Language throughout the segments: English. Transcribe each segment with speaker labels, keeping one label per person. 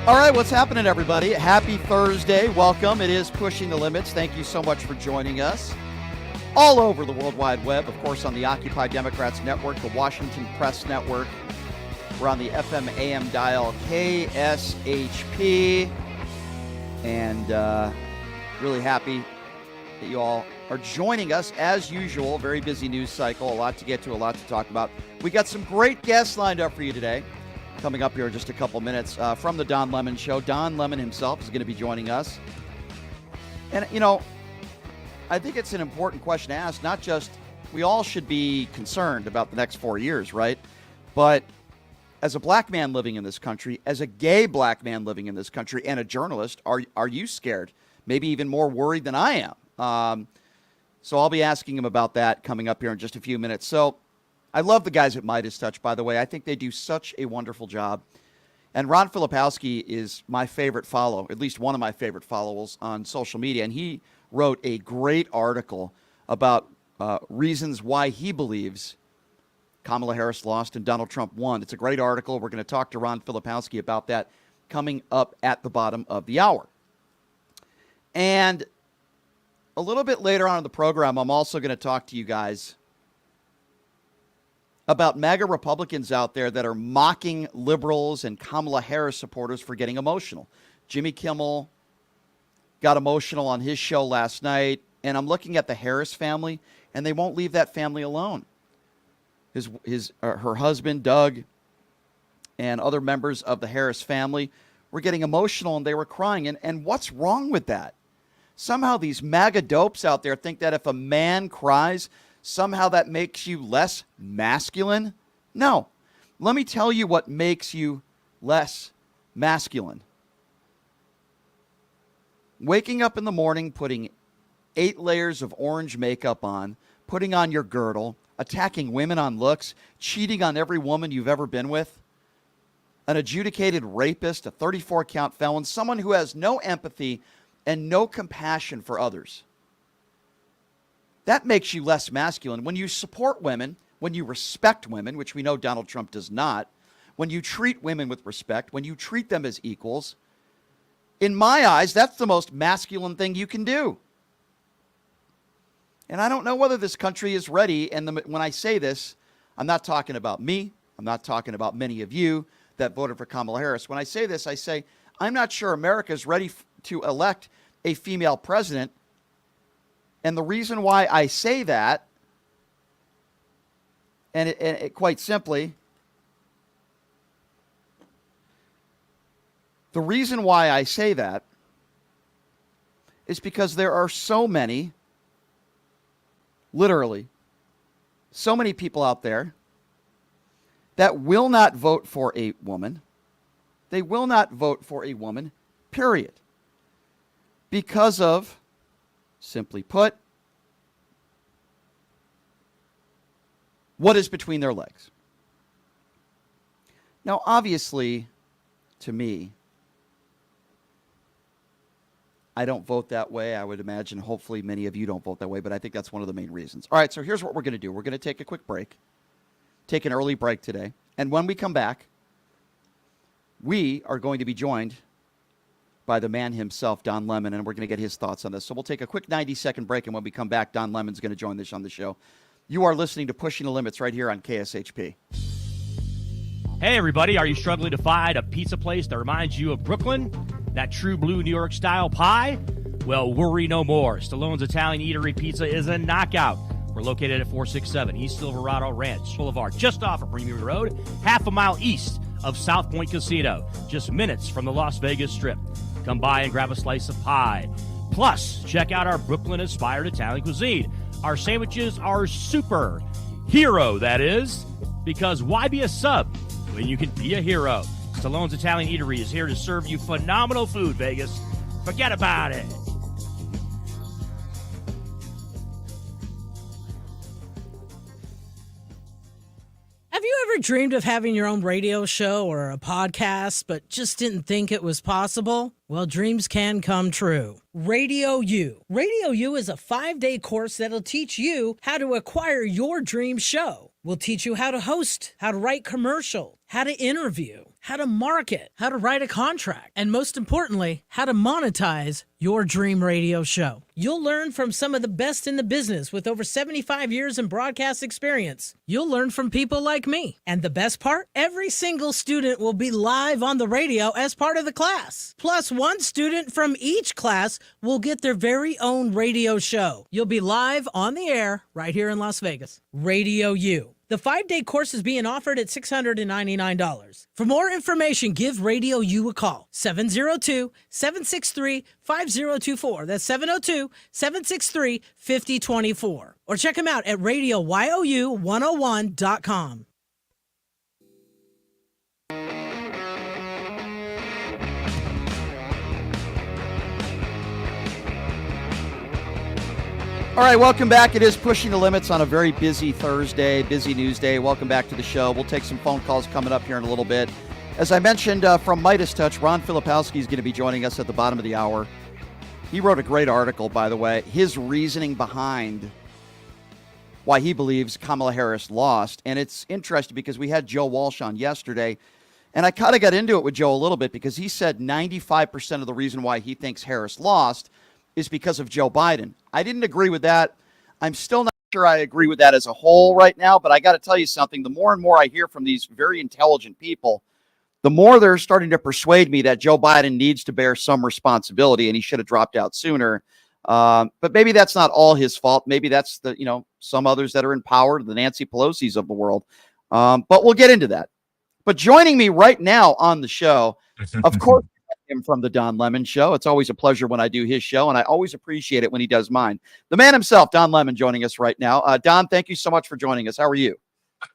Speaker 1: All right, what's happening, everybody? Happy Thursday. Welcome. It is Pushing the Limits. Thank you so much for joining us. All over the World Wide Web, of course, on the Occupy Democrats Network, the Washington Press Network. We're on the FM AM dial KSHP. And really happy that you all are joining us as usual. Very busy news cycle, a lot to get to, a lot to talk about. We got some great guests lined up for you today. Coming up here in just a couple minutes from the Don Lemon Show. Don Lemon himself is going to be joining us. And, you know, I think it's an important question to ask. Not just, we all should be concerned about the next 4 years, right? But as a black man living in this country, as a gay black man living in this country, and a journalist, are you scared? Maybe even more worried than I am. So I'll be asking him about that coming up here in just a few minutes. So I love the guys at Midas Touch, by the way. I think they do such a wonderful job. And Ron Filipowski is my favorite follow, at least one of my favorite follows on social media. And he wrote a great article about reasons why he believes Kamala Harris lost and Donald Trump won. It's a great article. We're going to talk to Ron Filipowski about that coming up at the bottom of the hour. And a little bit later on in the program, I'm also going to talk to you guys about MAGA Republicans out there that are mocking liberals and Kamala Harris supporters for getting emotional. Jimmy Kimmel got emotional on his show last night, and I'm looking at the Harris family, and they won't leave that family alone. Her husband, Doug, and other members of the Harris family were getting emotional, and they were crying. And what's wrong with that? Somehow these MAGA dopes out there think that if a man cries, somehow that makes you less masculine? No. Let me tell you what makes you less masculine. Waking up in the morning, putting 8 layers of orange makeup on, putting on your girdle, attacking women on looks, cheating on every woman you've ever been with, an adjudicated rapist, a 34-count felon, someone who has no empathy and no compassion for others. That makes you less masculine. When you support women, when you respect women, which we know Donald Trump does not, when you treat women with respect, when you treat them as equals, in my eyes, that's the most masculine thing you can do. And I don't know whether this country is ready. And when I say this, I'm not talking about me. I'm not talking about many of you that voted for Kamala Harris. When I say this, I say, I'm not sure America is ready to elect a female president. And the reason why I say that, and it quite simply, the reason why I say that is because there are so many, literally, so many people out there that will not vote for a woman. They will not vote for a woman, period. Because of, simply put, what is between their legs. Now, obviously, to me, I don't vote that way. I would imagine, hopefully, many of you don't vote that way, but I think that's one of the main reasons. All right, so here's what we're going to do. We're going to take a quick break, take an early break today, and when we come back, we are going to be joined by the man himself, Don Lemon, and we're going to get his thoughts on this. So we'll take a quick 90-second break, and when we come back, Don Lemon's going to join us on the show. You are listening to Pushing the Limits right here on KSHP.
Speaker 2: Hey, everybody. Are you struggling to find a pizza place that reminds you of Brooklyn? That true blue New York-style pie? Well, worry no more. Stallone's Italian Eatery Pizza is a knockout. We're located at 467 East Silverado Ranch Boulevard, just off of Premier Road, half a mile east of South Point Casino, just minutes from the Las Vegas Strip. Come by and grab a slice of pie. Plus, check out our Brooklyn-inspired Italian cuisine. Our sandwiches are super. Hero, that is. Because why be a sub when you can be a hero? Stallone's Italian Eatery is here to serve you phenomenal food, Vegas. Forget about it.
Speaker 3: Have you ever dreamed of having your own radio show or a podcast, but just didn't think it was possible? Well, dreams can come true. Radio U. Radio U is a 5-day course that'll teach you how to acquire your dream show. We'll teach you how to host, how to write commercial, how to interview, how to market, how to write a contract, and most importantly, how to monetize your dream radio show. You'll learn from some of the best in the business with over 75 years in broadcast experience. You'll learn from people like me. And the best part? Every single student will be live on the radio as part of the class. Plus, one student from each class will get their very own radio show. You'll be live on the air right here in Las Vegas. Radio U. The 5-day course is being offered at $699. For more information, give Radio U a call. 702-763-5024. That's 702-763-5024. Or check them out at RadioYOU101.com.
Speaker 1: All right, welcome back. It is Pushing the Limits on a very busy Thursday, busy news day. Welcome back to the show. We'll take some phone calls coming up here in a little bit. As I mentioned from Midas Touch, Ron Filipowski is going to be joining us at the bottom of the hour. He wrote a great article, by the way, his reasoning behind why he believes Kamala Harris lost. And it's interesting because we had Joe Walsh on yesterday, and I kind of got into it with Joe a little bit because he said 95% of the reason why he thinks Harris lost is because of Joe Biden. I didn't agree with that. I'm still not sure I agree with that as a whole right now, but I got to tell you something. The more and more I hear from these very intelligent people, the more they're starting to persuade me that Joe Biden needs to bear some responsibility and he should have dropped out sooner. But maybe that's not all his fault. Maybe that's some others that are in power, the Nancy Pelosi's of the world. But we'll get into that. But joining me right now on the show, of course, him from the Don Lemon Show. It's always a pleasure when I do his show, and I always appreciate it when he does mine. The man himself, Don Lemon, joining us right now. Don, thank you so much for joining us. How are you?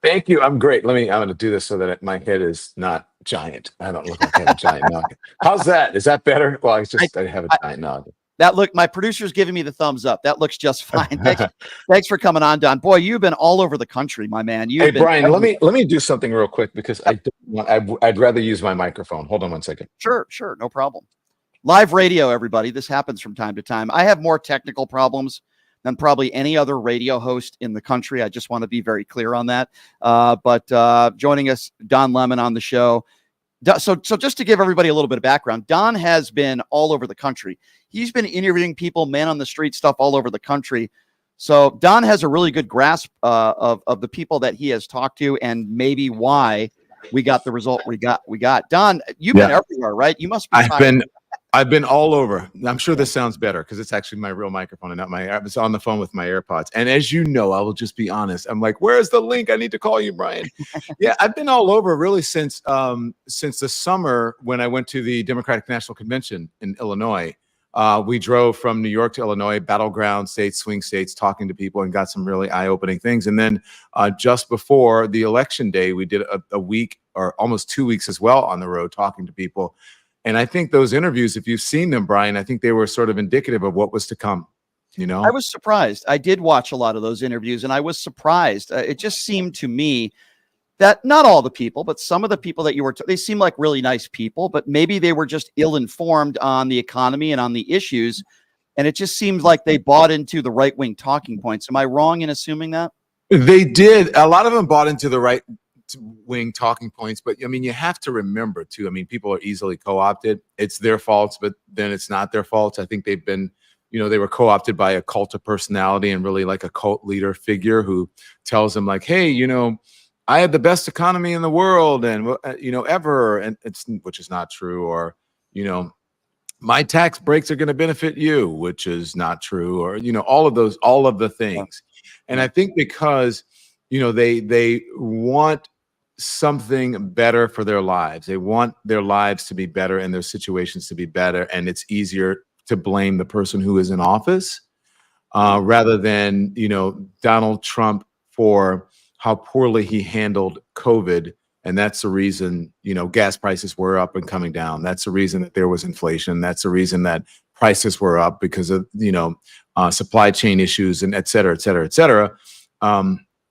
Speaker 4: Thank you. I'm great. I'm going to do this so that my head is not giant. I don't look like I have a giant noggin. How's that? Is that better? Well, it's just I have a giant noggin.
Speaker 1: My producer's giving me the thumbs up. That looks just fine. Thanks for coming on, Don. Boy, you've been all over the country, my man.
Speaker 4: Hey, Brian, let me do something real quick because I'd rather use my microphone. Hold on one second.
Speaker 1: Sure, no problem. Live radio, everybody. This happens from time to time. I have more technical problems than probably any other radio host in the country. I just want to be very clear on that. But joining us, Don Lemon on the show. So just to give everybody a little bit of background, Don has been all over the country. He's been interviewing people, man on the street stuff all over the country. So Don has a really good grasp of the people that he has talked to and maybe why we got the result we got. Don, you've been everywhere, right? You must be.
Speaker 4: I've been all over. I'm sure this sounds better because it's actually my real microphone and not I was on the phone with my AirPods. And as you know, I will just be honest. I'm like, where's the link? I need to call you, Brian. Yeah, I've been all over really since the summer when I went to the Democratic National Convention in Illinois. We drove from New York to Illinois, battleground states, swing states, talking to people and got some really eye-opening things. And then just before the election day, we did a week or almost 2 weeks as well on the road talking to people. And I think those interviews, if you've seen them, Brian, I think they were sort of indicative of what was to come. I
Speaker 1: was surprised. I did watch a lot of those interviews, and I was surprised. It just seemed to me that not all the people, but some of the people that you were, they seem like really nice people, but maybe they were just ill-informed on the economy and on the issues. And it just seemed like they bought into the right-wing talking points. Am I wrong in assuming that?
Speaker 4: They did. A lot of them bought into the right-wing talking points, but I mean, you have to remember too, I mean, people are easily co-opted. It's their faults, but then it's not their faults. I think they've been, they were co-opted by a cult of personality and really like a cult leader figure who tells them like, hey, I have the best economy in the world and, ever. And which is not true. Or, my tax breaks are going to benefit you, which is not true. Or, all of the things. And I think because, they want something better for their lives. They want their lives to be better and their situations to be better. And it's easier to blame the person who is in office rather than, Donald Trump for how poorly he handled COVID. And that's the reason, gas prices were up and coming down. That's the reason that there was inflation. That's the reason that prices were up because of, supply chain issues and et cetera, et cetera, et cetera.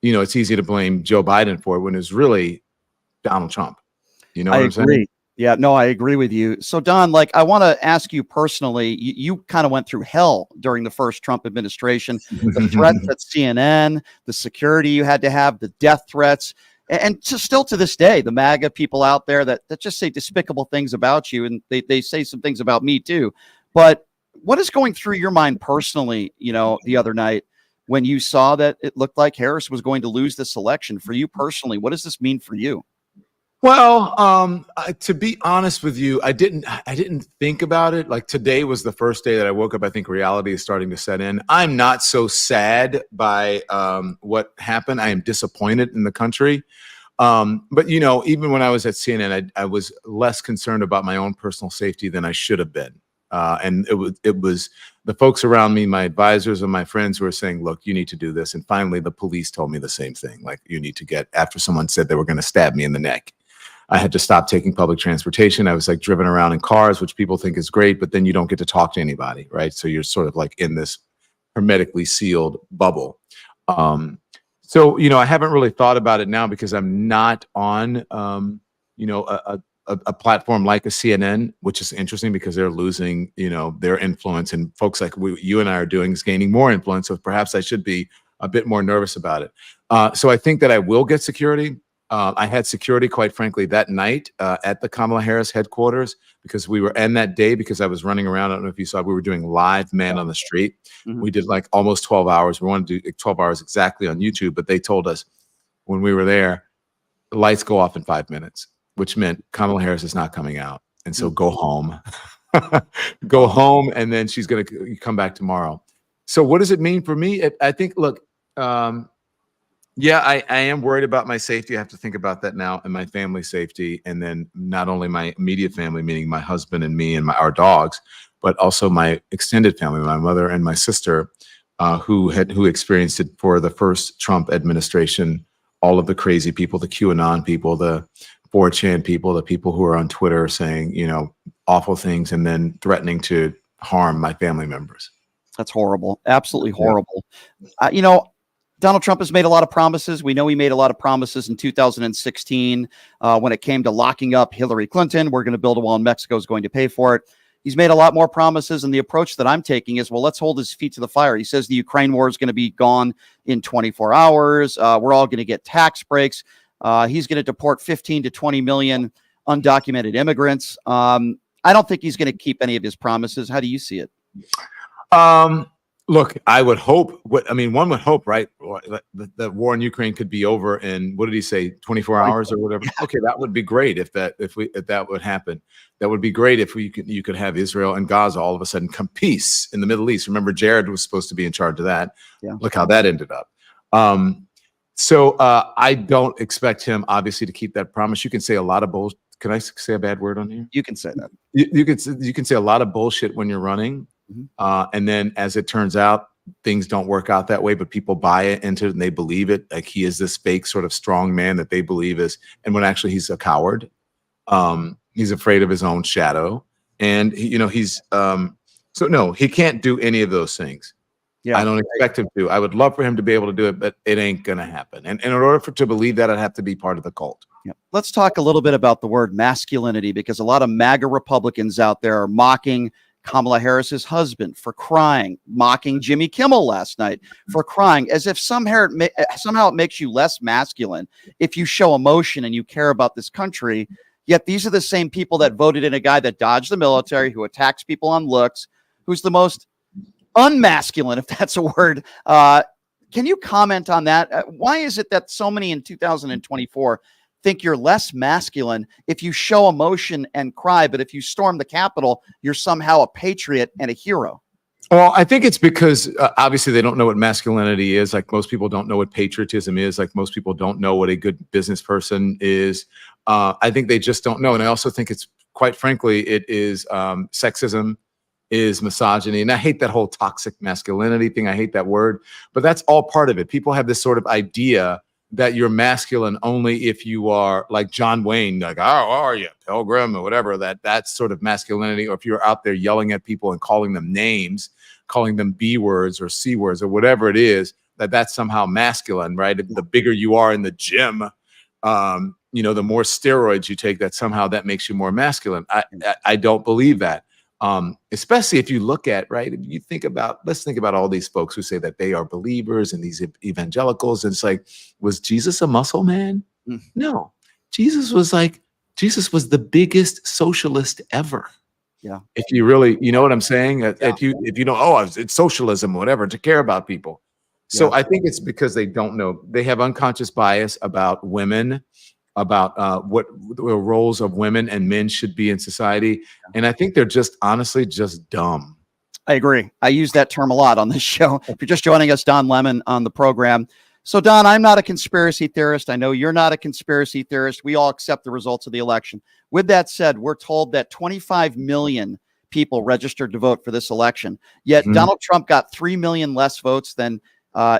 Speaker 4: It's easy to blame Joe Biden for it when it's really Donald Trump. You know what I'm saying?
Speaker 1: Yeah, no, I agree with you. So Don, I want to ask you personally, you kind of went through hell during the first Trump administration, the threats at CNN, the security you had to have, the death threats. And still to this day, the MAGA people out there that just say despicable things about you, and they say some things about me too. But what is going through your mind personally, the other night when you saw that it looked like Harris was going to lose this election? For you personally, what does this mean for you?
Speaker 4: Well, to be honest with you, I didn't think about it. Like, today was the first day that I woke up. I think reality is starting to set in. I'm not so sad by what happened. I am disappointed in the country. But even when I was at CNN, I was less concerned about my own personal safety than I should have been. And it was the folks around me, my advisors and my friends, who were saying, look, you need to do this. And finally, the police told me the same thing. Like, you need to get, after someone said they were going to stab me in the neck, I had to stop taking public transportation. I was like driven around in cars, which people think is great, but then you don't get to talk to anybody, right? So you're sort of like in this hermetically sealed bubble. So, I haven't really thought about it now because I'm not on, a platform like a CNN, which is interesting because they're losing, their influence, and folks like you and I are doing is gaining more influence. So perhaps I should be a bit more nervous about it. So I think that I will get security. I had security, quite frankly, that night at the Kamala Harris headquarters because that day, because I was running around. I don't know if you saw, we were doing live man on the street. Mm-hmm. We did like almost 12 hours. We wanted to do 12 hours exactly on YouTube, but they told us when we were there, the lights go off in 5 minutes, which meant Kamala Harris is not coming out. And so go home, go home. And then she's going to come back tomorrow. So what does it mean for me? I think, look, yeah, I am worried about my safety. I have to think about that now, and my family's safety. And then not only my immediate family, meaning my husband and me and our dogs, but also my extended family, my mother and my sister, who experienced it for the first Trump administration. All of the crazy people, the QAnon people, the 4chan people, the people who are on Twitter saying, awful things and then threatening to harm my family members.
Speaker 1: That's horrible. Absolutely horrible. Donald Trump has made a lot of promises. We know he made a lot of promises in 2016 when it came to locking up Hillary Clinton. We're going to build a wall and Mexico is going to pay for it. He's made a lot more promises, and the approach that I'm taking is, well, let's hold his feet to the fire. He says the Ukraine war is going to be gone in 24 hours. We're all going to get tax breaks. He's going to deport 15 to 20 million undocumented immigrants. I don't think he's going to keep any of his promises. How do you see it?
Speaker 4: Look, I would hope. One would hope, right? The war in Ukraine could be over in, what did he say, 24 hours or whatever? Okay, that would be great if that would happen. That would be great if you could have Israel and Gaza all of a sudden come peace in the Middle East. Remember, Jared was supposed to be in charge of that. Yeah. Look how that ended up. So I don't expect him, obviously, to keep that promise. You can say a lot of bullshit. Can I say a bad word on here?
Speaker 1: You can say that.
Speaker 4: You can say a lot of bullshit when you're running. And then as it turns out, things don't work out that way, but people buy it into it and they believe it. Like he is this fake sort of strong man that they believe is, and when actually he's a coward. He's afraid of his own shadow. And so no, he can't do any of those things. Yeah, I don't expect him to. I would love for him to be able to do it, but it ain't going to happen. And in order to believe that, I'd have to be part of the cult.
Speaker 1: Yeah. Let's talk a little bit about the word masculinity, because a lot of MAGA Republicans out there are mocking Kamala Harris's husband for crying, mocking Jimmy Kimmel last night for crying, as if somehow it makes you less masculine if you show emotion and you care about this country. Yet these are the same people that voted in a guy that dodged the military, who attacks people on looks, who's the most unmasculine, if that's a word. Can you comment on that? Why is it that so many in 2024 think you're less masculine if you show emotion and cry, but if you storm the Capitol, you're somehow a patriot and a hero?
Speaker 4: Well, I think it's because obviously they don't know what masculinity is. Like most people don't know what patriotism is. Like most people don't know what a good business person is. I think they just don't know. And I also think it's, quite frankly, it is sexism, is misogyny. And I hate that whole toxic masculinity thing. I hate that word, but that's all part of it. People have this sort of idea that you're masculine only if you are like John Wayne, like, oh, how are you, Pilgrim, or whatever, that's sort of masculinity. Or if you're out there yelling at people and calling them names, calling them B words or C words or whatever it is, that's somehow masculine, right? The bigger you are in the gym, the more steroids you take, that somehow that makes you more masculine. I don't believe that. Especially if you look at, right, if you think about, let's think about all these folks who say that they are believers and these evangelicals. And it's like, was Jesus a muscle man?
Speaker 1: Mm.
Speaker 4: No, Jesus was the biggest socialist ever.
Speaker 1: Yeah.
Speaker 4: If you really, you know what I'm saying?
Speaker 1: Yeah.
Speaker 4: If you know, oh, it's socialism, whatever, to care about people. So
Speaker 1: Yeah.
Speaker 4: I think it's because they don't know. They have unconscious bias about women, about what the roles of women and men should be in society. And I think they're just honestly just dumb.
Speaker 1: I agree. I use that term a lot on this show. If you're just joining us, Don Lemon on the program. So, Don, I'm not a conspiracy theorist. I know you're not a conspiracy theorist. We all accept the results of the election. With that said, we're told that 25 million people registered to vote for this election. Yet Donald Trump got 3 million less votes than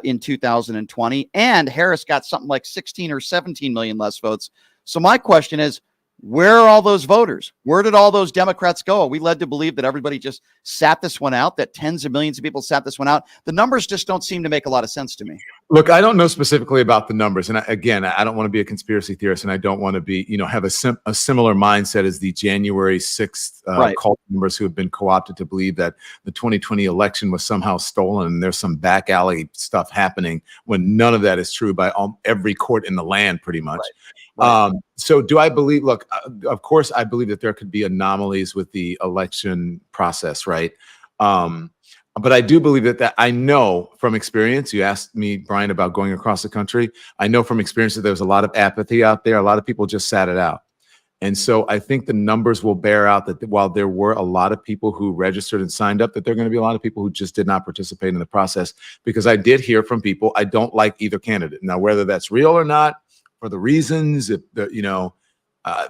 Speaker 1: in 2020. And Harris got something like 16 or 17 million less votes. So my question is, where are all those voters? Where did all those Democrats go? Are we led to believe that everybody just sat this one out, that tens of millions of people sat this one out? The numbers just don't seem to make a lot of sense to me.
Speaker 4: Look, I don't know specifically about the numbers. And I don't want to be a conspiracy theorist, and I don't want to be, have a similar mindset as the January 6th cult members who have been co-opted to believe that the 2020 election was somehow stolen and there's some back alley stuff happening when none of that is true by every court in the land, pretty much. Right. So do I believe, look, of course, I believe that there could be anomalies with the election process, right? But I do believe that I know from experience. You asked me, Brian, about going across the country. I know from experience that there was a lot of apathy out there. A lot of people just sat it out. And so I think the numbers will bear out that while there were a lot of people who registered and signed up, that there are going to be a lot of people who just did not participate in the process, because I did hear from people, I don't like either candidate. Now, whether that's real or not, for the reasons,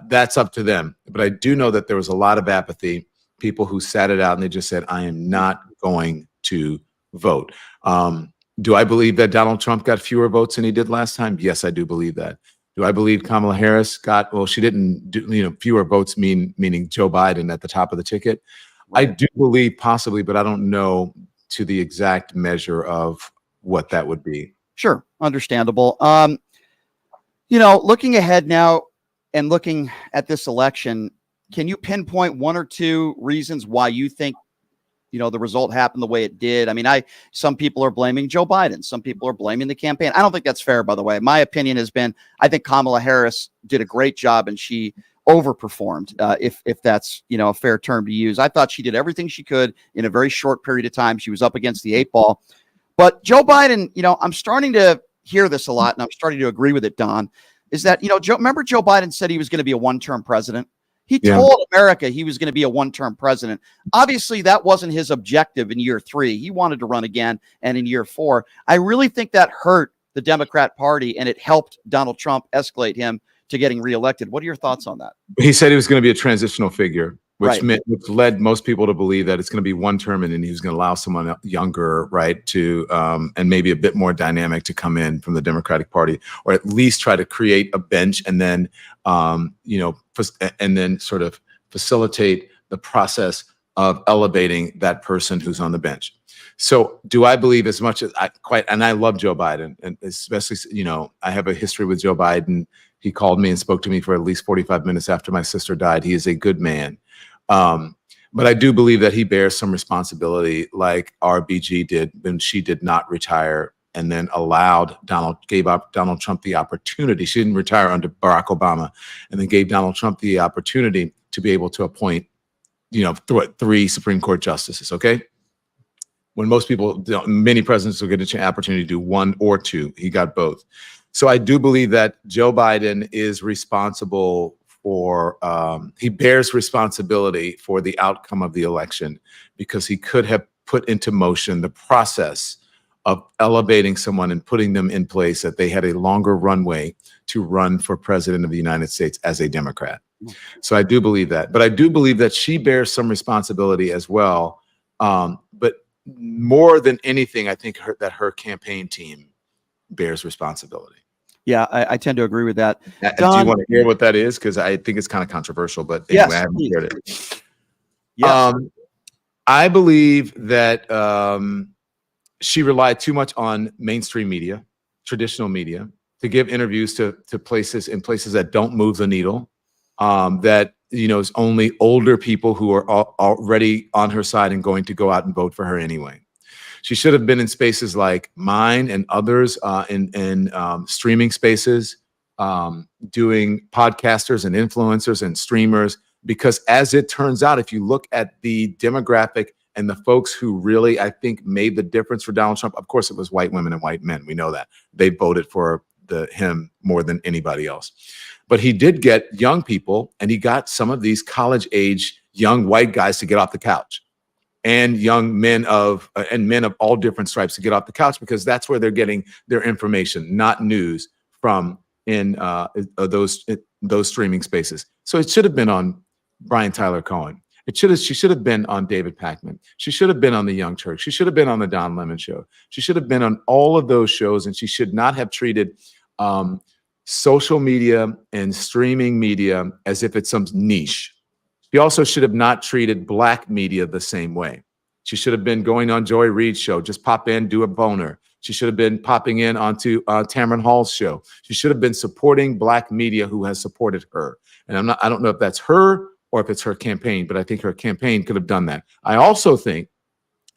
Speaker 4: that's up to them. But I do know that there was a lot of apathy, people who sat it out and they just said, I am not going to vote. Do I believe that Donald Trump got fewer votes than he did last time? Yes, I do believe that. Do I believe Kamala Harris she didn't do, fewer votes meaning Joe Biden at the top of the ticket? Right. I do believe possibly, but I don't know to the exact measure of what that would be.
Speaker 1: Sure. Understandable. Looking ahead now and looking at this election, can you pinpoint one or two reasons why you think, the result happened the way it did? I mean, some people are blaming Joe Biden. Some people are blaming the campaign. I don't think that's fair, by the way. My opinion has been, I think Kamala Harris did a great job and she overperformed, if that's, a fair term to use. I thought she did everything she could in a very short period of time. She was up against the 8-ball. But Joe Biden, I'm starting to hear this a lot, and I'm starting to agree with it, Don, is that, remember Joe Biden said he was going to be a one-term president? He told America he was going to be a one-term president. Obviously, that wasn't his objective in year 3. He wanted to run again, and in year 4. I really think that hurt the Democrat Party, and it helped Donald Trump escalate him to getting reelected. What are your thoughts on that?
Speaker 4: He said he was going to be a transitional figure, which
Speaker 1: right.
Speaker 4: which led most people to believe that it's going to be one term, and then he was going to allow someone younger, right, to and maybe a bit more dynamic to come in from the Democratic Party, or at least try to create a bench and then and then sort of facilitate the process of elevating that person who's on the bench. So do I believe, as much as and I love Joe Biden, and especially, I have a history with Joe Biden. He called me and spoke to me for at least 45 minutes after my sister died. He is a good man. But I do believe that he bears some responsibility, like RBG did when she did not retire and then gave Donald Trump the opportunity. She didn't retire under Barack Obama, and then gave Donald Trump the opportunity to be able to appoint, 3 Supreme Court justices. Okay. When most people, many presidents will get an opportunity to do 1 or 2. He got both. So I do believe that Joe Biden is responsible for, he bears responsibility for the outcome of the election, because he could have put into motion the process of elevating someone and putting them in place, that they had a longer runway to run for president of the United States as a Democrat. So I do believe that. But I do believe that she bears some responsibility as well. But more than anything, I think that her campaign team bears responsibility.
Speaker 1: Yeah, I tend to agree with that.
Speaker 4: Don, do you want to hear what that is? Because I think it's kind of controversial, but anyway,
Speaker 1: yes,
Speaker 4: I haven't heard it.
Speaker 1: Yes.
Speaker 4: I believe that she relied too much on mainstream media, traditional media, to give interviews to places that don't move the needle, that is only older people who are already on her side and going to go out and vote for her anyway. She should have been in spaces like mine and others in streaming spaces, doing podcasters and influencers and streamers, because as it turns out, if you look at the demographic and the folks who really, I think, made the difference for Donald Trump, of course, it was white women and white men. We know that. They voted for him more than anybody else. But he did get young people, and he got some of these college-age young white guys to get off the couch, and young men men of all different stripes to get off the couch, because that's where they're getting their information, not news from in those streaming spaces. So it should have been on Brian Tyler Cohen. She should have been on David Pakman. She should have been on The Young Turks. She should have been on the Don Lemon Show. She should have been on all of those shows, and she should not have treated social media and streaming media as if it's some niche. She also should have not treated Black media the same way. She should have been going on Joy Reid's show, just pop in, do a boner. She should have been popping in onto Tamron Hall's show. She should have been supporting Black media who has supported her. And I don't know if that's her or if it's her campaign, but I think her campaign could have done that. I also think,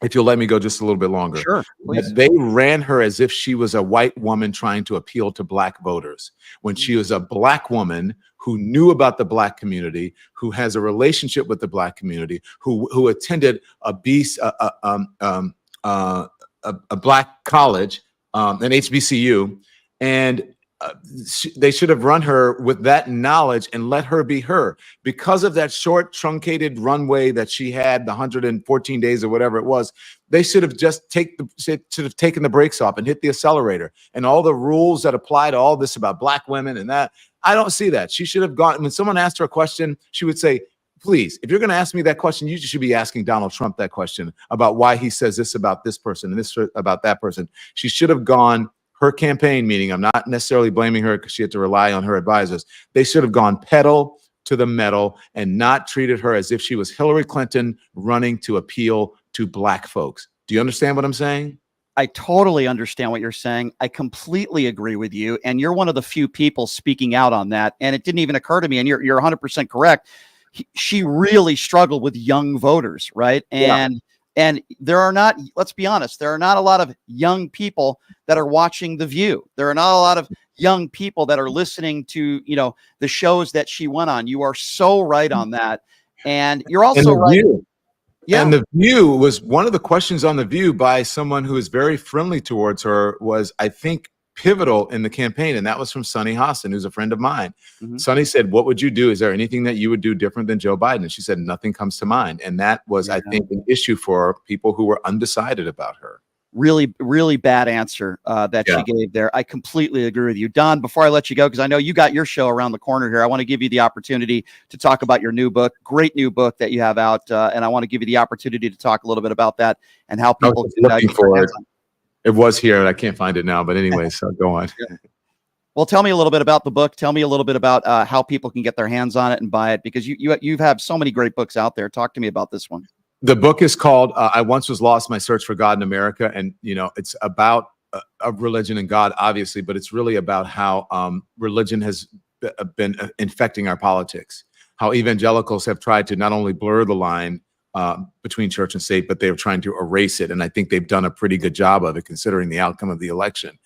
Speaker 4: if you'll let me go just a little bit longer,
Speaker 1: Sure, please.
Speaker 4: they ran her as if she was a white woman trying to appeal to Black voters, when she was a Black woman who knew about the Black community, who has a relationship with the Black community, who attended a Black college, an HBCU, and they should have run her with that knowledge and let her be her. Because of that short, truncated runway that she had, the 114 days or whatever it was, they should have just taken the brakes off and hit the accelerator. And all the rules that apply to all this about Black women and that, I don't see that. She should have gone, when someone asked her a question, she would say, please, if you're going to ask me that question, you should be asking Donald Trump that question about why he says this about this person and this about that person. She should have gone, her campaign meeting, I'm not necessarily blaming her because she had to rely on her advisors. They should have gone pedal to the metal and not treated her as if she was Hillary Clinton running to appeal to Black folks. Do you understand what I'm saying?
Speaker 1: I totally understand what you're saying. I completely agree with you. And you're one of the few people speaking out on that. And it didn't even occur to me. And you're 100% correct. She really struggled with young voters, right? And there are not, let's be honest, there are not a lot of young people that are watching The View. There are not a lot of young people that are listening to, the shows that she went on. You are so right on that. And you're also right.
Speaker 4: View. Yeah. And The View was one of the questions on The View by someone who is very friendly towards her was, I think, pivotal in the campaign. And that was from Sunny Hostin, who's a friend of mine. Mm-hmm. Sunny said, what would you do? Is there anything that you would do different than Joe Biden? And she said, nothing comes to mind. And that was, I think, an issue for people who were undecided about her.
Speaker 1: Really, really bad answer that she gave there. I completely agree with you. Don, before I let you go, because I know you got your show around the corner here, I want to give you the opportunity to talk about your new book, great new book that you have out. And I want to give you the opportunity to talk a little bit about that and how people can
Speaker 4: looking for it. It was here, and I can't find it now. But anyway, so go on.
Speaker 1: Well, tell me a little bit about the book. Tell me a little bit about how people can get their hands on it and buy it, because you have so many great books out there. Talk to me about this one.
Speaker 4: The book is called "I Once Was Lost: My Search for God in America," and it's about religion and God, obviously, but it's really about how religion has been infecting our politics. How evangelicals have tried to not only blur the line between church and state, but they're trying to erase it. And I think they've done a pretty good job of it, considering the outcome of the election.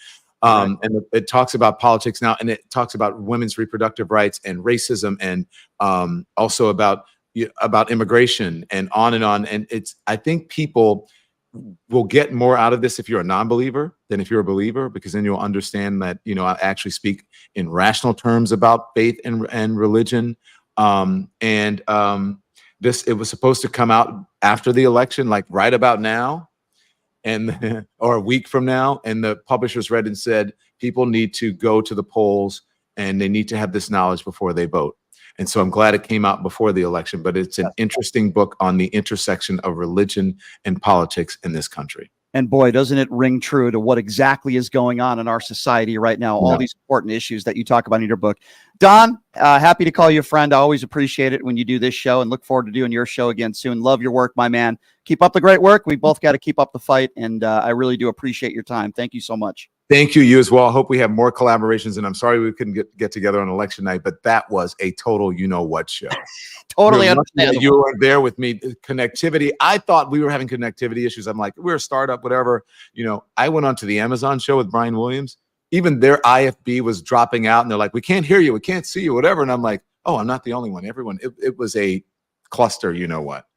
Speaker 4: And it talks about politics now, and it talks about women's reproductive rights and racism, and also about immigration and on. And I think people will get more out of this if you're a non-believer than if you're a believer, because then you'll understand that, I actually speak in rational terms about faith and religion. It was supposed to come out after the election, like right about now, or a week from now. And the publishers read and said, people need to go to the polls and they need to have this knowledge before they vote. And so I'm glad it came out before the election, but it's an interesting book on the intersection of religion and politics in this country.
Speaker 1: And boy, doesn't it ring true to what exactly is going on in our society right now, all these important issues that you talk about in your book. Don, happy to call you a friend. I always appreciate it when you do this show, and look forward to doing your show again soon. Love your work, my man. Keep up the great work. We both got to keep up the fight, and I really do appreciate your time. Thank you so much.
Speaker 4: Thank you. You as well. I hope we have more collaborations, and I'm sorry we couldn't get together on election night, but that was a total you-know-what show.
Speaker 1: Totally understandable.
Speaker 4: You were there with me. Connectivity. I thought we were having connectivity issues. I'm like, we're a startup, whatever. I went on to the Amazon show with Brian Williams. even their IFB was dropping out, and they're like, "We can't hear you, we can't see you, whatever." And I'm like, "Oh, I'm not the only one. Everyone, it was a cluster, you know what?"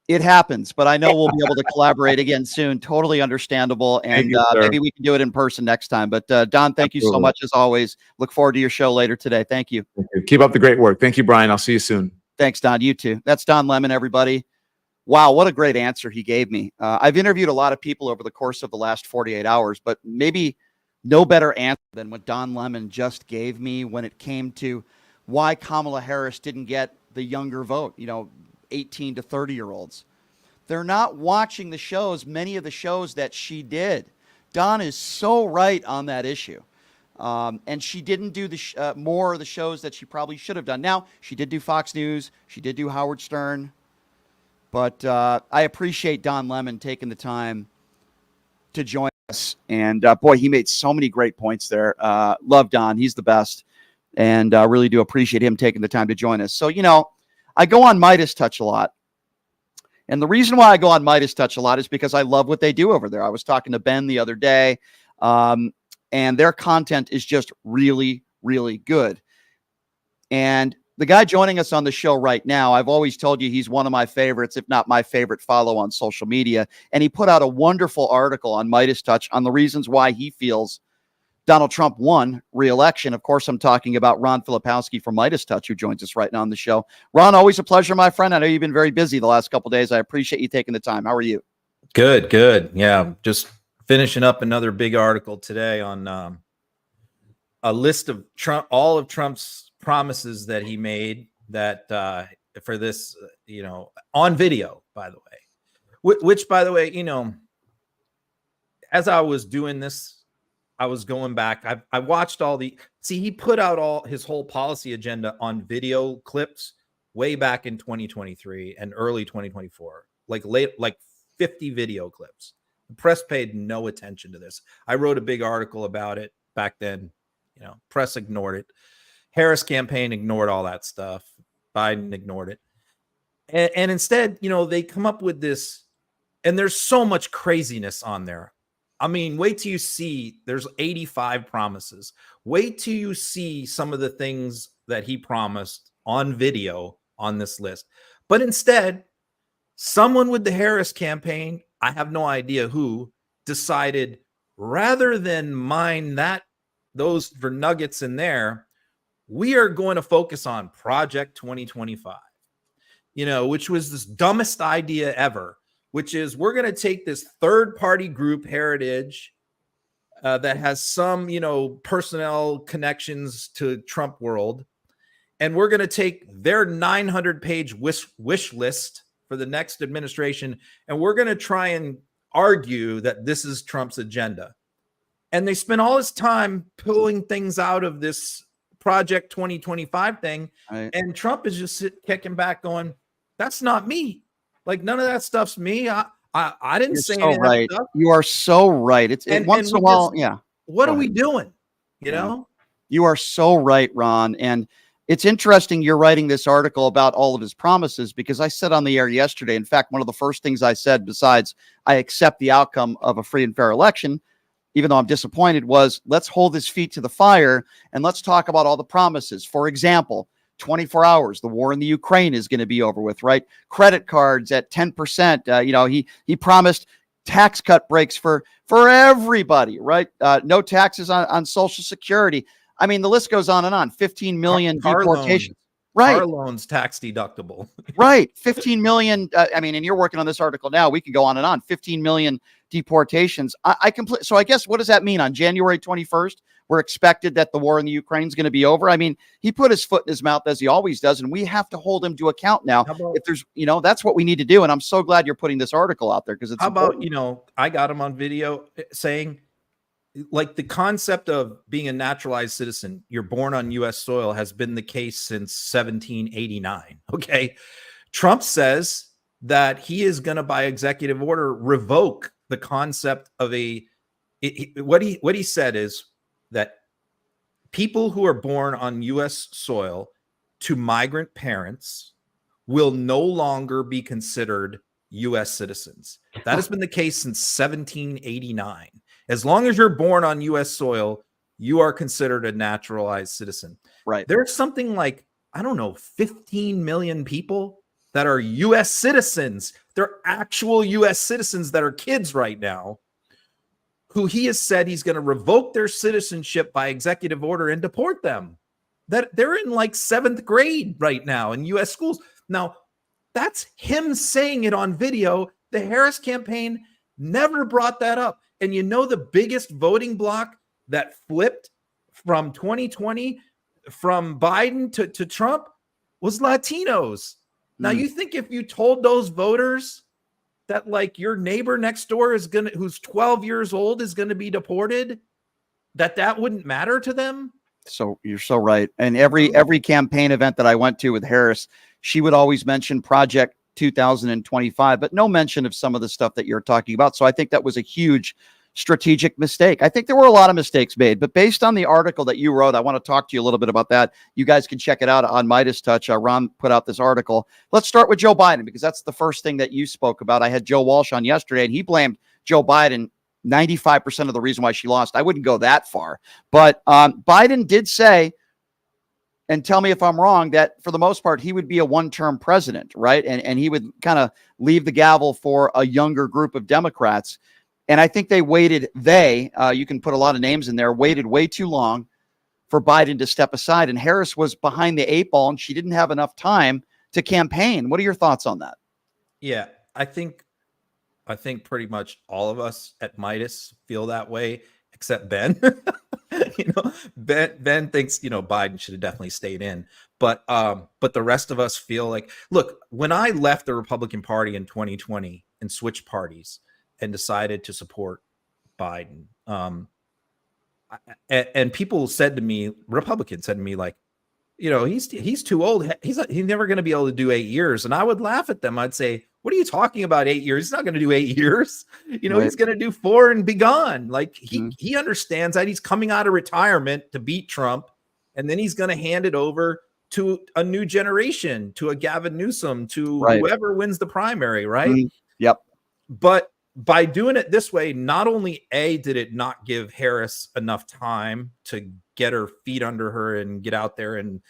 Speaker 1: It happens, but I know we'll be able to collaborate again soon. Totally understandable, and
Speaker 4: you,
Speaker 1: maybe we can do it in person next time. But Don, thank you so
Speaker 4: Absolutely.
Speaker 1: much as always. Look forward to your show later today. Thank you.
Speaker 4: Thank you. Keep up the great work. Thank you, Brian. I'll see you soon.
Speaker 1: Thanks, Don. You too. That's Don Lemon, everybody. Wow, what a great answer he gave me. I've interviewed a lot of people over the course of the last 48 hours, but maybe no better answer than what Don Lemon just gave me when it came to why Kamala Harris didn't get the younger vote, 18 to 30-year-olds. They're not watching the shows, many of the shows that she did. Don is so right on that issue. And she didn't do more of the shows that she probably should have done. Now, she did do Fox News. She did do Howard Stern. But I appreciate Don Lemon taking the time to join us. And, boy, he made so many great points there. Love Don. He's the best. And really do appreciate him taking the time to join us. So, I go on Midas Touch a lot. And the reason why I go on Midas Touch a lot is because I love what they do over there. I was talking to Ben the other day, and their content is just really, really good. And the guy joining us on the show right now, I've always told you he's one of my favorites, if not my favorite follow on social media. And he put out a wonderful article on Midas Touch on the reasons why he feels Donald Trump won re-election. Of course, I'm talking about Ron Filipowski from Midas Touch, who joins us right now on the show. Ron, always a pleasure, my friend. I know you've been very busy the last couple of days. I appreciate you taking the time. How are you?
Speaker 5: Good. Yeah, just finishing up another big article today on a list of all of Trump's promises that he made that for this, on video, by the way, which, by the way, as I was doing this, I was going back. I watched he put out his whole policy agenda on video clips way back in 2023 and early 2024, like 50 video clips. The press paid no attention to this. I wrote a big article about it back then. Press ignored it. Harris campaign ignored all that stuff. Biden ignored it. And instead, they come up with this, and there's so much craziness on there. I mean, wait till you see, there's 85 promises. Wait till you see some of the things that he promised on video on this list. But instead, someone with the Harris campaign, I have no idea who, decided rather than mine those for nuggets in there, we are going to focus on Project 2025, which was this dumbest idea ever. Which is we're going to take this third-party group, Heritage, that has some, personnel connections to Trump world, and we're going to take their 900-page wish list for the next administration, and we're going to try and argue that this is Trump's agenda. And they spent all this time pulling things out of this Project 2025 thing,
Speaker 1: Right.
Speaker 5: And Trump is just kicking back going, that's not me. Like, none of that stuff's me. I didn't say any of that stuff.
Speaker 1: You are so right. Once in a while, yeah.
Speaker 5: What are we doing?
Speaker 1: You are so right, Ron. And it's interesting you're writing this article about all of his promises, because I said on the air yesterday, in fact, one of the first things I said, besides I accept the outcome of a free and fair election, even though I'm disappointed, was let's hold his feet to the fire and let's talk about all the promises. For example, 24 hours, the war in the Ukraine is going to be over with, right? Credit cards at 10%. He promised tax cut breaks for everybody, right? No taxes on Social Security. I mean, the list goes on and on. 15 million deportations. Right.
Speaker 5: Car loans tax deductible.
Speaker 1: Right. 15 million. And you're working on this article now. We can go on and on. 15 million deportations. So I guess, what does that mean? On January 21st, we're expected that the war in the Ukraine is going to be over. I mean, he put his foot in his mouth as he always does, and we have to hold him to account now. If there's, that's what we need to do. And I'm so glad you're putting this article out there, because it's important.
Speaker 5: I got him on video saying, like, the concept of being a naturalized citizen, you're born on U.S. soil, has been the case since 1789. Okay. Trump says that he is going to, by executive order, revoke the concept of what he said is that people who are born on U.S. soil to migrant parents will no longer be considered U.S. citizens. That has been the case since 1789. As long as you're born on U.S. soil, you are considered a naturalized citizen.
Speaker 1: Right.
Speaker 5: There's something like, I don't know, 15 million people that are U.S. citizens. They're actual U.S. citizens that are kids right now, who he has said he's going to revoke their citizenship by executive order and deport them. That they're in like 7th grade right now in U.S. schools. Now, that's him saying it on video. The Harris campaign never brought that up. And you know, the biggest voting bloc that flipped from 2020 from Biden to Trump was Latinos. Now, you think if you told those voters that like your neighbor next door is who's 12 years old is going to be deported, that wouldn't matter to them?
Speaker 1: So you're so right. And every campaign event that I went to with Harris, she would always mention Project 2025, but no mention of some of the stuff that you're talking about. So I think that was a huge strategic mistake. I think there were a lot of mistakes made, but based on the article that you wrote, I want to talk to you a little bit about that. You guys can check it out on Midas Touch. Ron put out this article. Let's start with Joe Biden, because that's the first thing that you spoke about. I had Joe Walsh on yesterday, and he blamed Joe Biden 95% of the reason why she lost. I wouldn't go that far, but Biden did say, and tell me if I'm wrong, that for the most part, he would be a one-term president, right? And he would kind of leave the gavel for a younger group of Democrats. And I think you can put a lot of names in there, waited way too long for Biden to step aside. And Harris was behind the 8 ball, and she didn't have enough time to campaign. What are your thoughts on that?
Speaker 5: Yeah, I think pretty much all of us at Midas feel that way, except Ben. Ben thinks, Biden should have definitely stayed in. But the rest of us feel like, look, when I left the Republican Party in 2020 and switched parties and decided to support Biden, and people said to me, Republicans said to me, like, he's too old. He's never going to be able to do 8 years. And I would laugh at them. I'd say, what are you talking about 8 years? He's not going to do 8 years.
Speaker 1: Right.
Speaker 5: He's going to do 4 and be gone. Like he understands that he's coming out of retirement to beat Trump. And then he's going to hand it over to a new generation, to a Gavin Newsom, to whoever wins the primary. Right.
Speaker 1: Yep.
Speaker 5: But by doing it this way, not only did it not give Harris enough time to get her feet under her and get out there and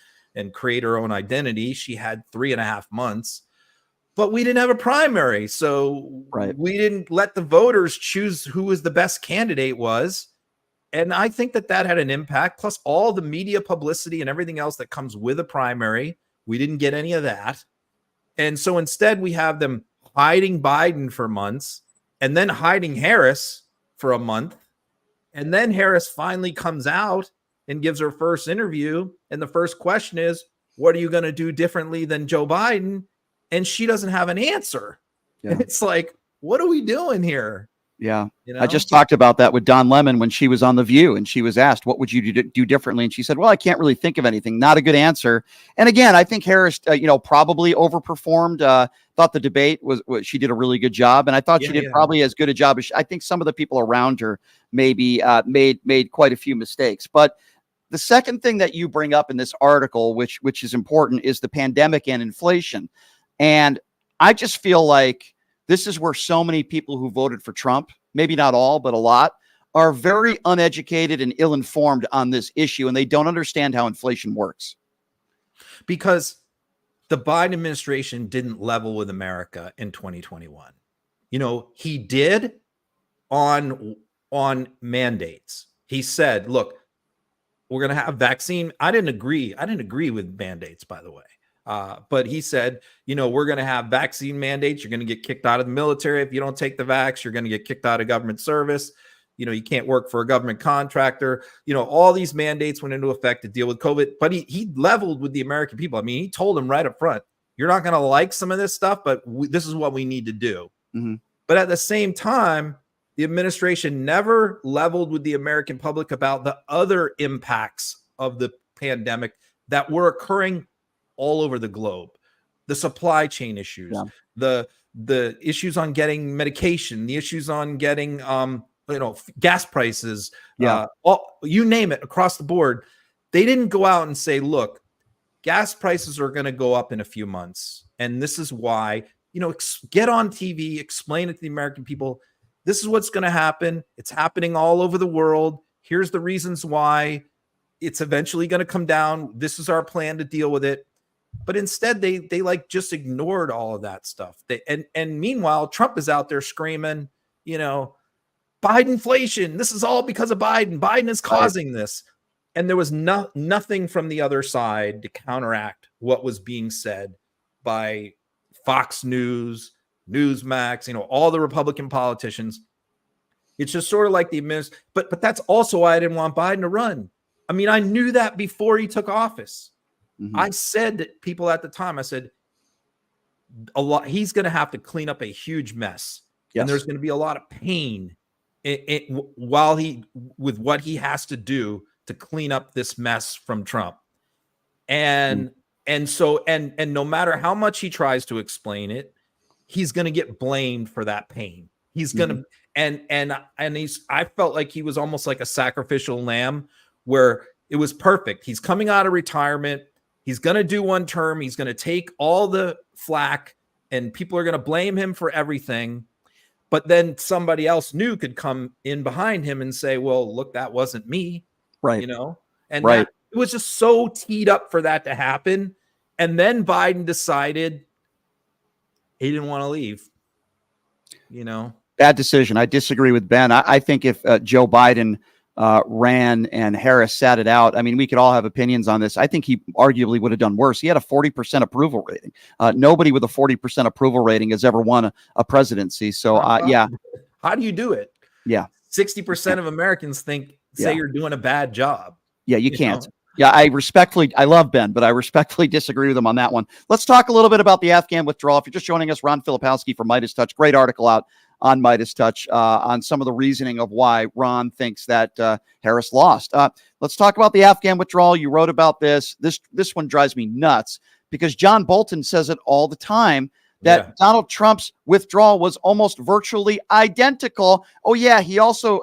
Speaker 5: create her own identity. She had 3.5 months, but we didn't have a primary. So we didn't let the voters choose who was the best candidate was. And I think that had an impact, plus all the media publicity and everything else that comes with a primary. We didn't get any of that. And so instead we have them hiding Biden for months and then hiding Harris for a month. And then Harris finally comes out and gives her first interview. And the first question is, what are you going to do differently than Joe Biden? And she doesn't have an answer. Yeah. It's like, what are we doing here?
Speaker 1: Yeah. I just talked about that with Don Lemon when she was on The View, and she was asked, what would you do differently? And she said, well, I can't really think of anything. Not a good answer. And again, I think Harris, probably overperformed. Thought the debate she did a really good job. And I thought she did probably as good a job as I think some of the people around her maybe made quite a few mistakes. But the second thing that you bring up in this article, which is important, is the pandemic and inflation. And I just feel like this is where so many people who voted for Trump, maybe not all, but a lot, are very uneducated and ill-informed on this issue, and they don't understand how inflation works.
Speaker 5: Because the Biden administration didn't level with America in 2021. He did on mandates. He said, look, we're going to have vaccine. I didn't agree with mandates, by the way. But he said, we're going to have vaccine mandates. You're going to get kicked out of the military. If you don't take the vax, you're going to get kicked out of government service. You can't work for a government contractor. All these mandates went into effect to deal with COVID, but he leveled with the American people. I mean, he told them right up front, you're not going to like some of this stuff, but this is what we need to do. Mm-hmm. But at the same time, the administration never leveled with the American public about the other impacts of the pandemic that were occurring all over the globe. The supply chain issues, the issues on getting medication, the issues on getting gas prices, you name it, across the board. They didn't go out and say, look, gas prices are going to go up in a few months, and this is why. Get on TV, explain it to the American people. This is what's going to happen. It's happening all over the world. Here's the reasons why it's eventually going to come down. This is our plan to deal with it. But instead, they like just ignored all of that stuff. And meanwhile, Trump is out there screaming, Bidenflation. This is all because of Biden. Biden is causing this. And there was nothing from the other side to counteract what was being said by Fox News, Newsmax, all the Republican politicians. It's just sort of like but that's also why I didn't want Biden to run. I mean, I knew that before he took office. Mm-hmm. I said that people at the time, I said, he's going to have to clean up a huge mess. Yes. And there's going to be a lot of pain with what he has to do to clean up this mess from Trump. And no matter how much he tries to explain it, he's going to get blamed for that pain. He's going to, I felt like he was almost like a sacrificial lamb where it was perfect. He's coming out of retirement. He's going to do one term. He's going to take all the flack and people are going to blame him for everything. But then somebody else new could come in behind him and say, well, look, that wasn't me.
Speaker 1: Right.
Speaker 5: And it was just so teed up for that to happen. And then Biden decided he didn't want to leave,
Speaker 1: Bad decision. I disagree with Ben. I think if Joe Biden ran and Harris sat it out, I mean, we could all have opinions on this. I think he arguably would have done worse. He had a 40% approval rating. Nobody with a 40% approval rating has ever won a presidency. So, yeah.
Speaker 5: How do you do it?
Speaker 1: Yeah.
Speaker 5: 60% of Americans say you're doing a bad job.
Speaker 1: Yeah, you can't. Yeah, I love Ben, but I respectfully disagree with him on that one. Let's talk a little bit about the Afghan withdrawal. If you're just joining us, Ron Filipowski from Midas Touch. Great article out on Midas Touch on some of the reasoning of why Ron thinks that Harris lost. Let's talk about the Afghan withdrawal. You wrote about this. This one drives me nuts because John Bolton says it all the time that Donald Trump's withdrawal was almost virtually identical. Oh, yeah, he also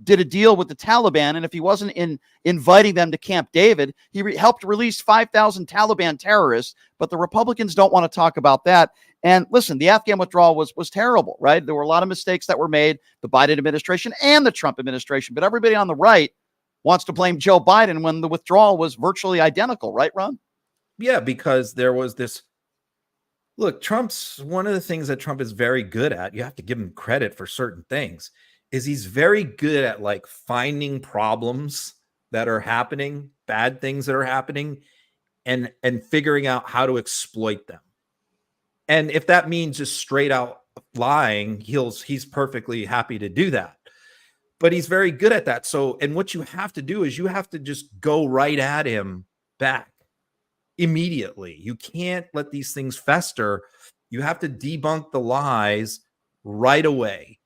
Speaker 1: did a deal with the Taliban, and if he wasn't inviting them to Camp David, he helped release 5,000 Taliban terrorists, but the Republicans don't want to talk about that. And listen, the Afghan withdrawal was terrible, right? There were a lot of mistakes that were made, the Biden administration and the Trump administration, but everybody on the right wants to blame Joe Biden when the withdrawal was virtually identical, right, Ron?
Speaker 5: Yeah, because there was this. Look, one of the things that Trump is very good at, you have to give him credit for certain things, is he's very good at like finding problems that are happening, bad things that are happening, and figuring out how to exploit them. And if that means just straight out lying, he's perfectly happy to do that. But he's very good at that. So, and what you have to do is you have to just go right at him back immediately. You can't let these things fester. You have to debunk the lies right away.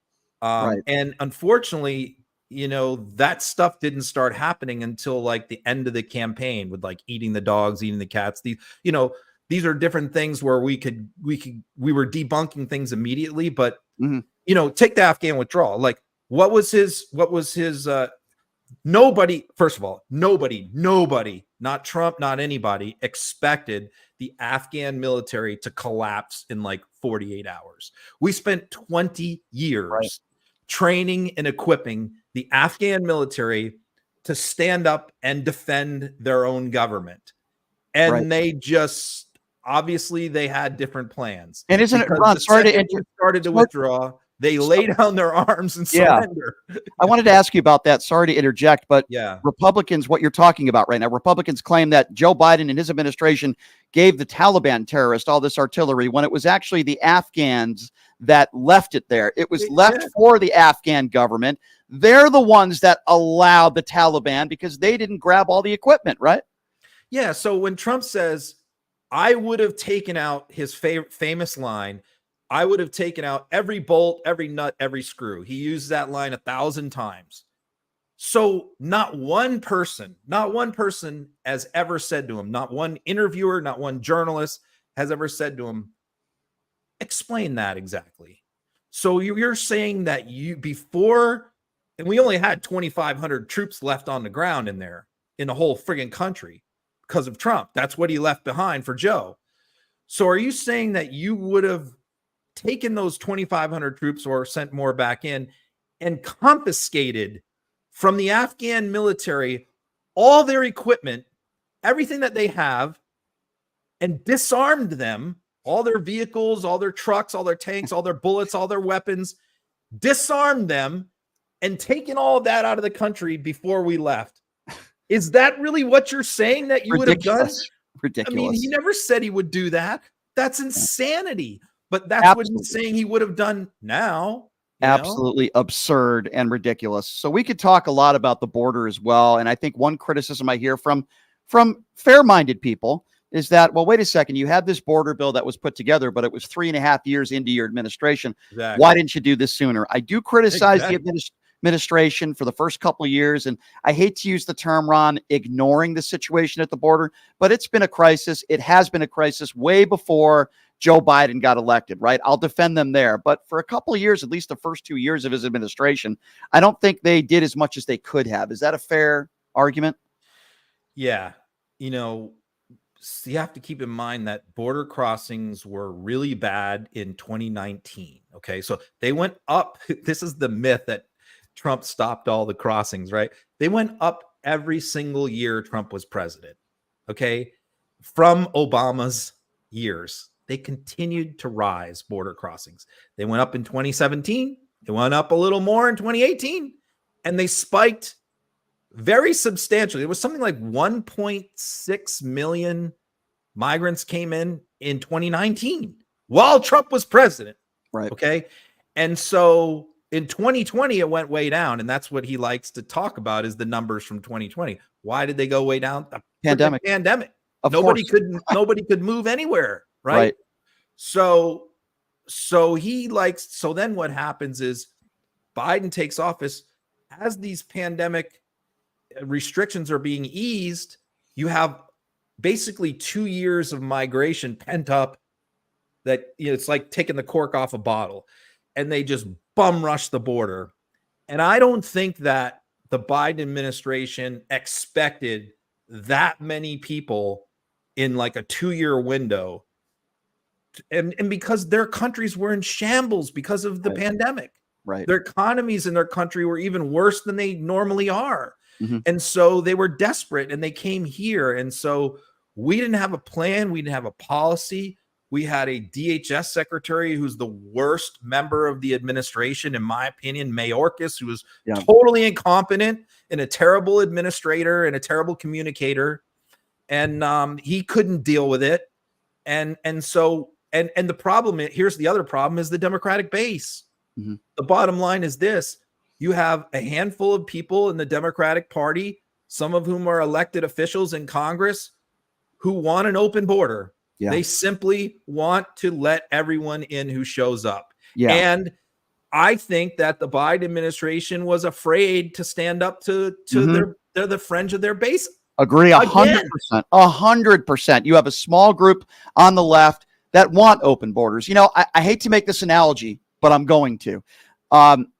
Speaker 5: And unfortunately, that stuff didn't start happening until like the end of the campaign with like eating the dogs, eating the cats. These are different things where we were debunking things immediately, but take the Afghan withdrawal. Like what was his nobody, first of all, nobody, not Trump, not anybody expected the Afghan military to collapse in like 48 hours. We spent 20 years training and equipping the Afghan military to stand up and defend their own government. And they just, obviously they had different plans.
Speaker 1: And isn't it, Ron,
Speaker 5: started to withdraw, they lay down their arms and surrender.
Speaker 1: I wanted to ask you about that. Sorry to interject, but
Speaker 5: yeah,
Speaker 1: Republicans, what you're talking about right now, Republicans claim that Joe Biden and his administration gave the Taliban terrorists all this artillery when it was actually the Afghans that left it there. It was left for the Afghan government. They're the ones that allowed the Taliban because they didn't grab all the equipment, right?
Speaker 5: Yeah. So when Trump says, I would have taken out his famous line, I would have taken out every bolt, every nut, every screw. He used that line 1,000 times. So not one person has ever said to him, not one interviewer, not one journalist has ever said to him, explain that exactly. So you're saying that before, and we only had 2,500 troops left on the ground in the whole friggin' country because of Trump. That's what he left behind for Joe. So are you saying that you would have taken those 2,500 troops or sent more back in and confiscated from the Afghan military all their equipment, everything that they have, and disarmed them, all their vehicles, all their trucks, all their tanks, all their bullets, all their weapons, disarmed them, and taken all of that out of the country before we left. Is that really what you're saying that you would have done?
Speaker 1: Ridiculous.
Speaker 5: I mean, he never said he would do that. That's insanity. But that's
Speaker 1: Absolutely.
Speaker 5: what he's saying he would have done now.
Speaker 1: Absolutely absurd and ridiculous. So we could talk a lot about the border as well. And I think one criticism I hear from fair-minded people is that, well, wait a second, you had this border bill that was put together, but it was 3.5 years into your administration.
Speaker 5: Exactly.
Speaker 1: Why didn't you do this sooner? I do criticize the administration for the first couple of years. And I hate to use the term, Ron, ignoring the situation at the border, but it's been a crisis. It has been a crisis way before Joe Biden got elected, right? I'll defend them there. But for a couple of years, at least the first 2 years of his administration, I don't think they did as much as they could have. Is that a fair argument?
Speaker 5: Yeah. You have to keep in mind that border crossings were really bad in 2019. Okay. So they went up. This is the myth that Trump stopped all the crossings, right? They went up every single year Trump was president. Okay. From Obama's years, they continued to rise, border crossings. They went up in 2017. They went up a little more in 2018, and they spiked very substantially. It was something like 1.6 million migrants came in 2019 while Trump was president.
Speaker 1: Right.
Speaker 5: Okay. And so in 2020, it went way down. And that's what he likes to talk about is the numbers from 2020. Why did they go way down? The
Speaker 1: Pandemic.
Speaker 5: Nobody could move anywhere. Right. So then what happens is Biden takes office as these pandemic restrictions are being eased. You have basically 2 years of migration pent up that it's like taking the cork off a bottle, and they just bum rush the border. And I don't think that the Biden administration expected that many people in like a 2-year window. And because their countries were in shambles because of the pandemic.
Speaker 1: Right.
Speaker 5: Their economies in their country were even worse than they normally are.
Speaker 1: Mhm.
Speaker 5: And so they were desperate and they came here. And so we didn't have a plan. We didn't have a policy. We had a DHS secretary who's the worst member of the administration, in my opinion, Mayorkas, who was totally incompetent and a terrible administrator and a terrible communicator. And he couldn't deal with it. And so the problem, here's the other problem, is the Democratic base.
Speaker 1: Mm-hmm.
Speaker 5: The bottom line is this. You have a handful of people in the Democratic Party, some of whom are elected officials in Congress, who want an open border.
Speaker 1: Yeah.
Speaker 5: They simply want to let everyone in who shows up.
Speaker 1: Yeah.
Speaker 5: And I think that the Biden administration was afraid to stand up to they're the fringe of their base.
Speaker 1: Agree 100%. 100%. You have a small group on the left that want open borders. I hate to make this analogy, but I'm going to.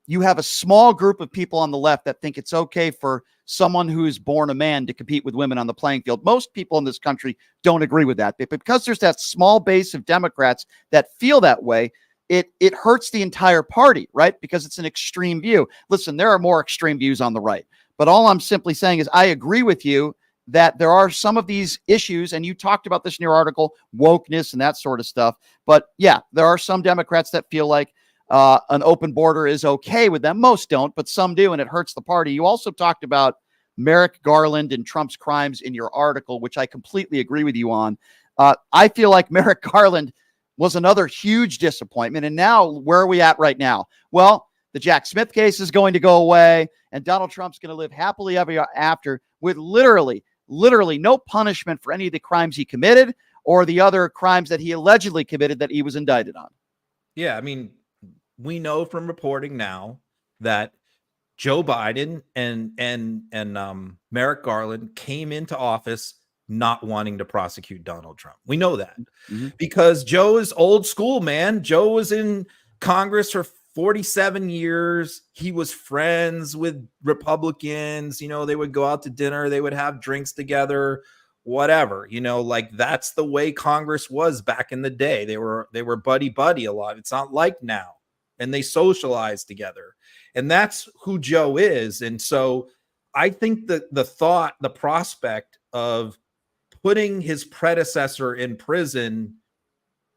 Speaker 1: You have a small group of people on the left that think it's okay for someone who is born a man to compete with women on the playing field. Most people in this country don't agree with that. But because there's that small base of Democrats that feel that way, it hurts the entire party, right? Because it's an extreme view. Listen, there are more extreme views on the right. But all I'm simply saying is I agree with you that there are some of these issues, and you talked about this in your article, wokeness and that sort of stuff. But yeah, there are some Democrats that feel like an open border is okay with them. Most don't, but some do, and it hurts the party. You also talked about Merrick Garland and Trump's crimes in your article, which I completely agree with you on. I feel like Merrick Garland was another huge disappointment. And now, where are we at right now? Well, the Jack Smith case is going to go away, and Donald Trump's going to live happily ever after with literally no punishment for any of the crimes he committed or the other crimes that he allegedly committed that he was indicted on.
Speaker 5: Yeah, I mean, we know from reporting now that Joe Biden and Merrick Garland came into office not wanting to prosecute Donald Trump. We know that because Joe is old school, man. Joe was in Congress for 47 years. He was friends with Republicans. They would go out to dinner. They would have drinks together, whatever, like that's the way Congress was back in the day. They were buddy a lot. It's not like now. And they socialized together. And that's who Joe is. And so I think that the prospect of putting his predecessor in prison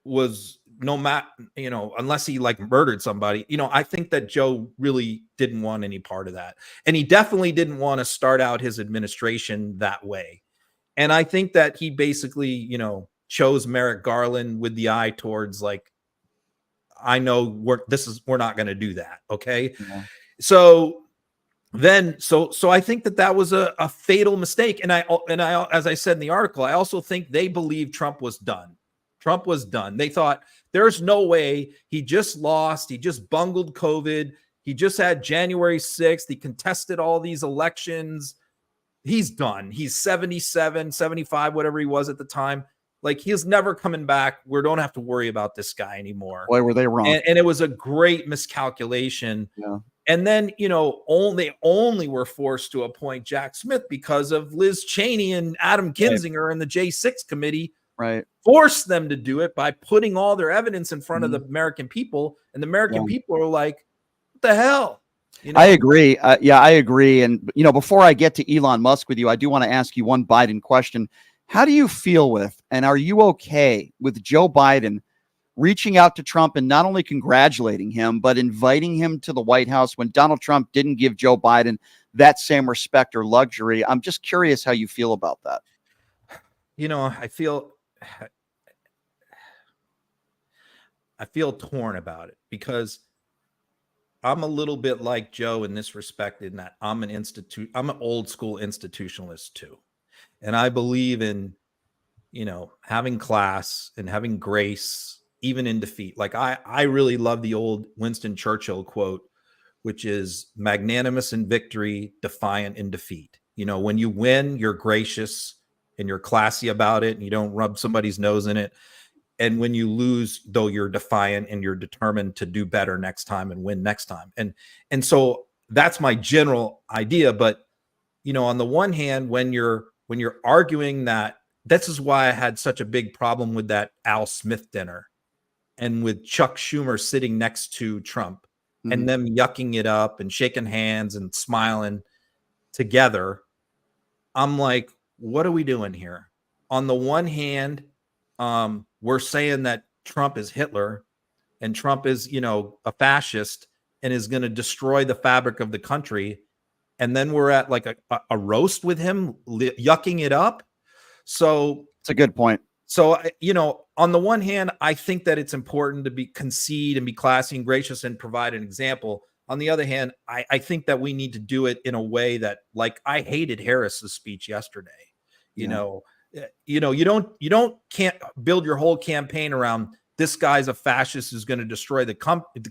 Speaker 5: was no matter, unless he like murdered somebody, I think that Joe really didn't want any part of that. And he definitely didn't want to start out his administration that way. And I think that he basically, chose Merrick Garland with the eye towards like, I know we're not going to do that. Okay.
Speaker 1: Yeah.
Speaker 5: So I think that was a fatal mistake. And I, as I said in the article, I also think they believed Trump was done. Trump was done. They thought there's no way. He just lost. He just bungled COVID. He just had January 6th. He contested all these elections. He's done. He's 77, 75, whatever he was at the time. Like, he's never coming back. We don't have to worry about this guy anymore.
Speaker 1: Boy, were they wrong.
Speaker 5: And it was a great miscalculation.
Speaker 1: Yeah.
Speaker 5: And then, they only were forced to appoint Jack Smith because of Liz Cheney and Adam Kinzinger and the J6 committee.
Speaker 1: Right.
Speaker 5: Forced them to do it by putting all their evidence in front of the American people. And the American people are like, what the hell?
Speaker 1: I agree. I agree. And, before I get to Elon Musk with you, I do want to ask you one Biden question. How do you feel with, and are you okay with Joe Biden reaching out to Trump and not only congratulating him, but inviting him to the White House when Donald Trump didn't give Joe Biden that same respect or luxury? I'm just curious how you feel about that.
Speaker 5: I feel torn about it because I'm a little bit like Joe in this respect, in that I'm an old school institutionalist too. And I believe in, having class and having grace, even in defeat. Like I really love the old Winston Churchill quote, which is magnanimous in victory, defiant in defeat. When you win, you're gracious and you're classy about it and you don't rub somebody's nose in it. And when you lose, though, you're defiant and you're determined to do better next time and win next time. And so that's my general idea. But, on the one hand, when you're arguing that, this is why I had such a big problem with that Al Smith dinner and with Chuck Schumer sitting next to Trump and them yucking it up and shaking hands and smiling together. I'm like, what are we doing here? On the one hand, we're saying that Trump is Hitler and Trump is, a fascist and is going to destroy the fabric of the country. And then we're at like a roast with him, yucking it up. So
Speaker 1: it's a good point.
Speaker 5: So, on the one hand, I think that it's important to concede and be classy and gracious and provide an example. On the other hand, I think that we need to do it in a way that, like, I hated Harris's speech yesterday. You can't build your whole campaign around this guy's a fascist who's going to destroy the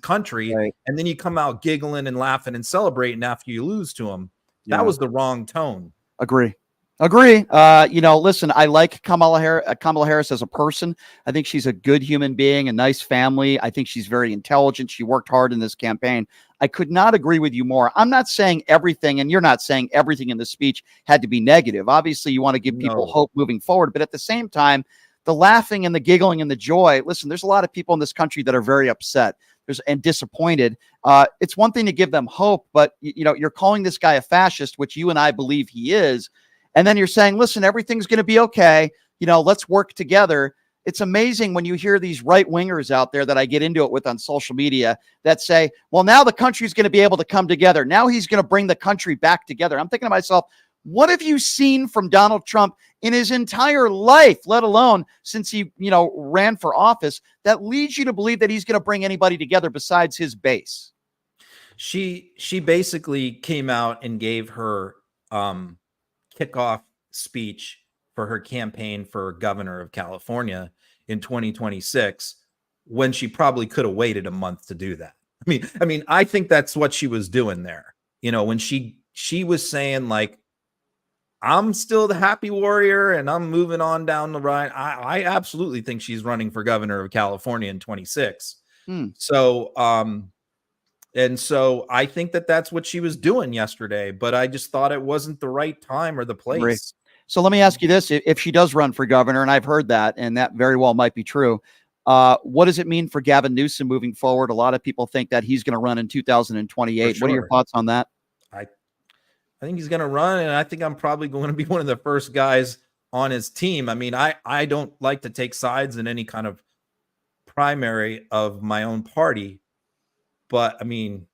Speaker 5: country.
Speaker 1: Right.
Speaker 5: And then you come out giggling and laughing and celebrating after you lose to him. That was the wrong tone.
Speaker 1: Agree. Listen, I like Kamala Harris as a person. I think she's a good human being, a nice family. I think she's very intelligent. She worked hard in this campaign. I could not agree with you more. I'm not saying everything, and you're not saying everything in the speech had to be negative. Obviously, you want to give people hope moving forward. But at the same time, the laughing and the giggling and the joy, listen, there's a lot of people in this country that are very upset and disappointed. It's one thing to give them hope, but you're calling this guy a fascist, which you and I believe he is. And then you're saying, listen, everything's going to be okay. Let's work together. It's amazing when you hear these right wingers out there that I get into it with on social media that say, well, now the country's going to be able to come together. Now he's going to bring the country back together. I'm thinking to myself, what have you seen from Donald Trump in his entire life, let alone since he, ran for office, that leads you to believe that he's going to bring anybody together besides his base?
Speaker 5: She basically came out and gave her kickoff speech for her campaign for governor of California in 2026 when she probably could have waited a month to do that. I mean, I think that's what she was doing there. When she was saying, like, I'm still the happy warrior and I'm moving on down the line. I absolutely think she's running for governor of California in 26. So, and so I think that that's what she was doing yesterday, but I just thought it wasn't the right time or the place.
Speaker 1: Right. So let me ask you this. If she does run for governor, and I've heard that, and that very well might be true, What does it mean for Gavin Newsom moving forward? A lot of people think that he's going to run in 2028.
Speaker 5: For
Speaker 1: What are your
Speaker 5: sure.
Speaker 1: thoughts on that?
Speaker 5: I think he's going to run, and I think I'm probably going to be one of the first guys on his team. I mean, I don't like to take sides in any kind of primary of my own party, but I mean,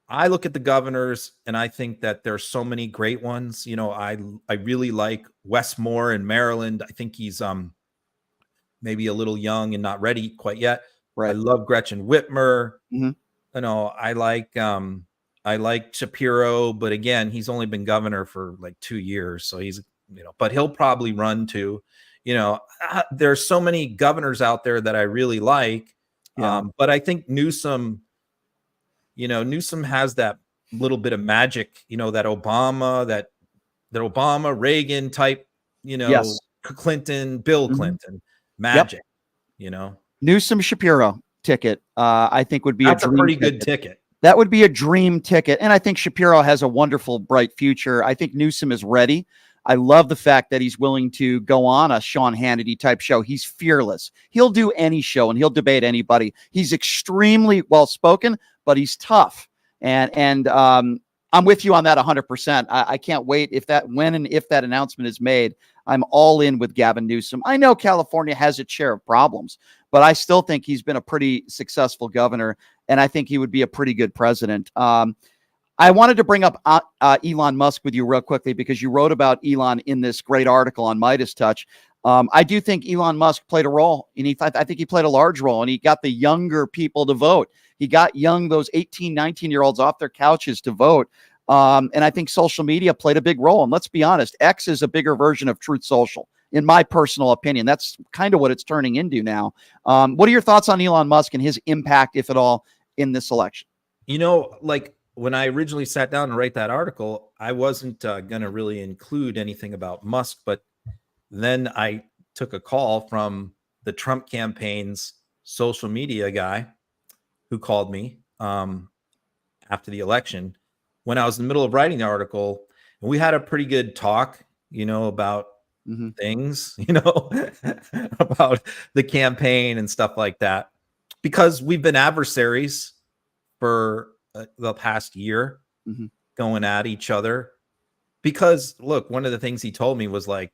Speaker 5: I look at the governors and I think that there's so many great ones. You know, I really like Wes Moore in Maryland. I think he's maybe a little young and not ready quite yet.
Speaker 1: Right.
Speaker 5: I love Gretchen Whitmer.
Speaker 1: Mhm.
Speaker 5: You know, I like Shapiro, but again, he's only been governor for like 2 years, so he's, you know, but he'll probably run too. You know, there's so many governors out there that I really like.
Speaker 1: Yeah.
Speaker 5: But I think Newsom, you know, Newsom has that little bit of magic, you know, that Obama Reagan type, you know,
Speaker 1: Yes.
Speaker 5: Clinton, Bill
Speaker 1: Mhm.
Speaker 5: Clinton magic, you know.
Speaker 1: Newsom Shapiro ticket, I think would be
Speaker 5: That's a
Speaker 1: dream
Speaker 5: pretty good ticket.
Speaker 1: That would be a dream ticket. And I think Shapiro has a wonderful, bright future. I think Newsom is ready. I love the fact that he's willing to go on a Sean Hannity type show. He's fearless. He'll do any show and he'll debate anybody. He's extremely well spoken, but he's tough. And I'm with you on that 100%. I can't wait when and if that announcement is made. I'm all in with Gavin Newsom. I know California has its share of problems, but I still think he's been a pretty successful governor, and I think he would be a pretty good president. I wanted to bring up Elon Musk with you real quickly because you wrote about Elon in this great article on Midas Touch. I do think Elon Musk played a role, and I think he played a large role, and he got the younger people to vote. He got those 18, 19-year-olds off their couches to vote. And I think social media played a big role. And let's be honest, X is a bigger version of Truth Social, in my personal opinion. That's kind of what it's turning into now. What are your thoughts on Elon Musk and his impact, if at all, in this election?
Speaker 5: You know, like when I originally sat down to write that article, I wasn't going to really include anything about Musk, but then I took a call from the Trump campaign's social media guy who called me after the election when I was in the middle of writing the article, and we had a pretty good talk, you know, about things, you know, about the campaign and stuff like that, because we've been adversaries for the past year, going at each other. Because look, one of the things he told me was like,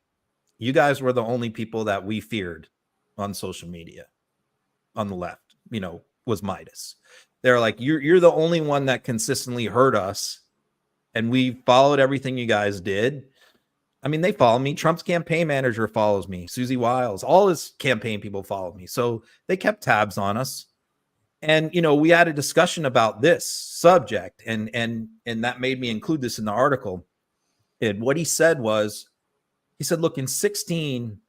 Speaker 5: you guys were the only people that we feared on social media on the left, you know, was Midas. They're like, you're the only one that consistently hurt us. And we followed everything you guys did. I mean, they follow me. Trump's campaign manager follows me. Susie Wiles, all his campaign people follow me. So they kept tabs on us. And, you know, we had a discussion about this subject, and that made me include this in the article. And what he said was, he said, look, in 2016,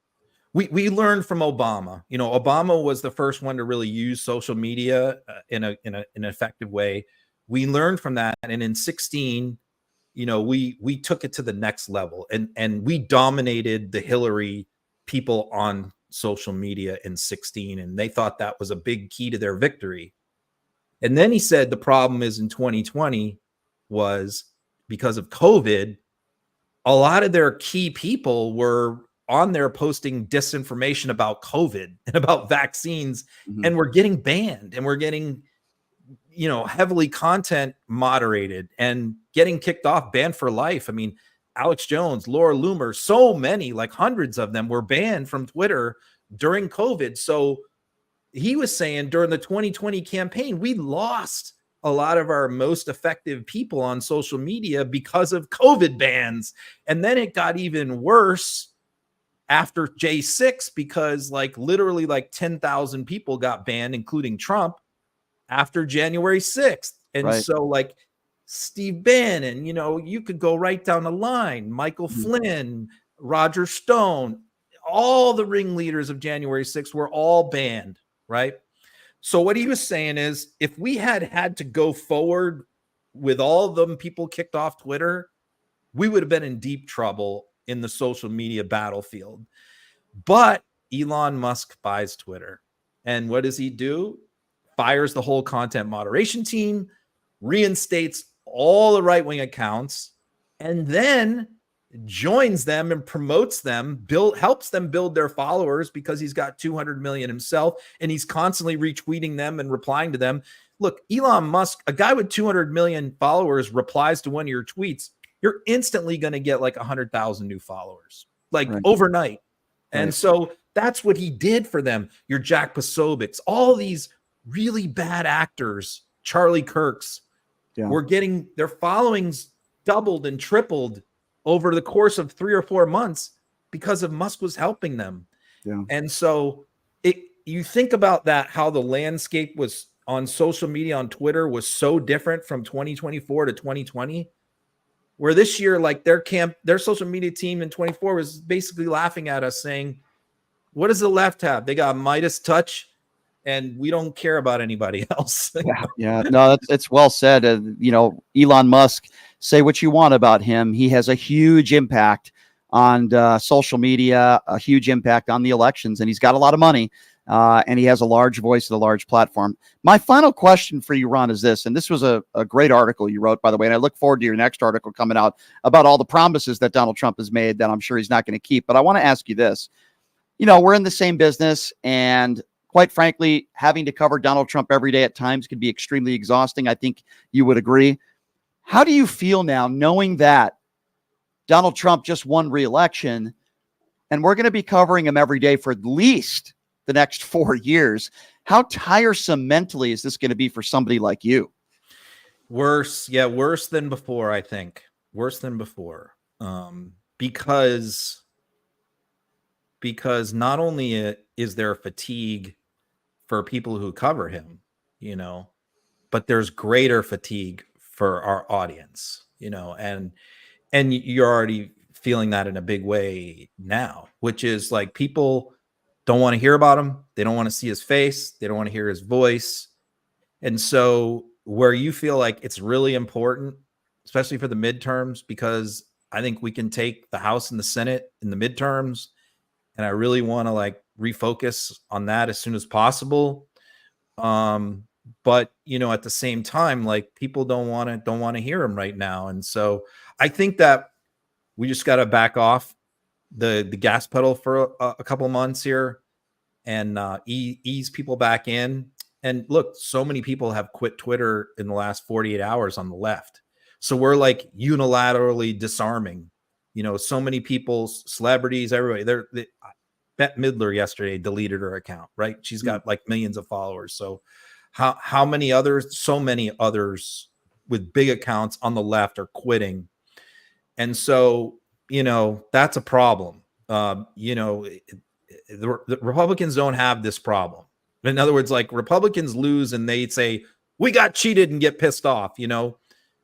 Speaker 5: we learned from Obama. You know, Obama was the first one to really use social media in an effective way. We learned from that. And in 2016, you know, we took it to the next level, and we dominated the Hillary people on social media in 2016, and they thought that was a big key to their victory. And then he said the problem is in 2020 was because of COVID, a lot of their key people were on there posting disinformation about COVID and about vaccines, and we're getting banned, and we're getting, you know, heavily content moderated and getting kicked off, banned for life. I mean, Alex Jones, Laura Loomer, so many, like hundreds of them were banned from Twitter during COVID. So he was saying during the 2020 campaign, we lost a lot of our most effective people on social media because of COVID bans. And then it got even worse after J6, because like literally like 10,000 people got banned, including Trump, after January 6th. And so like Steve Bannon, you know, you could go right down the line, Michael Flynn, Roger Stone, all the ringleaders of January 6th were all banned, right? So what he was saying is, if we had to go forward with all of them people kicked off Twitter, we would have been in deep trouble in the social media battlefield. But Elon Musk buys Twitter. And what does he do? Fires the whole content moderation team, reinstates all the right-wing accounts, and then joins them and promotes them, helps them build their followers because he's got 200 million himself and he's constantly retweeting them and replying to them. Look, Elon Musk, a guy with 200 million followers replies to one of your tweets, you're instantly going to get like 100,000 new followers, like overnight. And so that's what he did for them. Your Jack Posobics, all these really bad actors, Charlie Kirks, were getting their followings doubled and tripled over the course of 3 or 4 months because of Musk was helping them. And so you think about that, how the landscape was on social media, on Twitter, was so different from 2024 to 2020, where this year, like their social media team in 24 was basically laughing at us saying, what does the left have? They got Midas touch and we don't care about anybody else.
Speaker 1: No, it's well said. Elon Musk, say what you want about him. He has a huge impact on social media, a huge impact on the elections, and he's got a lot of money, and he has a large voice and a large platform. My final question for you, Ron, is this, and this was a great article you wrote, by the way, and I look forward to your next article coming out about all the promises that Donald Trump has made that I'm sure he's not going to keep. But I want to ask you this. We're in the same business, and quite frankly, having to cover Donald Trump every day at times can be extremely exhausting. I think you would agree. How do you feel now knowing that Donald Trump just won re-election and we're going to be covering him every day for at least the next 4 years? How tiresome mentally is this going to be for somebody like you?
Speaker 5: Worse than before, I think. Worse than before. Because not only is there fatigue for people who cover him, but there's greater fatigue for our audience, and you're already feeling that in a big way now, which is like people don't want to hear about him. They don't want to see his face. They don't want to hear his voice. And so where you feel like it's really important, especially for the midterms, because I think we can take the House and the Senate in the midterms, and I really want to refocus on that as soon as possible. But at the same time, people don't want to hear him right now. And so I think that we just got to back off the gas pedal for a couple of months here and ease people back in. And look, so many people have quit Twitter in the last 48 hours on the left. So we're unilaterally disarming, so many people, celebrities, everybody. Bette Midler yesterday deleted her account, right? She's got millions of followers. So how many others, so many others with big accounts on the left are quitting. And so, that's a problem. The Republicans don't have this problem. In other words, Republicans lose and they say, we got cheated and get pissed off,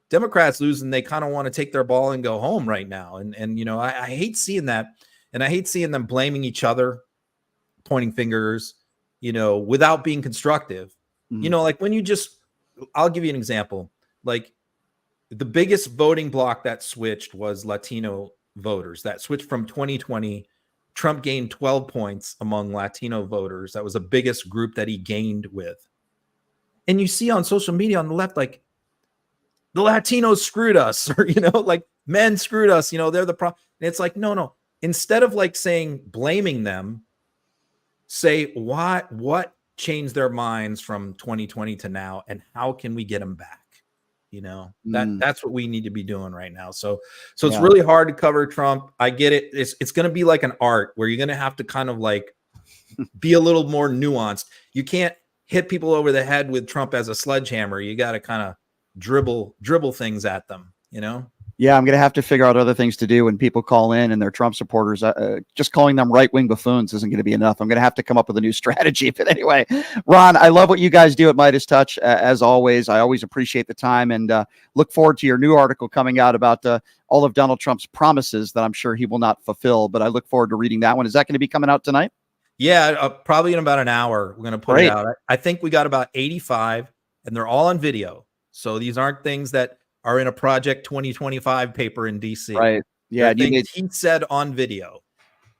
Speaker 5: Democrats lose and they kind of want to take their ball and go home right now. And I hate seeing that. And I hate seeing them blaming each other, pointing fingers, without being constructive. When I'll give you an example. The biggest voting block that switched was Latino voters. That switched from 2020. Trump gained 12 points among Latino voters. That was the biggest group that he gained with. And you see on social media on the left, the Latinos screwed us, or, men screwed us, they're the problem. And it's no. Instead of saying, blaming them, say what changed their minds from 2020 to now, and how can we get them back? That's what we need to be doing right now. So it's really hard to cover Trump. I get it. It's going to be like an art where you're going to have to kind of be a little more nuanced. You can't hit people over the head with Trump as a sledgehammer. You got to kind of dribble things at them,
Speaker 1: Yeah, I'm going to have to figure out other things to do when people call in and they're Trump supporters. Just calling them right-wing buffoons isn't going to be enough. I'm going to have to come up with a new strategy. But anyway, Ron, I love what you guys do at Midas Touch. As always, I always appreciate the time and look forward to your new article coming out about all of Donald Trump's promises that I'm sure he will not fulfill. But I look forward to reading that one. Is that going to be coming out tonight?
Speaker 5: Yeah, probably in about an hour. We're going to put it out. I think we got about 85, and they're all on video. So these aren't things that are in a Project 2025 paper in DC.
Speaker 1: Right. Yeah.
Speaker 5: He said on video.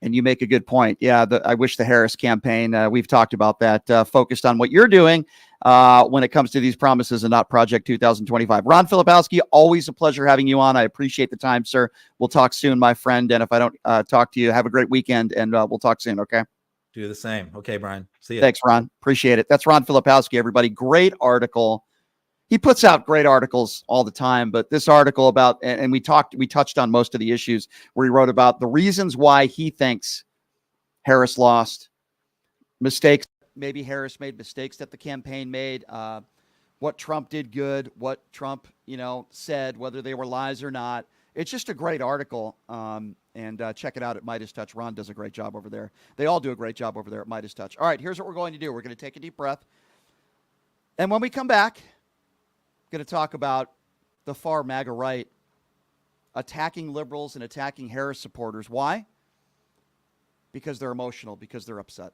Speaker 1: And you make a good point. Yeah, I wish the Harris campaign, we've talked about that, focused on what you're doing when it comes to these promises and not Project 2025. Ron Filipowski, always a pleasure having you on. I appreciate the time, sir. We'll talk soon, my friend. And if I don't talk to you, have a great weekend, and we'll talk soon, okay?
Speaker 5: Do the same. Okay, Brian. See you.
Speaker 1: Thanks, Ron. Appreciate it. That's Ron Filipowski, everybody. Great article. He puts out great articles all the time, but this article about, and we touched on most of the issues where he wrote about the reasons why he thinks Harris lost, mistakes. Maybe Harris made mistakes that the campaign made, what Trump did good, what Trump, said, whether they were lies or not. It's just a great article. And check it out at Midas Touch. Ron does a great job over there. They all do a great job over there at Midas Touch. All right, here's what we're going to do. We're going to take a deep breath. And when we come back, going to talk about the far MAGA right attacking liberals and attacking Harris supporters. Why? Because they're emotional, because they're upset.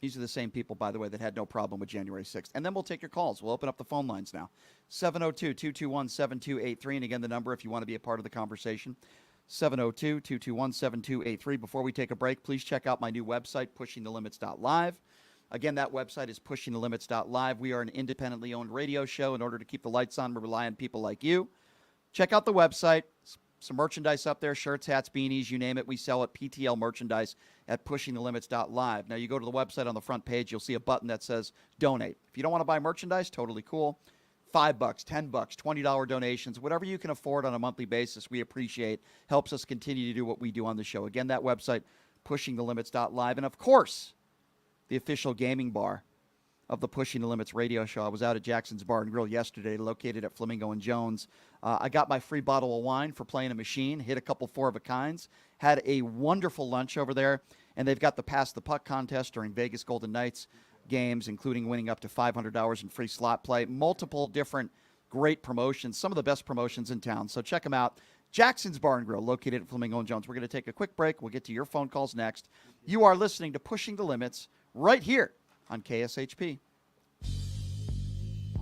Speaker 1: These are the same people, by the way, that had no problem with January 6th. And then we'll take your calls. We'll open up the phone lines now. 702-221-7283. And again, the number if you want to be a part of the conversation, 702-221-7283. Before we take a break, please check out my new website, pushingthelimits.live. Again, that website is pushingthelimits.live. We are an independently owned radio show. In order to keep the lights on, we rely on people like you. Check out the website. Some merchandise up there, shirts, hats, beanies, you name it. We sell it, PTL merchandise at pushingthelimits.live. Now, you go to the website on the front page, you'll see a button that says donate. If you don't want to buy merchandise, totally cool. $5, $10, $20 donations, whatever you can afford on a monthly basis, we appreciate. Helps us continue to do what we do on the show. Again, that website, pushingthelimits.live. And, of course, the official gaming bar of the Pushing the Limits radio show. I was out at Jackson's Bar and Grill yesterday, located at Flamingo and Jones. I got my free bottle of wine for playing a machine, hit a couple four-of-a-kinds, had a wonderful lunch over there, and they've got the Pass the Puck contest during Vegas Golden Knights games, including winning up to $500 in free slot play, multiple different great promotions, some of the best promotions in town. So check them out. Jackson's Bar and Grill, located at Flamingo and Jones. We're going to take a quick break. We'll get to your phone calls next. You are listening to Pushing the Limits right here on KSHP.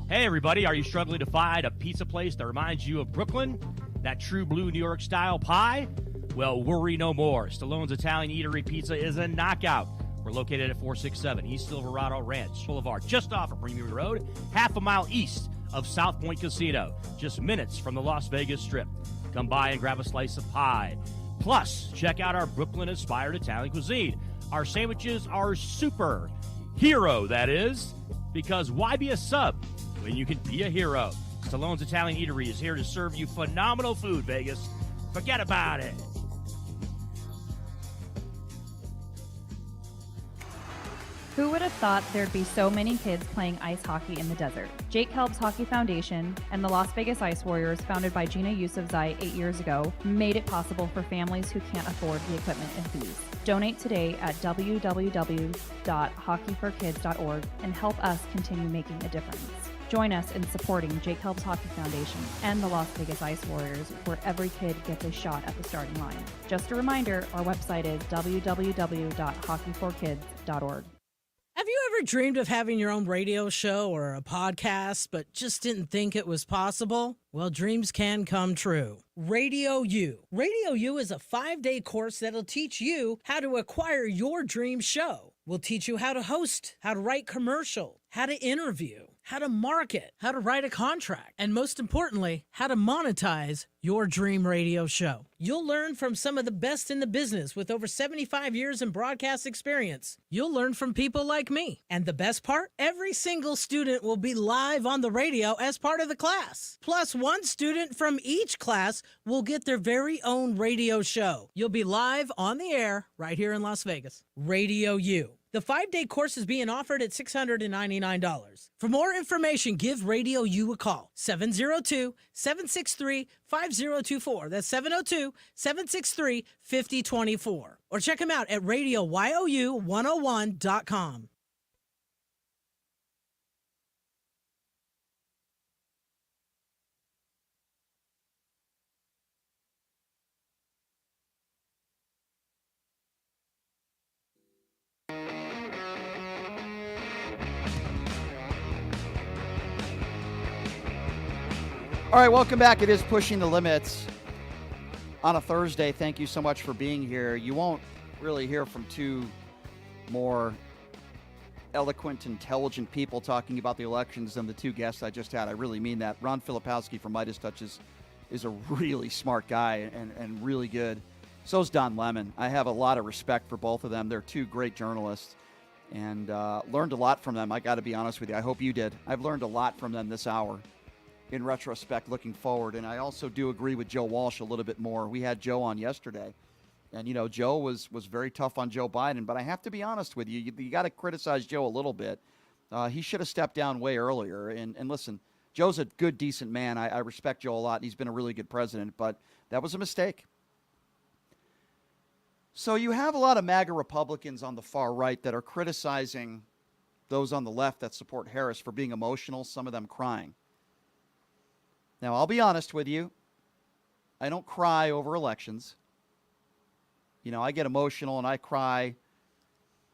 Speaker 2: Hey, everybody. Are you struggling to find a pizza place that reminds you of Brooklyn? That true blue New York style pie? Well, worry no more. Stallone's Italian Eatery Pizza is a knockout. We're located at 467 East Silverado Ranch Boulevard, just off of Premier Road, half a mile east of South Point Casino, just minutes from the Las Vegas Strip. Come by and grab a slice of pie. Plus, check out our Brooklyn-inspired Italian cuisine. Our sandwiches are super. Hero, that is. Because why be a sub when you can be a hero? Stallone's Italian Eatery is here to serve you phenomenal food, Vegas. Forget about it.
Speaker 6: Who would have thought there'd be so many kids playing ice hockey in the desert? Jake Helb's Hockey Foundation and the Las Vegas Ice Warriors, founded by Gina Yusufzai 8 years ago, made it possible for families who can't afford the equipment and fees. Donate today at www.hockeyforkids.org and help us continue making a difference. Join us in supporting Jake Helb's Hockey Foundation and the Las Vegas Ice Warriors, where every kid gets a shot at the starting line. Just a reminder, our website is www.hockeyforkids.org.
Speaker 3: Have you ever dreamed of having your own radio show or a podcast, but just didn't think it was possible? Well, dreams can come true. Radio U. Radio U is a 5-day course that'll teach you how to acquire your dream show. We'll teach you how to host, how to write commercial, how to interview, how to market, how to write a contract, and most importantly, how to monetize your dream radio show. You'll learn from some of the best in the business with over 75 years in broadcast experience. You'll learn from people like me. And the best part? Every single student will be live on the radio as part of the class. Plus, one student from each class will get their very own radio show. You'll be live on the air right here in Las Vegas. Radio U. The 5-day course is being offered at $699. For more information, give Radio U a call. 702-763-5024. That's 702-763-5024. Or check them out at RadioYOU101.com.
Speaker 1: All right, welcome back. It is Pushing the Limits on a Thursday. Thank you so much for being here. You won't really hear from two more eloquent, intelligent people talking about the elections than the two guests I just had. I really mean that. Ron Filipowski from Midas Touch is a really smart guy and really good. So is Don Lemon. I have a lot of respect for both of them. They're two great journalists and learned a lot from them. I got to be honest with you. I hope you did. I've learned a lot from them this hour in retrospect, looking forward. And I also do agree with Joe Walsh a little bit more. We had Joe on yesterday. And, you know, Joe was very tough on Joe Biden. But I have to be honest with you. You got to criticize Joe a little bit. He should have stepped down way earlier. And listen, Joe's a good, decent man. I respect Joe a lot. And he's been a really good president. But that was a mistake. So you have a lot of MAGA Republicans on the far right that are criticizing those on the left that support Harris for being emotional, some of them crying. Now, I'll be honest with you. I don't cry over elections. You know, I get emotional and I cry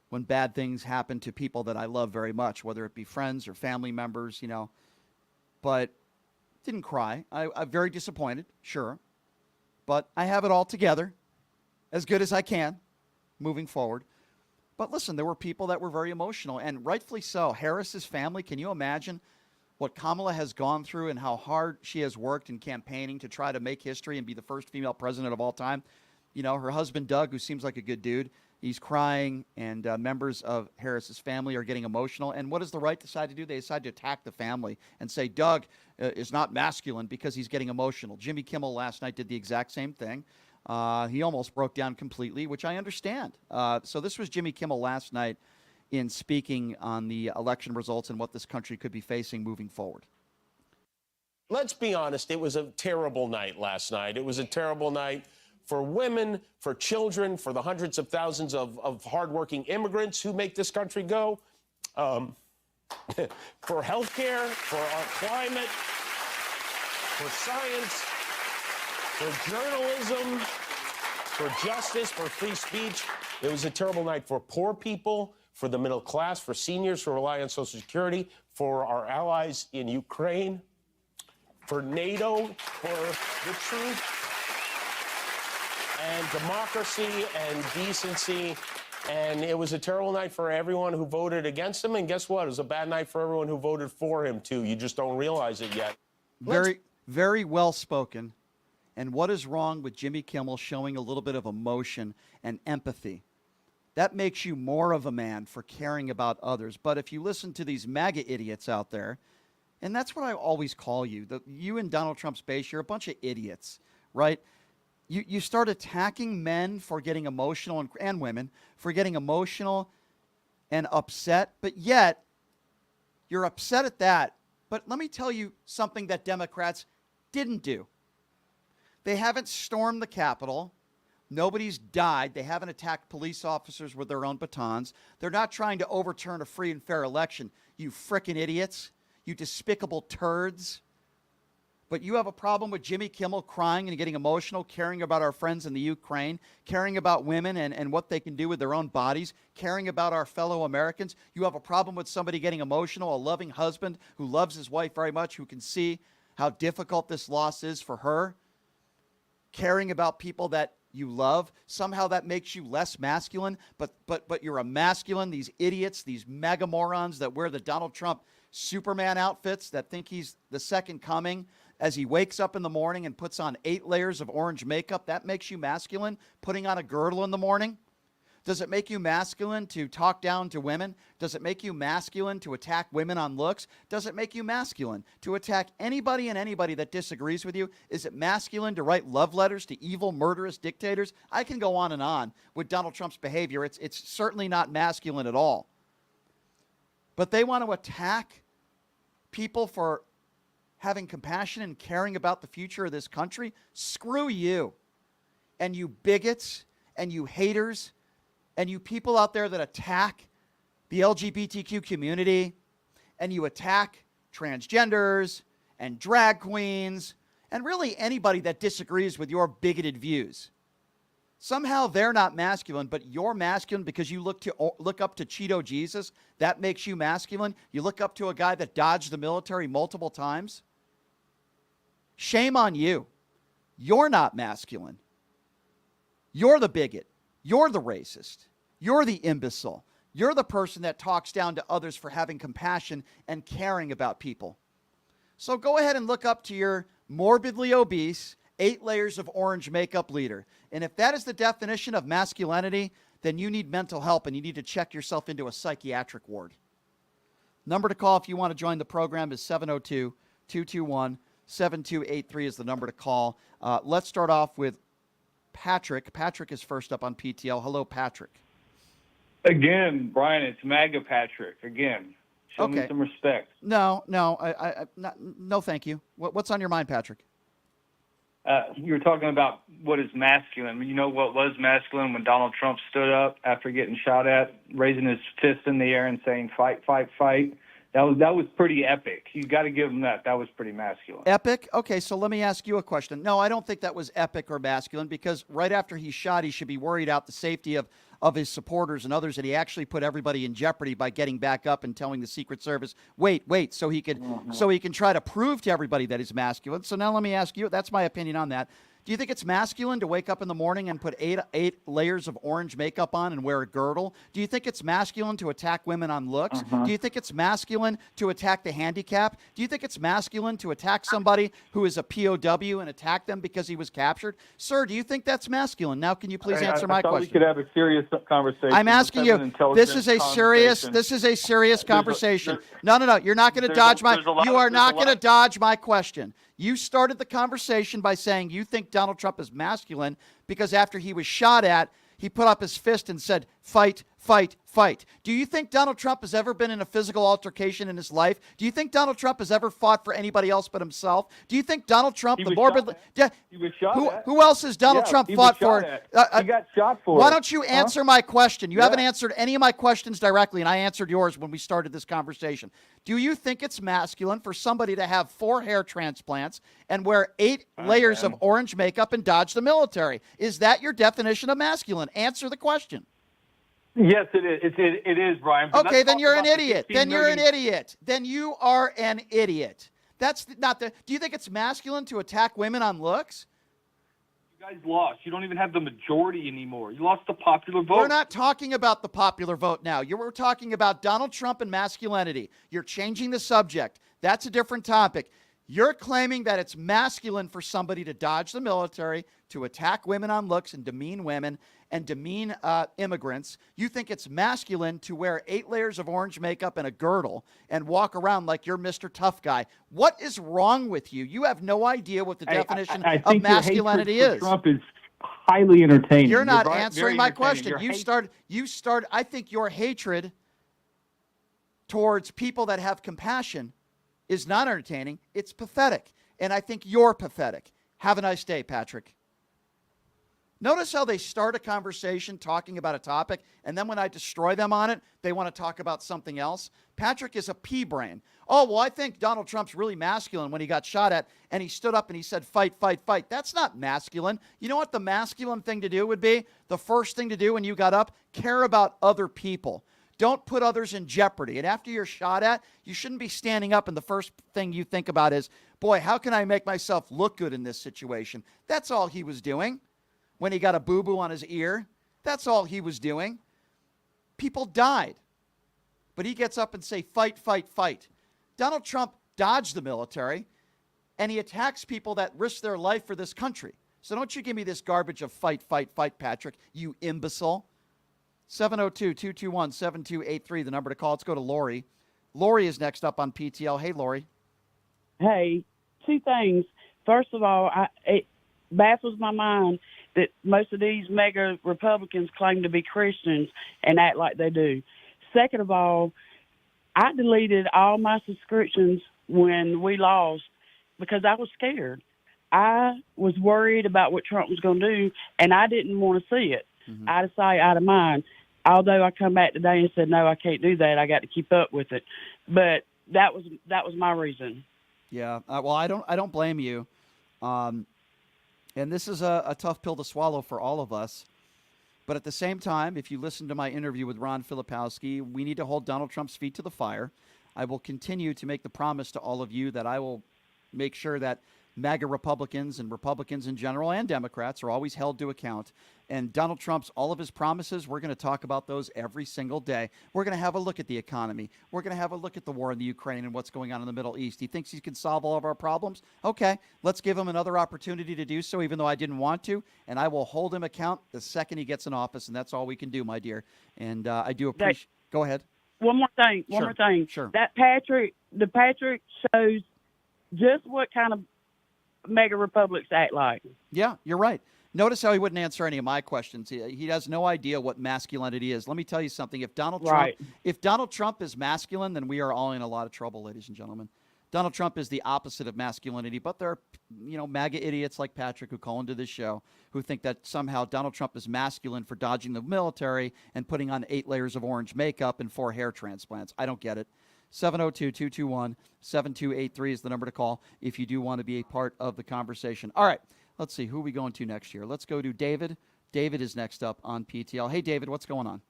Speaker 1: when bad things happen to people that I love very much, whether it be friends or family members, you know. But didn't cry. I'm very disappointed, sure. But I have it all together as good as I can moving forward. But listen, there were people that were very emotional, and rightfully so. Harris's family, can you imagine what Kamala has gone through and how hard she has worked in campaigning to try to make history and be the first female president of all time? You know, her husband, Doug, who seems like a good dude, he's crying, and members of Harris's family are getting emotional. And what does the right decide to do? They decide to attack the family and say Doug is not masculine because he's getting emotional. Jimmy Kimmel last night did the exact same thing. He almost broke down completely, which I understand. So this was Jimmy Kimmel last night in speaking on the election results and what this country could be facing moving forward.
Speaker 7: Let's be honest, it was a terrible night last night. It was a terrible night for women, for children, for the hundreds of thousands of hardworking immigrants who make this country go, for healthcare, for our climate, for science, for journalism, for justice, for free speech. It was a terrible night for poor people, for the middle class, for seniors who rely on Social Security, for our allies in Ukraine, for NATO, for the truth and democracy and decency. And it was a terrible night for everyone who voted against him. And guess what? It was a bad night for everyone who voted for him, too. You just don't realize it yet.
Speaker 1: Very well spoken. And what is wrong with Jimmy Kimmel showing a little bit of emotion and empathy? That makes you more of a man for caring about others. But if you listen to these MAGA idiots out there, and that's what I always call you, you and Donald Trump's base, you're a bunch of idiots, right? You start attacking men for getting emotional and women for getting emotional and upset, but yet you're upset at that. But let me tell you something that Democrats didn't do. They haven't stormed the Capitol. Nobody's died. They haven't attacked police officers with their own batons. They're not trying to overturn a free and fair election. You frickin' idiots. You despicable turds. But you have a problem with Jimmy Kimmel crying and getting emotional, caring about our friends in the Ukraine, caring about women and what they can do with their own bodies, caring about our fellow Americans. You have a problem with somebody getting emotional, a loving husband who loves his wife very much, who can see how difficult this loss is for her, caring about people that you love. Somehow that makes you less masculine, but you're a masculine. These idiots, these mega morons that wear the Donald Trump Superman outfits that think he's the second coming as he wakes up in the morning and puts on 8 layers of orange makeup, that makes you masculine? Putting on a girdle in the morning? Does it make you masculine to talk down to women? Does it make you masculine to attack women on looks? Does it make you masculine to attack anybody and anybody that disagrees with you? Is it masculine to write love letters to evil, murderous dictators? I can go on with Donald Trump's behavior. It's certainly not masculine at all. But they want to attack people for having compassion and caring about the future of this country. Screw you. And you bigots and you haters and you people out there that attack the LGBTQ community and you attack transgenders and drag queens and really anybody that disagrees with your bigoted views. Somehow they're not masculine, but you're masculine because you look up to Cheeto Jesus. That makes you masculine. You look up to a guy that dodged the military multiple times. Shame on you. You're not masculine. You're the bigot. You're the racist. You're the imbecile. You're the person that talks down to others for having compassion and caring about people. So go ahead and look up to your morbidly obese, 8 layers of orange makeup leader. And if that is the definition of masculinity, then you need mental help and you need to check yourself into a psychiatric ward. Number to call if you want to join the program is 702-221-7283 is the number to call. Let's start off with Patrick. Patrick is first up on PTL. Hello, Patrick.
Speaker 8: Again, Brian, it's MAGA Patrick. Again, show me some respect.
Speaker 1: No, thank you. What's on your mind, Patrick?
Speaker 8: You were talking about what is masculine. You know what was masculine when Donald Trump stood up after getting shot at, raising his fist in the air and saying, fight, fight, fight. That was pretty epic. You got to give him that. That was pretty masculine.
Speaker 1: Epic? Okay, so let me ask you a question. No, I don't think that was epic or masculine because right after he's shot, he should be worried out the safety of his supporters and others, and he actually put everybody in jeopardy by getting back up and telling the Secret Service, wait, so he can try to prove to everybody that he's masculine. So now let me ask you, that's my opinion on that. Do you think it's masculine to wake up in the morning and put eight layers of orange makeup on and wear a girdle? Do you think it's masculine to attack women on looks? Do you think it's masculine to attack the handicapped? Do you think it's masculine to attack somebody who is a POW and attack them because he was captured? Sir, do you think that's masculine? Now, can you please answer my question?
Speaker 8: We could have a serious conversation.
Speaker 1: I'm asking you. This is a serious conversation. No. You're not going to dodge my. You are not going to dodge my question. You started the conversation by saying you think Donald Trump is masculine because after he was shot at, he put up his fist and said, fight, fight, fight. Do you think Donald Trump has ever been in a physical altercation in his life? Do you think Donald Trump has ever fought for anybody else but himself? Do you think Donald Trump,
Speaker 8: he was shot at.
Speaker 1: Who else has Donald Trump fought for?
Speaker 8: He got shot for.
Speaker 1: Why don't you answer my question? You haven't answered any of my questions directly, and I answered yours when we started this conversation. Do you think it's masculine for somebody to have 4 hair transplants and wear 8 layers of orange makeup and dodge the military? Is that your definition of masculine? Answer the question.
Speaker 8: Yes, it is. It is, Brian.
Speaker 1: Okay, then you're an idiot. Then you are an idiot. That's not the. Do you think it's masculine to attack women on looks?
Speaker 8: You guys lost. You don't even have the majority anymore. You lost the popular vote.
Speaker 1: We're not talking about the popular vote now. We're talking about Donald Trump and masculinity. You're changing the subject. That's a different topic. You're claiming that it's masculine for somebody to dodge the military, to attack women on looks and demean women and demean immigrants. You think it's masculine to wear 8 layers of orange makeup and a girdle and walk around like you're Mr. Tough Guy. What is wrong with you? You have no idea what the definition of masculinity is.
Speaker 8: Trump is highly entertaining.
Speaker 1: You're not answering my question. You start. I think your hatred towards people that have compassion is not entertaining. It's pathetic. And I think you're pathetic. Have a nice day, Patrick. Notice how they start a conversation talking about a topic, and then when I destroy them on it, they want to talk about something else. Patrick is a pea brain. Oh, well, I think Donald Trump's really masculine when he got shot at, and he stood up and he said, fight, fight, fight. That's not masculine. You know what the masculine thing to do would be? The first thing to do when you got up, care about other people. Don't put others in jeopardy. And after you're shot at, you shouldn't be standing up and the first thing you think about is, boy, how can I make myself look good in this situation? That's all he was doing when he got a boo-boo on his ear. That's all he was doing. People died. But he gets up and say, fight, fight, fight. Donald Trump dodged the military, and he attacks people that risk their life for this country. So don't you give me this garbage of fight, fight, fight, Patrick, you imbecile. 702-221-7283, the number to call. Let's go to Lori. Lori is next up on PTL. Hey, Lori.
Speaker 9: Hey, 2 things. First of all, it baffles my mind that most of these mega Republicans claim to be Christians and act like they do. Second of all, I deleted all my subscriptions when we lost because I was scared. I was worried about what Trump was going to do, and I didn't want to see it. Out of sight, out of mind. Although I come back today and said, no, I can't do that. I got to keep up with it. But that was my reason.
Speaker 1: Yeah. Well, I don't blame you. And this is a tough pill to swallow for all of us. But at the same time, if you listen to my interview with Ron Filipowski, we need to hold Donald Trump's feet to the fire. I will continue to make the promise to all of you that I will make sure that MAGA Republicans and Republicans in general and Democrats are always held to account. And Donald Trump's, all of his promises, we're going to talk about those every single day. We're going to have a look at the economy. We're going to have a look at the war in the Ukraine and what's going on in the Middle East. He thinks he can solve all of our problems. Okay, let's give him another opportunity to do so, even though I didn't want to. And I will hold him account the second he gets in office. And that's all we can do, my dear. And I do appreciate. Go ahead.
Speaker 9: One more thing.
Speaker 1: Sure.
Speaker 9: That the Patrick shows just what kind of mega republics act like.
Speaker 1: Yeah, you're right. Notice how he wouldn't answer any of my questions. He has no idea what masculinity is. Let me tell you something. If Donald Trump is masculine, then we are all in a lot of trouble, ladies and gentlemen. Donald Trump is the opposite of masculinity, but there are, MAGA idiots like Patrick who call into this show who think that somehow Donald Trump is masculine for dodging the military and putting on 8 layers of orange makeup and 4 hair transplants. I don't get it. 702-221-7283 is the number to call if you do want to be a part of the conversation. All right, let's see. Who are we going to next here? Let's go to David. David is next up on PTL. Hey, David, what's going on?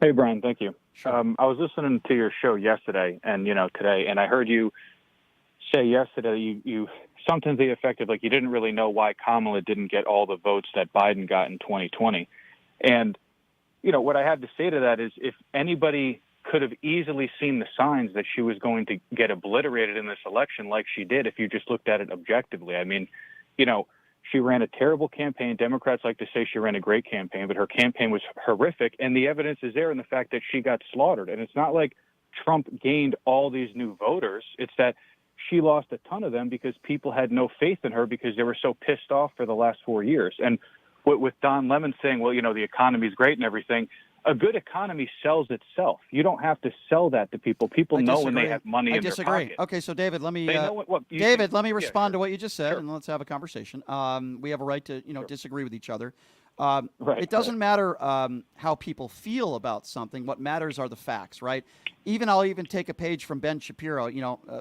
Speaker 10: Hey, Brian, thank you.
Speaker 1: Sure.
Speaker 10: I was listening to your show yesterday and, today, and I heard you say yesterday you something to the effect of, like, you didn't really know why Kamala didn't get all the votes that Biden got in 2020. And, what I have to say to that is if anybody could have easily seen the signs that she was going to get obliterated in this election like she did if you just looked at it objectively. I mean, she ran a terrible campaign. Democrats like to say she ran a great campaign, but her campaign was horrific. And the evidence is there in the fact that she got slaughtered. And it's not like Trump gained all these new voters. It's that she lost a ton of them because people had no faith in her because they were so pissed off for the last 4 years. And with Don Lemon saying, well, the economy is great and everything, a good economy sells itself. You don't have to sell that to people. People know when they have money in their pocket.
Speaker 1: Okay, so David, let me
Speaker 10: David,
Speaker 1: let me respond to what you just said,
Speaker 10: Sure.
Speaker 1: and let's have a conversation. We have a right to disagree with each other.
Speaker 10: Right,
Speaker 1: it doesn't matter how people feel about something. What matters are the facts, right? I'll even take a page from Ben Shapiro.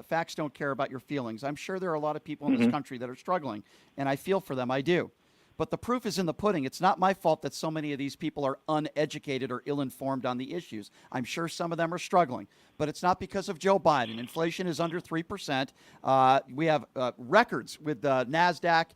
Speaker 1: Facts don't care about your feelings. I'm sure there are a lot of people in this country that are struggling, and I feel for them. I do. But the proof is in the pudding. It's not my fault that so many of these people are uneducated or ill-informed on the issues. I'm sure some of them are struggling. But it's not because of Joe Biden. Inflation is under 3%. We have records with NASDAQ.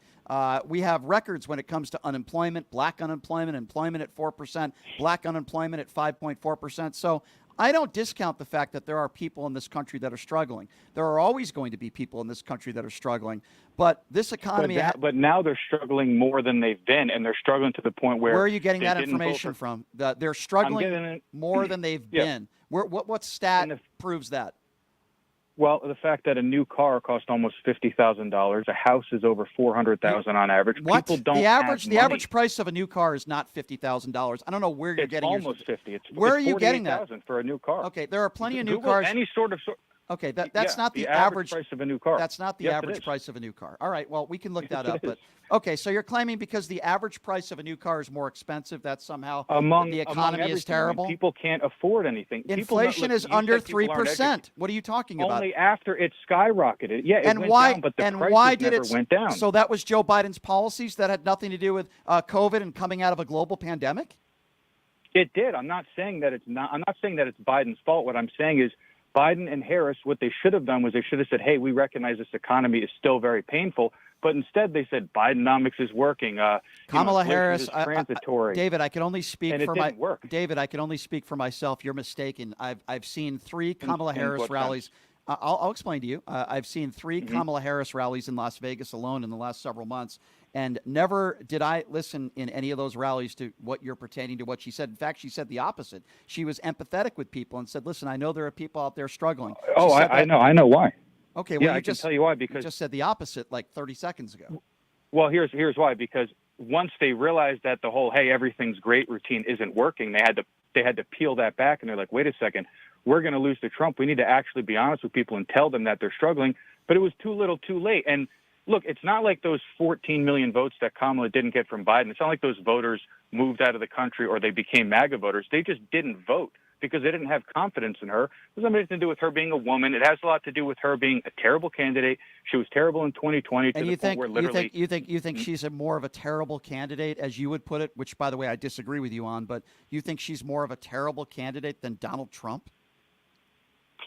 Speaker 1: We have records when it comes to unemployment, black unemployment, employment at 4%, black unemployment at 5.4%. So I don't discount the fact that there are people in this country that are struggling. There are always going to be people in this country that are struggling. But this economy...
Speaker 10: But now they're struggling more than they've been, and they're struggling to the point where...
Speaker 1: Where are you getting that information from? They're struggling more than they've been. What stat proves that?
Speaker 10: Well, the fact that a new car costs almost $50,000, a house is over $400,000 on average.
Speaker 1: What?
Speaker 10: People don't
Speaker 1: the average
Speaker 10: have
Speaker 1: the
Speaker 10: money.
Speaker 1: average price of a new car is not $50,000. I don't know where you're getting
Speaker 10: almost 50.
Speaker 1: Where are you getting that?
Speaker 10: For a new car.
Speaker 1: Okay, there are plenty of new
Speaker 10: Google
Speaker 1: cars.
Speaker 10: Any sort of.
Speaker 1: Okay, that's not the
Speaker 10: average price of a new car.
Speaker 1: That's not the
Speaker 10: Yes,
Speaker 1: average price of a new car. All right, well, we can look that up. But okay, so you're claiming because the average price of a new car is more expensive, that somehow the economy is terrible?
Speaker 10: People can't afford anything.
Speaker 1: Inflation is under 3%. What are you talking about?
Speaker 10: Only after it skyrocketed. Yeah,
Speaker 1: and
Speaker 10: went
Speaker 1: why?
Speaker 10: down, but the
Speaker 1: and
Speaker 10: prices
Speaker 1: why did
Speaker 10: never
Speaker 1: it
Speaker 10: went down?
Speaker 1: So that was Joe Biden's policies that had nothing to do with COVID and coming out of a global pandemic?
Speaker 10: It did. I'm not saying that it's not. I'm not saying that it's Biden's fault. What I'm saying is Biden and Harris, what they should have done was they should have said, hey, we recognize this economy is still very painful. But instead they said Bidenomics is working.
Speaker 1: Kamala Harris
Speaker 10: is transitory.
Speaker 1: David, I can only speak
Speaker 10: and
Speaker 1: for
Speaker 10: it didn't work.
Speaker 1: David, I can only speak for myself. You're mistaken. I've seen 3 Kamala Harris
Speaker 10: what
Speaker 1: rallies. I'll explain to you. I've seen 3 Kamala Harris rallies in Las Vegas alone in the last several months. And never did I listen in any of those rallies to what you're pertaining to what she said. In fact, she said the opposite. She was empathetic with people and said, listen, I know there are people out there struggling.
Speaker 10: I know why.
Speaker 1: Okay, well,
Speaker 10: I can tell you why, because
Speaker 1: you just said the opposite like 30 seconds ago.
Speaker 10: Well, here's why. Because once they realized that the whole "hey, everything's great" routine isn't working, they had to peel that back, and they're like, wait a second, we're going to lose to Trump. We need to actually be honest with people and tell them that they're struggling. But it was too little, too late. And look, it's not like those 14 million votes that Kamala didn't get from Biden. It's not like those voters moved out of the country or they became MAGA voters. They just didn't vote because they didn't have confidence in her. It doesn't have anything to do with her being a woman. It has a lot to do with her being a terrible candidate. She was terrible in 2020
Speaker 1: and
Speaker 10: to the point where literally...
Speaker 1: You think she's more of a terrible candidate, as you would put it, which, by the way, I disagree with you on, but you think she's more of a terrible candidate than Donald Trump?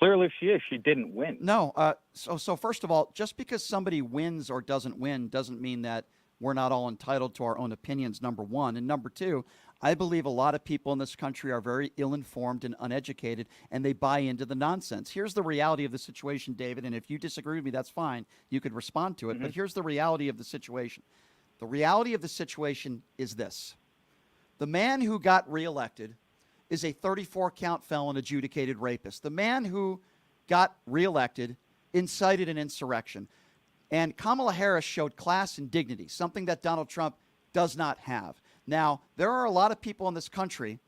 Speaker 10: clearly she is. She didn't win.
Speaker 1: No. So first of all, just because somebody wins or doesn't win doesn't mean that we're not all entitled to our own opinions, number one. And number two, I believe a lot of people in this country are very ill-informed and uneducated, and they buy into the nonsense. Here's the reality of the situation, David, and if you disagree with me, that's fine. You could respond to it. But here's the reality of the situation. The reality of the situation is this. The man who got reelected is a 34-count felon adjudicated rapist. The man who got reelected incited an insurrection. And Kamala Harris showed class and dignity, something that Donald Trump does not have. Now, there are a lot of people in this country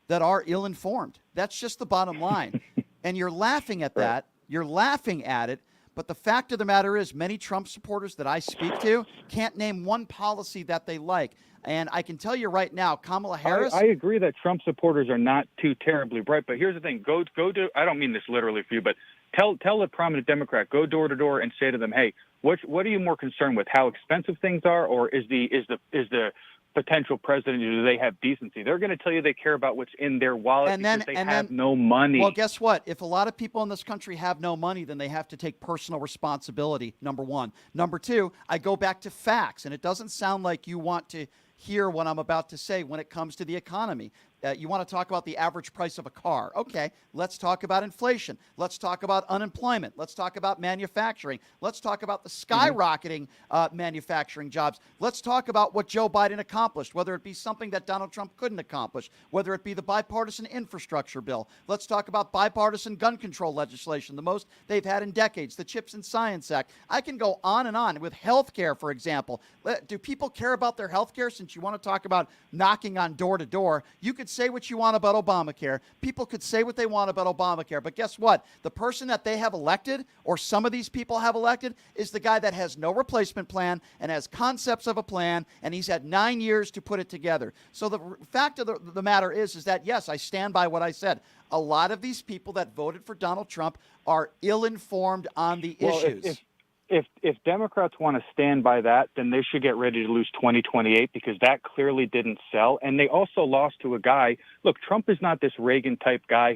Speaker 1: that are ill-informed. That's just the bottom line. And you're laughing at that. You're laughing at it. But the fact of the matter is many Trump supporters that I speak to can't name one policy that they like. And I can tell you right now, Kamala Harris.
Speaker 10: I agree that Trump supporters are not too terribly bright, but here's the thing: go to. I don't mean this literally for you, but tell a prominent Democrat, go door to door and say to them, hey, what are you more concerned with? How expensive things are, or is the potential president, do they have decency? They're going to tell you they care about what's in their wallet because they have no money.
Speaker 1: Well, guess what? If a lot of people in this country have no money, then they have to take personal responsibility, number one. Number two, I go back to facts, and it doesn't sound like you want to hear what I'm about to say when it comes to the economy. You want to talk about the average price of a car. Okay, let's talk about inflation. Let's talk about unemployment. Let's talk about manufacturing. Let's talk about the skyrocketing manufacturing jobs. Let's talk about what Joe Biden accomplished, whether it be something that Donald Trump couldn't accomplish, whether it be the bipartisan infrastructure bill. Let's talk about bipartisan gun control legislation, the most they've had in decades, the CHIPS and Science Act. I can go on and on with health care, for example. Do people care about their health care? Since you want to talk about knocking on door to door, you could say what you want about Obamacare. People could say what they want about Obamacare. But guess what? The person that they have elected, or some of these people have elected, is the guy that has no replacement plan and has concepts of a plan, and he's had 9 years to put it together. So the fact of the matter is that, yes, I stand by what I said. A lot of these people that voted for Donald Trump are ill-informed on the issues.
Speaker 10: If Democrats want to stand by that, then they should get ready to lose 2028 because that clearly didn't sell. And they also lost to a guy. Look, Trump is not this Reagan-type guy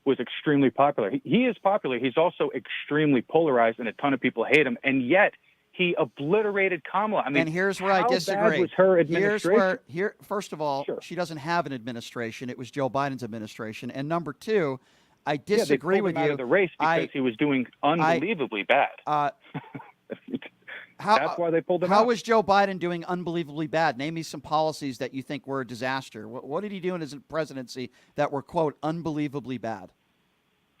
Speaker 10: was extremely popular. He is popular. He's also extremely polarized, and a ton of people hate him. And yet he obliterated Kamala. I mean,
Speaker 1: and here's where I disagree.
Speaker 10: How bad was her administration?
Speaker 1: First of all, she doesn't have an administration. It was Joe Biden's administration. And number two, I disagree with you.
Speaker 10: Out of the race because he was doing unbelievably bad. That's why they pulled him out.
Speaker 1: How was Joe Biden doing unbelievably bad? Name me some policies that you think were a disaster. What did he do in his presidency that were, quote, unbelievably bad?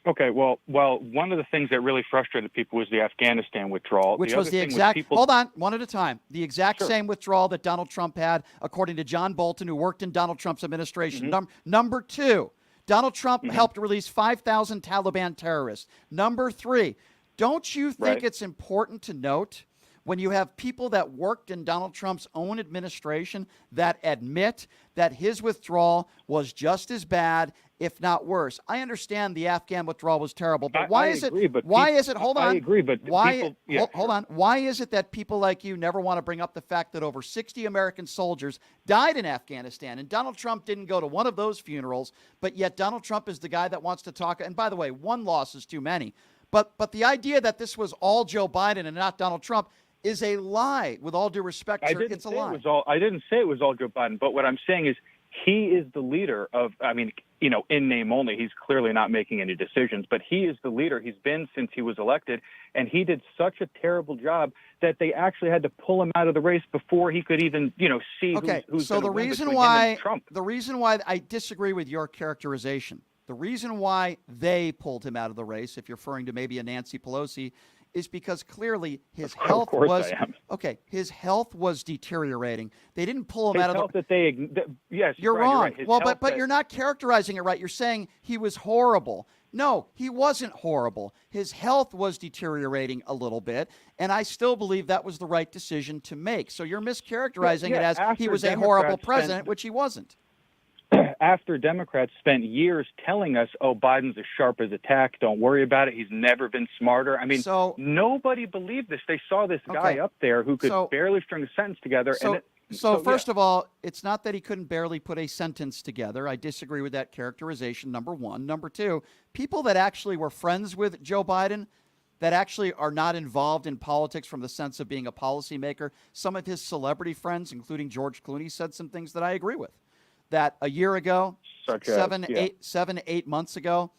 Speaker 10: Okay, well, one of the things that really frustrated people was the Afghanistan withdrawal.
Speaker 1: Which was the exact, hold on, one at a time, the exact same withdrawal that Donald Trump had, according to John Bolton, who worked in Donald Trump's administration. Number two, Donald Trump helped release 5,000 Taliban terrorists. Number three, don't you think it's important to note when you have people that worked in Donald Trump's own administration that admit that his withdrawal was just as bad, if not worse? I understand the Afghan withdrawal was terrible, but why is it? Hold on.
Speaker 10: I agree, but
Speaker 1: hold on. Why is it that people like you never want to bring up the fact that over 60 American soldiers died in Afghanistan, and Donald Trump didn't go to one of those funerals, but yet Donald Trump is the guy that wants to talk? And by the way, one loss is too many. But the idea that this was all Joe Biden and not Donald Trump is a lie. With all due respect, sir, it's a lie.
Speaker 10: I didn't say it was all Joe Biden, but what I'm saying is he is the leader of, I mean, in name only, he's clearly not making any decisions, but he is the leader. He's been since he was elected, and he did such a terrible job that they actually had to pull him out of the race before he could even, see who's
Speaker 1: so
Speaker 10: the reason why Trump.
Speaker 1: The reason why I disagree with your characterization, the reason why they pulled him out of the race, if you're referring to maybe a Nancy Pelosi, is because clearly his health was his health was deteriorating. They didn't pull him out of the
Speaker 10: yes,
Speaker 1: you're wrong.
Speaker 10: You're right.
Speaker 1: But you're not characterizing it right. You're saying he was horrible. No, he wasn't horrible. His health was deteriorating a little bit, and I still believe that was the right decision to make. So you're mischaracterizing it as he was a horrible president, which he wasn't.
Speaker 10: After Democrats spent years telling us, oh, Biden's as sharp as a tack, don't worry about it, he's never been smarter. I mean, nobody believed this. They saw this guy up there who could barely string a sentence together.
Speaker 1: So first of all, it's not that he couldn't barely put a sentence together. I disagree with that characterization, number one. Number two, people that actually were friends with Joe Biden, that actually are not involved in politics from the sense of being a policymaker, some of his celebrity friends, including George Clooney, said some things that I agree with. That a year ago,
Speaker 10: Such as,
Speaker 1: 8 months ago,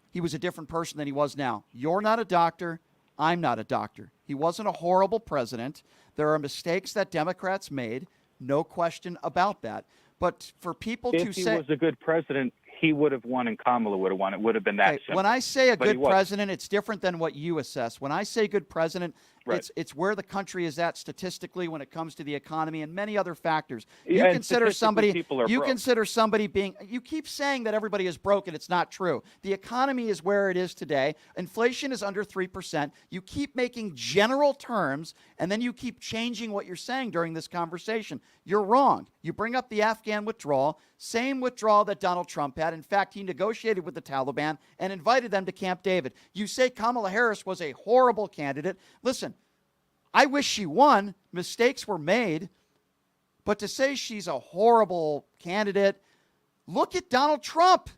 Speaker 1: he was a different person than he was now. You're not a doctor. I'm not a doctor. He wasn't a horrible president. There are mistakes that Democrats made, no question about that. But for people to
Speaker 10: if he
Speaker 1: say
Speaker 10: was a good president, he would have won and Kamala would have won. It would have been that
Speaker 1: okay,
Speaker 10: simple.
Speaker 1: when I say a
Speaker 10: But he
Speaker 1: good
Speaker 10: wasn't.
Speaker 1: president, it's different than what you assess. When I say good president,
Speaker 10: Right.
Speaker 1: it's where the country is at statistically when it comes to the economy and many other factors. You
Speaker 10: Yeah, and
Speaker 1: consider
Speaker 10: statistically,
Speaker 1: somebody
Speaker 10: people are
Speaker 1: you
Speaker 10: broke.
Speaker 1: consider somebody being you keep saying that everybody is broke and it's not true. The economy is where it is today. Inflation is under 3%. You keep making general terms and then you keep changing what you're saying during this conversation. You're wrong. You bring up the Afghan withdrawal, same withdrawal that Donald Trump had. In fact, he negotiated with the Taliban and invited them to Camp David. You say Kamala Harris was a horrible candidate. Listen, I wish she won. Mistakes were made. But to say she's a horrible candidate, look at Donald Trump.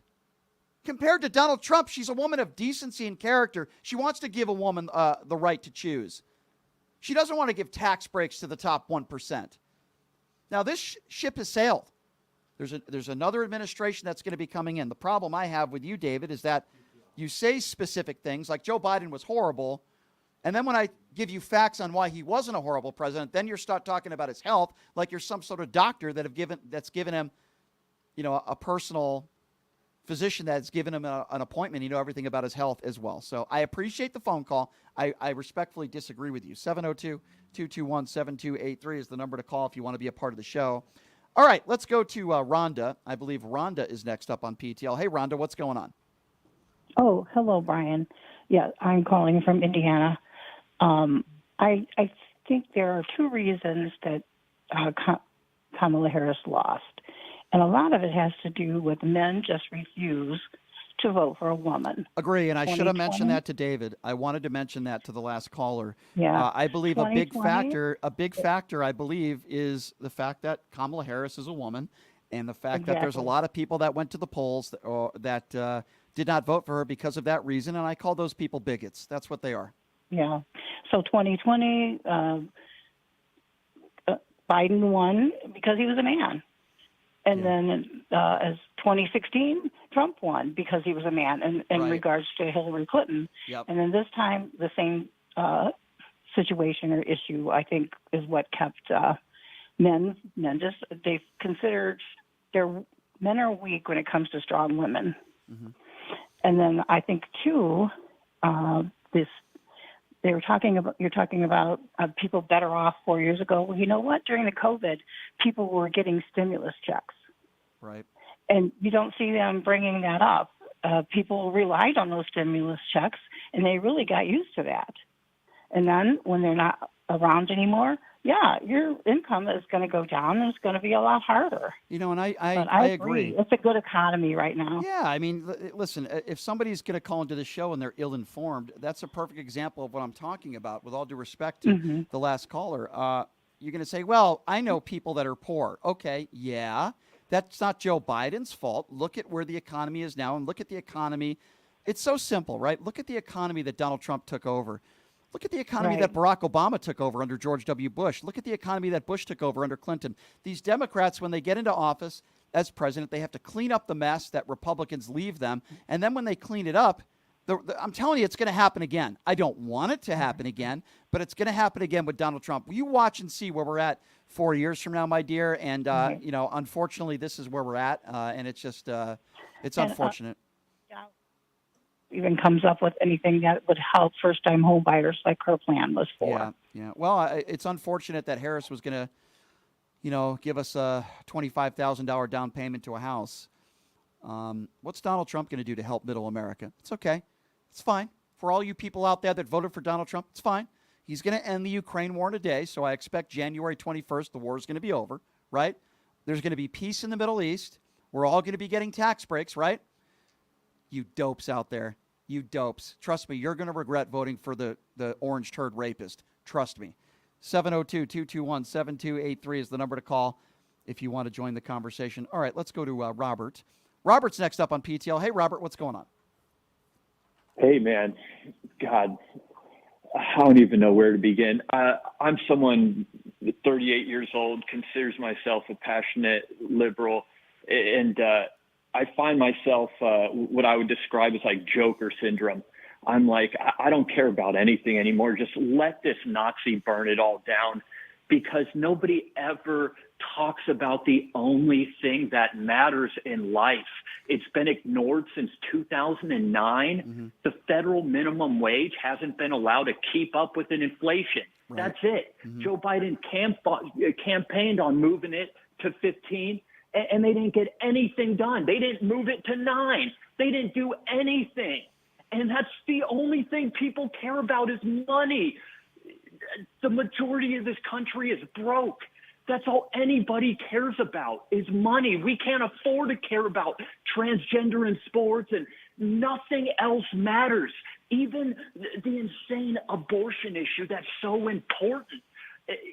Speaker 1: Compared to Donald Trump, she's a woman of decency and character. She wants to give a woman the right to choose. She doesn't want to give tax breaks to the top 1%. Now, this ship has sailed. There's another administration that's going to be coming in. The problem I have with you, David, is that you say specific things like Joe Biden was horrible, and then when I give you facts on why he wasn't a horrible president, then you start talking about his health like you're some sort of doctor that's given him, a personal physician that's given him an appointment. You know everything about his health as well. So I appreciate the phone call. I respectfully disagree with you. 702-221-7283 is the number to call if you want to be a part of the show. All right, let's go to Rhonda. I believe Rhonda is next up on PTL. Hey, Rhonda, what's going on?
Speaker 11: Oh, hello, Brian. Yeah, I'm calling from Indiana. I think there are two reasons that Kamala Harris lost. And a lot of it has to do with men just refuse to vote for a woman.
Speaker 1: Agree, and I should have
Speaker 11: 2020?
Speaker 1: mentioned that to David. I wanted to mention that to the last caller.
Speaker 11: Yeah.
Speaker 1: I believe a big
Speaker 11: 2020?
Speaker 1: factor, I believe, is the fact that Kamala Harris is a woman and the fact that there's a
Speaker 11: Exactly.
Speaker 1: lot of people that went to the polls that did not vote for her because of that reason, and I call those people bigots. That's what they are.
Speaker 11: Yeah. So 2020, Biden won because he was a man. And then as 2016, Trump won because he was a man in
Speaker 1: Right.
Speaker 11: regards to Hillary Clinton.
Speaker 1: Yep.
Speaker 11: And then this time, the same situation or issue, I think, is what kept men just, they've considered men are weak when it comes to strong women.
Speaker 1: Mm-hmm.
Speaker 11: And then I think, too, you're talking about people better off 4 years ago. Well, you know what? During the COVID, people were getting stimulus checks.
Speaker 1: Right.
Speaker 11: And you don't see them bringing that up. People relied on those stimulus checks, and they really got used to that. And then when they're not around anymore, your income is going to go down, and it's going to be a lot harder.
Speaker 1: And I
Speaker 11: agree. It's a good economy right now.
Speaker 1: Yeah, I mean, listen, if somebody's going to call into the show and they're ill-informed, that's a perfect example of what I'm talking about, with all due respect to the last caller. You're going to say, well, I know people that are poor. Okay, yeah, that's not Joe Biden's fault. Look at where the economy is now and look at the economy. It's so simple, right? Look at the economy that Donald Trump took over. Look at the economy that Barack Obama took over under George W. Bush. Look at the economy that Bush took over under Clinton. These Democrats, when they get into office as president, they have to clean up the mess that Republicans leave them. And then when they clean it up, I'm telling you, it's going to happen again. I don't want it to happen again, but it's going to happen again with Donald Trump. You watch and see where we're at 4 years from now, my dear. And, unfortunately, this is where we're at. And it's just, it's unfortunate.
Speaker 11: Even comes up with anything that would help first-time home buyers like her plan was for.
Speaker 1: Yeah. Well, it's unfortunate that Harris was going to, give us a $25,000 down payment to a house. What's Donald Trump going to do to help middle America? It's okay. It's fine. For all you people out there that voted for Donald Trump, it's fine. He's going to end the Ukraine war in a day, so I expect January 21st, the war is going to be over, right? There's going to be peace in the Middle East. We're all going to be getting tax breaks, right? You dopes out there. You dopes. Trust me, you're going to regret voting for the orange turd rapist. Trust me. 702-221-7283 is the number to call if you want to join the conversation. All right, let's go to Robert. Robert's next up on PTL. Hey, Robert, what's going on?
Speaker 12: Hey, man. God, I don't even know where to begin. I'm someone 38 years old, considers myself a passionate liberal, and I find myself what I would describe as like Joker syndrome. I'm like, I don't care about anything anymore. Just let this Nazi burn it all down, because nobody ever talks about the only thing that matters in life. It's been ignored since 2009.
Speaker 1: Mm-hmm.
Speaker 12: The federal minimum wage hasn't been allowed to keep up with inflation.
Speaker 1: Right.
Speaker 12: That's it.
Speaker 1: Mm-hmm.
Speaker 12: Joe Biden campaigned on moving it to 15, and they didn't get anything done. They didn't move it to 9. They didn't do anything. And that's the only thing people care about is money. The majority of this country is broke. That's all anybody cares about is money. We can't afford to care about transgender in sports, and nothing else matters. Even the insane abortion issue that's so important,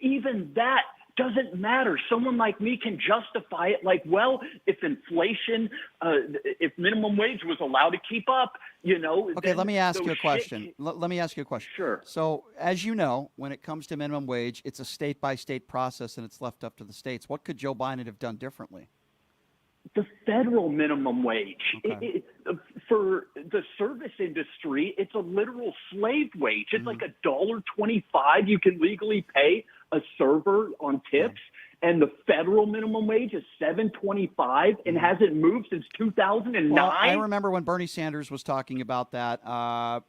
Speaker 12: even that doesn't matter. Someone like me can justify it like, well, if inflation, if minimum wage was allowed to keep up,
Speaker 1: Okay, let me ask you a question. Let me ask you a question.
Speaker 12: Sure.
Speaker 1: So, as you know, when it comes to minimum wage, it's a state-by-state process, and it's left up to the states. What could Joe Biden have done differently?
Speaker 12: The federal minimum wage.
Speaker 1: Okay.
Speaker 12: For the service industry, it's a literal slave wage. It's like $1.25 you can legally pay a server on tips, and the federal minimum wage is $7.25 and hasn't moved since 2009.
Speaker 1: Well, I remember when Bernie Sanders was talking about that. I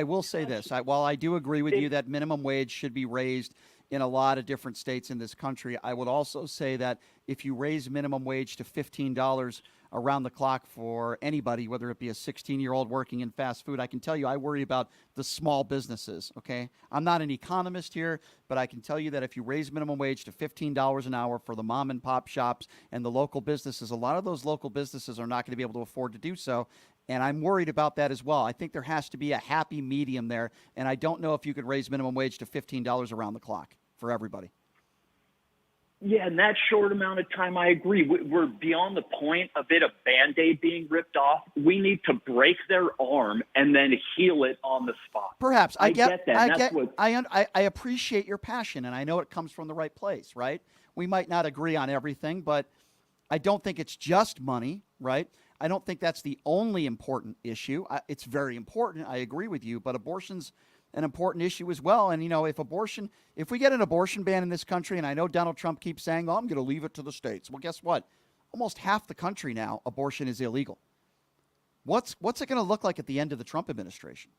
Speaker 1: will say this. While I do agree with you that minimum wage should be raised in a lot of different states in this country, I would also say that if you raise minimum wage to $15 around the clock for anybody, whether it be a 16-year-old working in fast food, I can tell you I worry about the small businesses, okay? I'm not an economist here, but I can tell you that if you raise minimum wage to $15 an hour for the mom and pop shops and the local businesses, a lot of those local businesses are not going to be able to afford to do so. And I'm worried about that as well. I think there has to be a happy medium there, and I don't know if you could raise minimum wage to $15 around the clock for everybody.
Speaker 12: Yeah, in that short amount of time, I agree. We're beyond the point of it a Band-Aid being ripped off. We need to break their arm and then heal it on the spot.
Speaker 1: Perhaps. I get
Speaker 12: that.
Speaker 1: I appreciate your passion, and I know it comes from the right place, right? We might not agree on everything, but I don't think it's just money, right? I don't think that's the only important issue. It's very important. I agree with you, but abortion's an important issue as well. And, if we get an abortion ban in this country, and I know Donald Trump keeps saying, I'm going to leave it to the states. Well, guess what? Almost half the country now, abortion is illegal. What's it going to look like at the end of the Trump administration?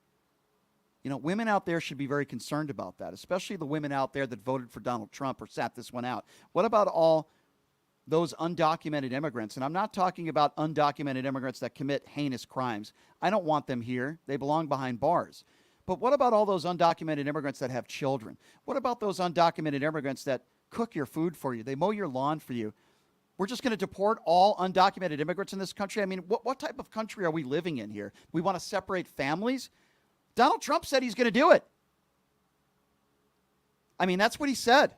Speaker 1: Women out there should be very concerned about that, especially the women out there that voted for Donald Trump or sat this one out. What about all those undocumented immigrants? And I'm not talking about undocumented immigrants that commit heinous crimes. I don't want them here. They belong behind bars. But what about all those undocumented immigrants that have children? What about those undocumented immigrants that cook your food for you? They mow your lawn for you. We're just going to deport all undocumented immigrants in this country? I mean, what type of country are we living in here? We want to separate families? Donald Trump said he's going to do it. I mean, that's what he said.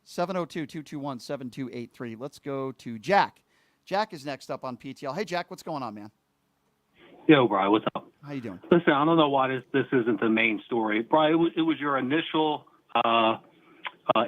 Speaker 1: 702-221-7283. Let's go to Jack. Jack is next up on PTL. Hey, Jack, what's going on, man?
Speaker 13: Yo, Brian, what's up?
Speaker 1: How you doing?
Speaker 13: Listen, I don't know why this isn't the main story. Brian, it was your initial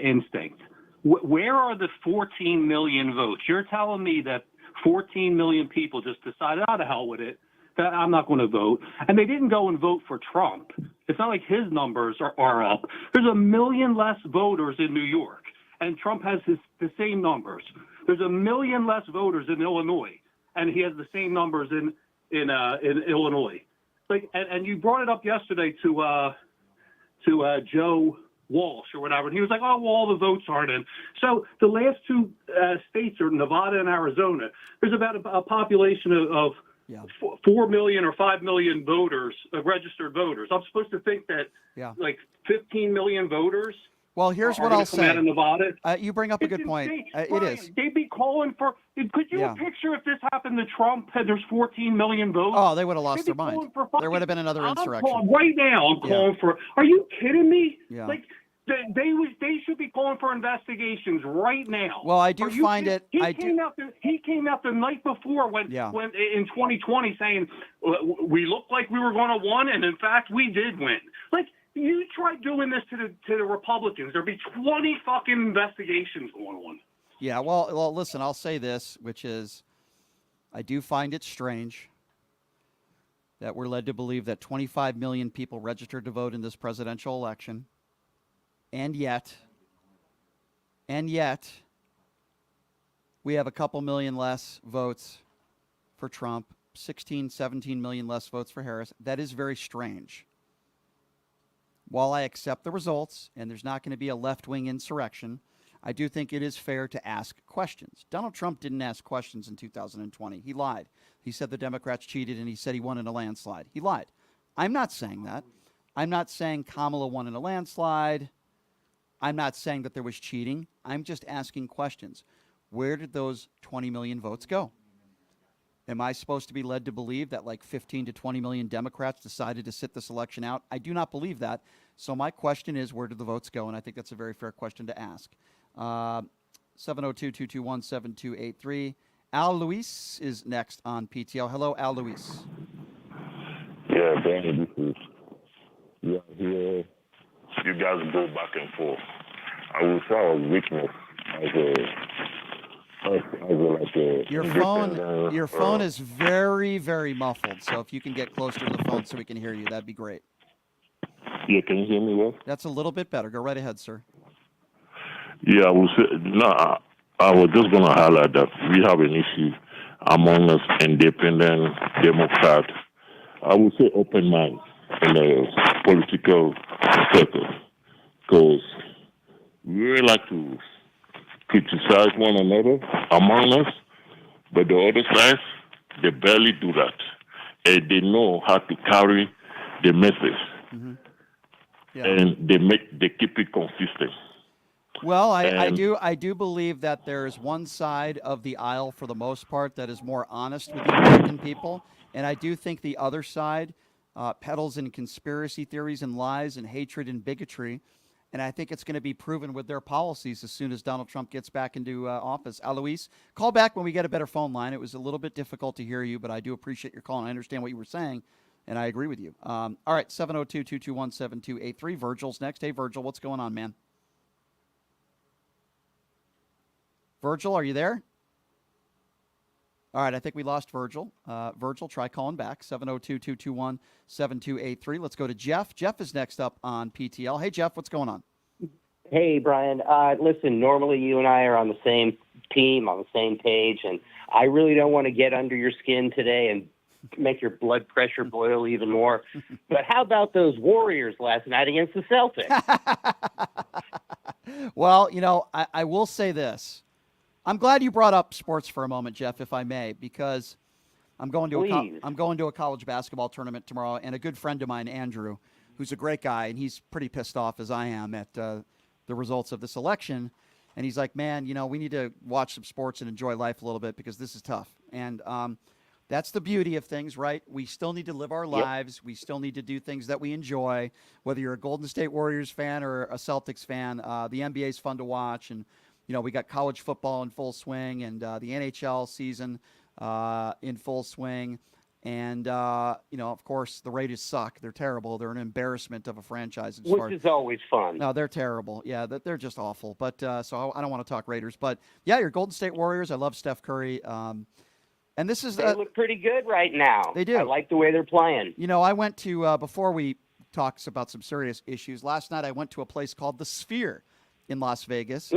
Speaker 13: instinct. Where are the 14 million votes? You're telling me that 14 million people just decided, to hell with it, that I'm not going to vote. And they didn't go and vote for Trump. It's not like his numbers are up. There's 1 million less voters in New York, and Trump has the same numbers. There's 1 million less voters in Illinois, and he has the same numbers in Illinois. And you brought it up yesterday to Joe Walsh or whatever, and he was like, all the votes aren't in. So the last two states are Nevada and Arizona. There's about a population of 4 million or 5 million voters, registered voters. I'm supposed to think that like 15 million voters
Speaker 1: Well, here's what
Speaker 13: gonna
Speaker 1: I'll
Speaker 13: come out
Speaker 1: say.
Speaker 13: of Nevada.
Speaker 1: You bring up a good point. It
Speaker 13: Brian,
Speaker 1: is.
Speaker 13: They'd be calling for. Could you picture if this happened to Trump? There's 14 million votes.
Speaker 1: Oh, they would have lost
Speaker 13: They'd
Speaker 1: their
Speaker 13: be calling
Speaker 1: mind.
Speaker 13: for
Speaker 1: There would have been another
Speaker 13: I'm
Speaker 1: insurrection.
Speaker 13: calling right now. I'm
Speaker 1: Yeah.
Speaker 13: calling for. Are you kidding me?
Speaker 1: Yeah.
Speaker 13: Like they should be calling for investigations right now.
Speaker 1: Well, I do
Speaker 13: Are you
Speaker 1: find
Speaker 13: kidding?
Speaker 1: it.
Speaker 13: He came out the night before when in 2020 saying we looked like we were going to win, and in fact we did win. Like. You try doing this to the Republicans, there'll be 20 fucking investigations going on.
Speaker 1: Yeah, well, listen, I'll say this, which is I do find it strange that we're led to believe that 25 million people registered to vote in this presidential election, and yet we have a couple million less votes for Trump, 16, 17 million less votes for Harris. That is very strange. While I accept the results, and there's not going to be a left-wing insurrection, I do think it is fair to ask questions. Donald Trump didn't ask questions in 2020. He lied. He said the Democrats cheated, and he said he won in a landslide. He lied. I'm not saying that. I'm not saying Kamala won in a landslide. I'm not saying that there was cheating. I'm just asking questions. Where did those 20 million votes go? Am I supposed to be led to believe that like 15 to 20 million Democrats decided to sit this election out? I do not believe that. So my question is, where did the votes go? And I think that's a very fair question to ask. 702-221-7283. Al Luis is next on PTL. Hello, Al Luis.
Speaker 14: Yeah, Danny, this is here. You guys go back and forth. I will say I was witness as
Speaker 1: Your phone is very, very muffled. So if you can get closer to the phone so we can hear you, that'd be great.
Speaker 14: Yeah, can you hear me well?
Speaker 1: That's a little bit better. Go right ahead, sir.
Speaker 14: Yeah, I will say, I was just going to highlight that we have an issue among us independent Democrats. I would say open mind in the political circle, because we really like to criticize one another among us, but the other side, they barely do that. And they know how to carry the message.
Speaker 1: Mm-hmm.
Speaker 14: And they keep it consistent.
Speaker 1: Well, I do believe that there is one side of the aisle, for the most part, that is more honest with the American people, and I do think the other side peddles in conspiracy theories and lies and hatred and bigotry, and I think it's going to be proven with their policies as soon as Donald Trump gets back into office. Alois, call back when we get a better phone line. It was a little bit difficult to hear you, but I do appreciate your call, and I understand what you were saying, and I agree with you. All right, 702-221-7283. Virgil's next. Hey, Virgil, what's going on, man? Virgil, are you there? All right, I think we lost Virgil. Virgil, try calling back, 702-221-7283. Let's go to Jeff. Jeff is next up on PTL. Hey, Jeff, what's going on?
Speaker 15: Hey, Brian. Listen, normally you and I are on the same team, on the same page, and I really don't want to get under your skin today and make your blood pressure boil even more. But how about those Warriors last night against the Celtics?
Speaker 1: Well, you know, I will say this. I'm glad you brought up sports for a moment, Jeff, if I may, because I'm going to a college basketball tournament tomorrow, and a good friend of mine, Andrew, who's a great guy, and he's pretty pissed off as I am at the results of this election. And he's like, man, you know, we need to watch some sports and enjoy life a little bit because this is tough. And that's the beauty of things, right? We still need to live our lives. We still need to do things that we enjoy, whether you're a Golden State Warriors fan or a Celtics fan. The NBA is fun to watch, and you know, we got college football in full swing, and the NHL season in full swing. And, you know, of course, the Raiders suck. They're terrible. They're an embarrassment of a franchise.
Speaker 15: Which is always fun.
Speaker 1: No, they're terrible. Yeah, they're just awful. But so I don't want to talk Raiders. But, yeah, your Golden State Warriors. I love Steph Curry. And this is
Speaker 15: they look pretty good right now.
Speaker 1: They do.
Speaker 15: I like the way they're playing.
Speaker 1: You know, I went to, before we talk about some serious issues, last night I went to a place called The Sphere in Las Vegas,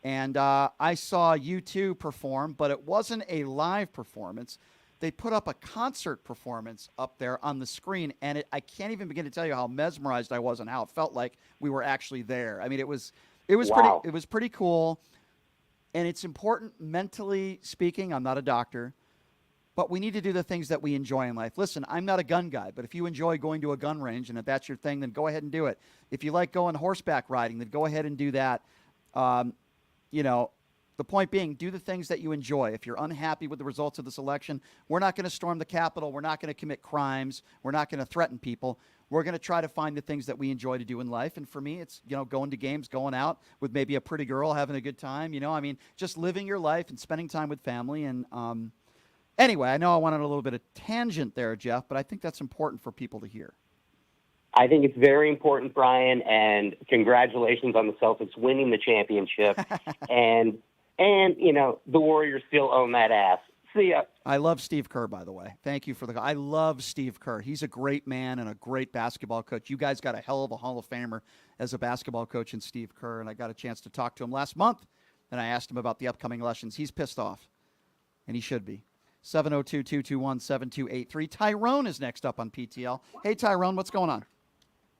Speaker 1: and I saw U2 perform, but it wasn't a live performance. They put up a concert performance up there on the screen, and I can't even begin to tell you how mesmerized I was and how it felt like we were actually there. I mean, it was
Speaker 15: wow.
Speaker 1: pretty cool, and it's important mentally speaking. I'm not a doctor, but we need to do the things that we enjoy in life. Listen, I'm not a gun guy, but if you enjoy going to a gun range and if that's your thing, then go ahead and do it. If you like going horseback riding, then go ahead and do that. The point being, do the things that you enjoy. If you're unhappy with the results of this election, we're not going to storm the Capitol. We're not going to commit crimes. We're not going to threaten people. We're going to try to find the things that we enjoy to do in life. And for me, it's, going to games, going out with maybe a pretty girl, having a good time, just living your life and spending time with family. And anyway, I know I went on a little bit of tangent there, Jeff, but I think that's important for people to hear.
Speaker 15: I think it's very important, Brian, and congratulations on the Celtics winning the championship. and the Warriors still own that ass. See ya.
Speaker 1: I love Steve Kerr, by the way. Thank you for I love Steve Kerr. He's a great man and a great basketball coach. You guys got a hell of a Hall of Famer as a basketball coach in Steve Kerr, and I got a chance to talk to him last month, and I asked him about the upcoming elections. He's pissed off, and he should be. 702-221-7283. Tyrone is next up on PTL. Hey, Tyrone, what's going on?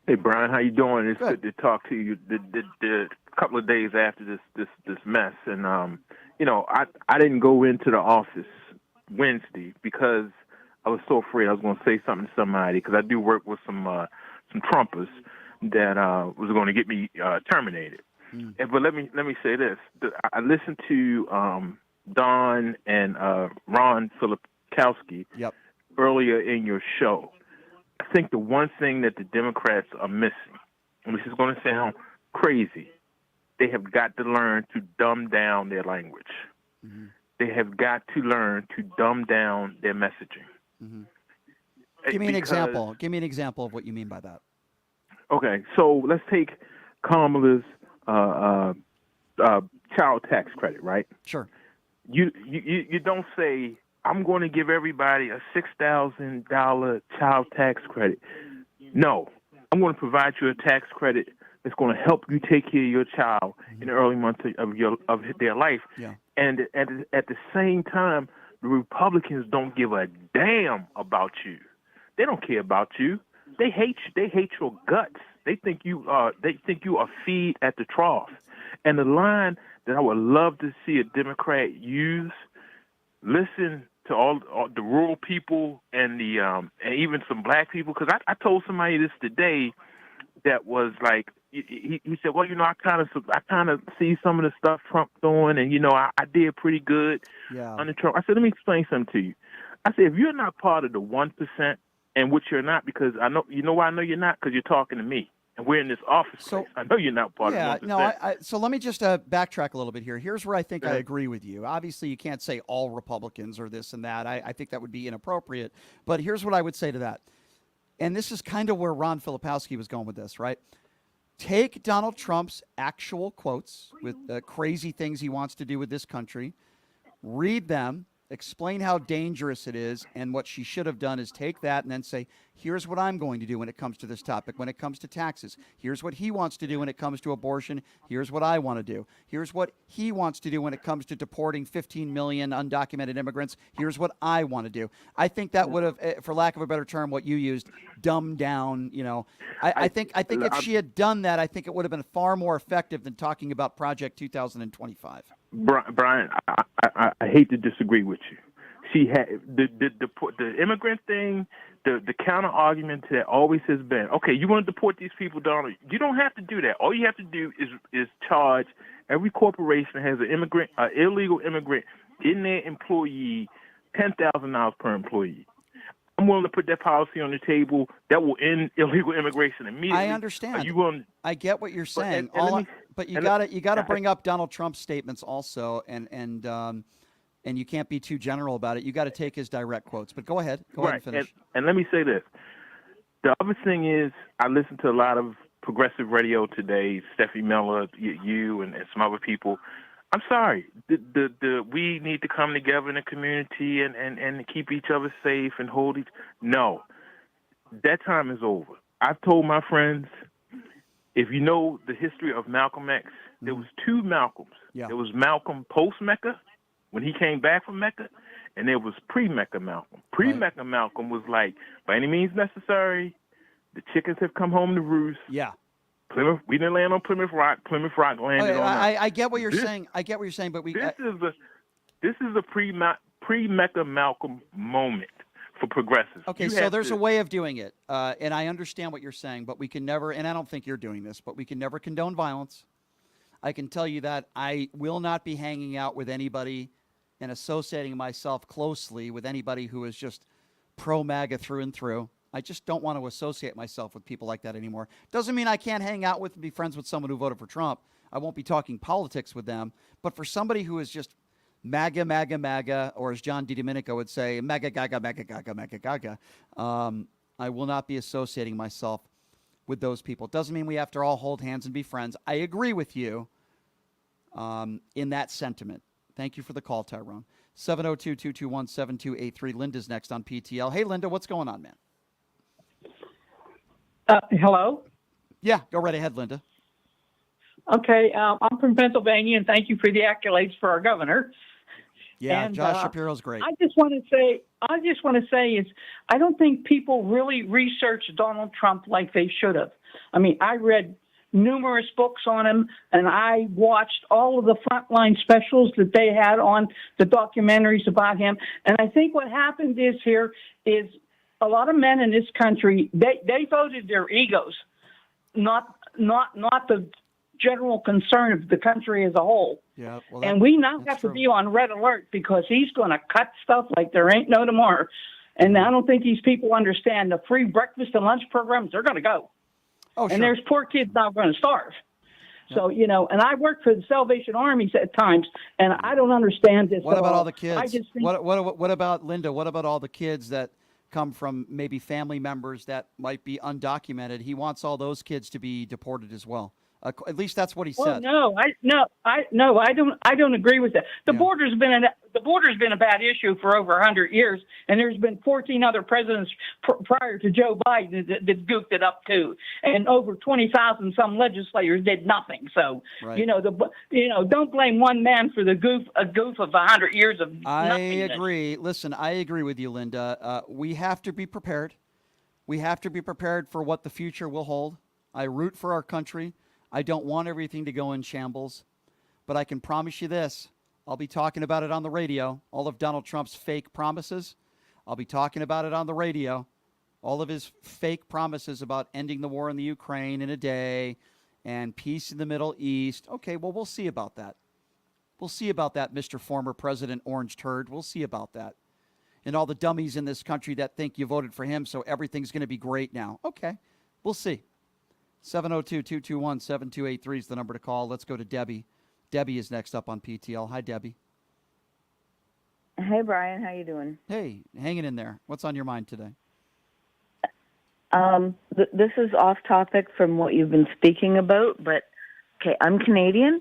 Speaker 16: Hey, Brian, how you doing? It's good to talk to you. The couple of days after this mess, and I didn't go into the office Wednesday because I was so afraid I was going to say something to somebody, because I do work with some Trumpers that was going to get me terminated. But let me say this: I listened to Don and Ron Filipkowski earlier in your show. I think the one thing that the Democrats are missing, and this is going to sound crazy, they have got to learn to dumb down their language. Mm-hmm. They have got to learn to dumb down their messaging.
Speaker 1: Mm-hmm. Give me an example. Give me an example of what you mean by that.
Speaker 16: Okay, so let's take Kamala's child tax credit, right?
Speaker 1: Sure.
Speaker 16: You don't say, I'm going to give everybody a $6,000 child tax credit. No, I'm going to provide you a tax credit that's going to help you take care of your child in the early months of their life.
Speaker 1: Yeah.
Speaker 16: And at the same time, the Republicans don't give a damn about you. They don't care about you. They hate you. They hate your guts. They think you are feed at the trough. And the line that I would love to see a Democrat use: listen to all the rural people and the and even some black people. Because I told somebody this today that was like, he said, well, I kind of see some of the stuff Trump doing, and I did pretty good under Trump. I said, let me explain something to you. I said, if you're not part of the 1%, and which you're not, because I know, why I know you're not, because you're talking to me. And we're in this office. So I know you're not part of the 1%.
Speaker 1: No, so let me just backtrack a little bit here. Here's where I think I agree with you. Obviously, you can't say all Republicans are this and that. I think that would be inappropriate. But here's what I would say to that. And this is kind of where Ron Filipkowski was going with this, right? Take Donald Trump's actual quotes with crazy things he wants to do with this country, read them, explain how dangerous it is, and what she should have done is take that and then say, here's what I'm going to do when it comes to this topic, when it comes to taxes. Here's what he wants to do when it comes to abortion. Here's what I want to do. Here's what he wants to do when it comes to deporting 15 million undocumented immigrants. Here's what I want to do. I think that would have, for lack of a better term, what you used, dumbed down. I think if she had done that, I think it would have been far more effective than talking about Project 2025.
Speaker 16: Brian, I hate to disagree with you. She had the immigrant thing. The counter argument to that always has been, okay, you want to deport these people, Donald? You don't have to do that. All you have to do is charge every corporation that has an illegal immigrant in their employee $10,000 per employee. I'm willing to put that policy on the table that will end illegal immigration immediately.
Speaker 1: I understand.
Speaker 16: Are you willing?
Speaker 1: I get what you're saying. But you got to bring up Donald Trump's statements also, and you can't be too general about it. You got to take his direct quotes. But go ahead. Go ahead and finish.
Speaker 16: And let me say this: the other thing is, I listen to a lot of progressive radio today. Steffi Miller, you, and some other people. I'm sorry. We need to come together in the community and keep each other safe and hold each. No, that time is over. I've told my friends, if you know the history of Malcolm X, there was two Malcolms. Yeah. There was Malcolm post-Mecca, when he came back from Mecca, and there was pre-Mecca Malcolm. Pre-Mecca Malcolm was like, by any means necessary, the chickens have come home to roost.
Speaker 1: Yeah.
Speaker 16: Plymouth, we didn't land on Plymouth Rock. Plymouth Rock landed on us.
Speaker 1: I get what you're saying. I get what you're saying, but
Speaker 16: this is a pre-Mecca Malcolm moment for progressives.
Speaker 1: Okay, so there's a way of doing it, and I understand what you're saying, but we can never, and I don't think you're doing this, but we can never condone violence. I can tell you that I will not be hanging out with anybody and associating myself closely with anybody who is just pro-MAGA through and through. I just don't want to associate myself with people like that anymore. Doesn't mean I can't hang out with and be friends with someone who voted for Trump. I won't be talking politics with them. But for somebody who is just MAGA, MAGA, MAGA, or as John DiDomenico would say, MAGA, Gaga, MAGA, Gaga, MAGA, Gaga, I will not be associating myself with those people. Doesn't mean we have to all hold hands and be friends. I agree with you in that sentiment. Thank you for the call, Tyrone. 702-221-7283. Linda's next on PTL. Hey, Linda, what's going on, man?
Speaker 17: Hello?
Speaker 1: Yeah, go right ahead, Linda.
Speaker 17: Okay, I'm from Pennsylvania, and thank you for the accolades for our governor.
Speaker 1: Yeah,
Speaker 17: And,
Speaker 1: Josh Shapiro's great.
Speaker 17: I just want to say is I don't think people really researched Donald Trump like they should have. I mean, I read numerous books on him, and I watched all of the Frontline specials that they had on the documentaries about him. And I think what happened is a lot of men in this country, they voted their egos, not the general concern of the country as a whole.
Speaker 1: Yeah, well,
Speaker 17: and we now have to be on red alert because he's going to cut stuff like there ain't no tomorrow. And I don't think these people understand the free breakfast and lunch programs, they're going to go.
Speaker 1: Oh,
Speaker 17: and there's poor kids now going to starve. So, and I work for the Salvation Army at times, and I don't understand this.
Speaker 1: What about all the kids?
Speaker 17: I just think,
Speaker 1: what about, Linda, what about all the kids that come from maybe family members that might be undocumented? He wants all those kids to be deported as well. At least that's what he said.
Speaker 17: No, I don't agree with that. The border's been a bad issue for over 100 years, and there's been 14 other presidents prior to Joe Biden that goofed it up too, and over 20,000 some legislators did nothing. So
Speaker 1: right.
Speaker 17: Don't blame one man for a goof of 100 years of
Speaker 1: I
Speaker 17: nothingness.
Speaker 1: agree. Listen, I agree with you, Linda. We have to be prepared. We have to be prepared for what the future will hold. I root for our country. I don't want everything to go in shambles, but I can promise you this. I'll be talking about it on the radio, all of Donald Trump's fake promises. I'll be talking about it on the radio, all of his fake promises about ending the war in the Ukraine in a day and peace in the Middle East. Okay, well, we'll see about that. We'll see about that, Mr. Former President Orange Turd. We'll see about that. And all the dummies in this country that think you voted for him, so everything's going to be great now. Okay, we'll see. 702-221-7283 is the number to call. Let's go to Debbie. Debbie is next up on PTL. Hi, Debbie.
Speaker 18: Hey, Brian. How you doing?
Speaker 1: Hey, hanging in there. What's on your mind today?
Speaker 18: This is off topic from what you've been speaking about, but okay, I'm Canadian,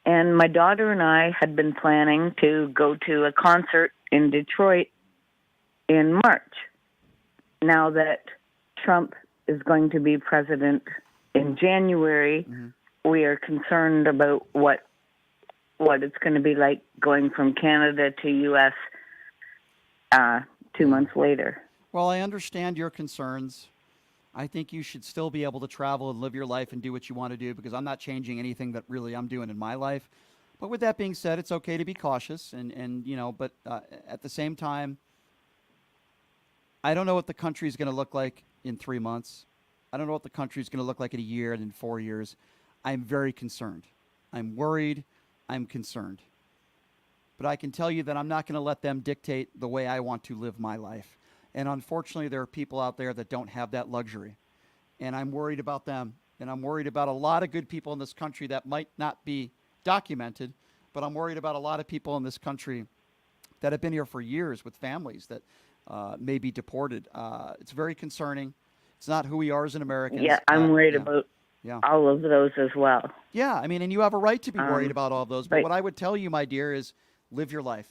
Speaker 18: and my daughter and I had been planning to go to a concert in Detroit in March. Now that Trump is going to be president in January, we are concerned about what it's going to be like going from Canada to U.S. 2 months later.
Speaker 1: Well, I understand your concerns. I think you should still be able to travel and live your life and do what you want to do because I'm not changing anything that really I'm doing in my life. But with that being said, it's okay to be cautious but at the same time, I don't know what the country is going to look like in 3 months. I don't know what the country is going to look like in a year and in 4 years. I'm very concerned. I'm worried. I'm concerned. But I can tell you that I'm not going to let them dictate the way I want to live my life. And unfortunately, there are people out there that don't have that luxury. And I'm worried about them. And I'm worried about a lot of good people in this country that might not be documented, but I'm worried about a lot of people in this country that have been here for years with families that may be deported. It's very concerning. It's not who we are as an American.
Speaker 18: Yeah, I'm worried about all of those as well.
Speaker 1: Yeah, I mean, and you have a right to be worried about all of those. But
Speaker 18: right.
Speaker 1: what I would tell you, my dear, is live your life.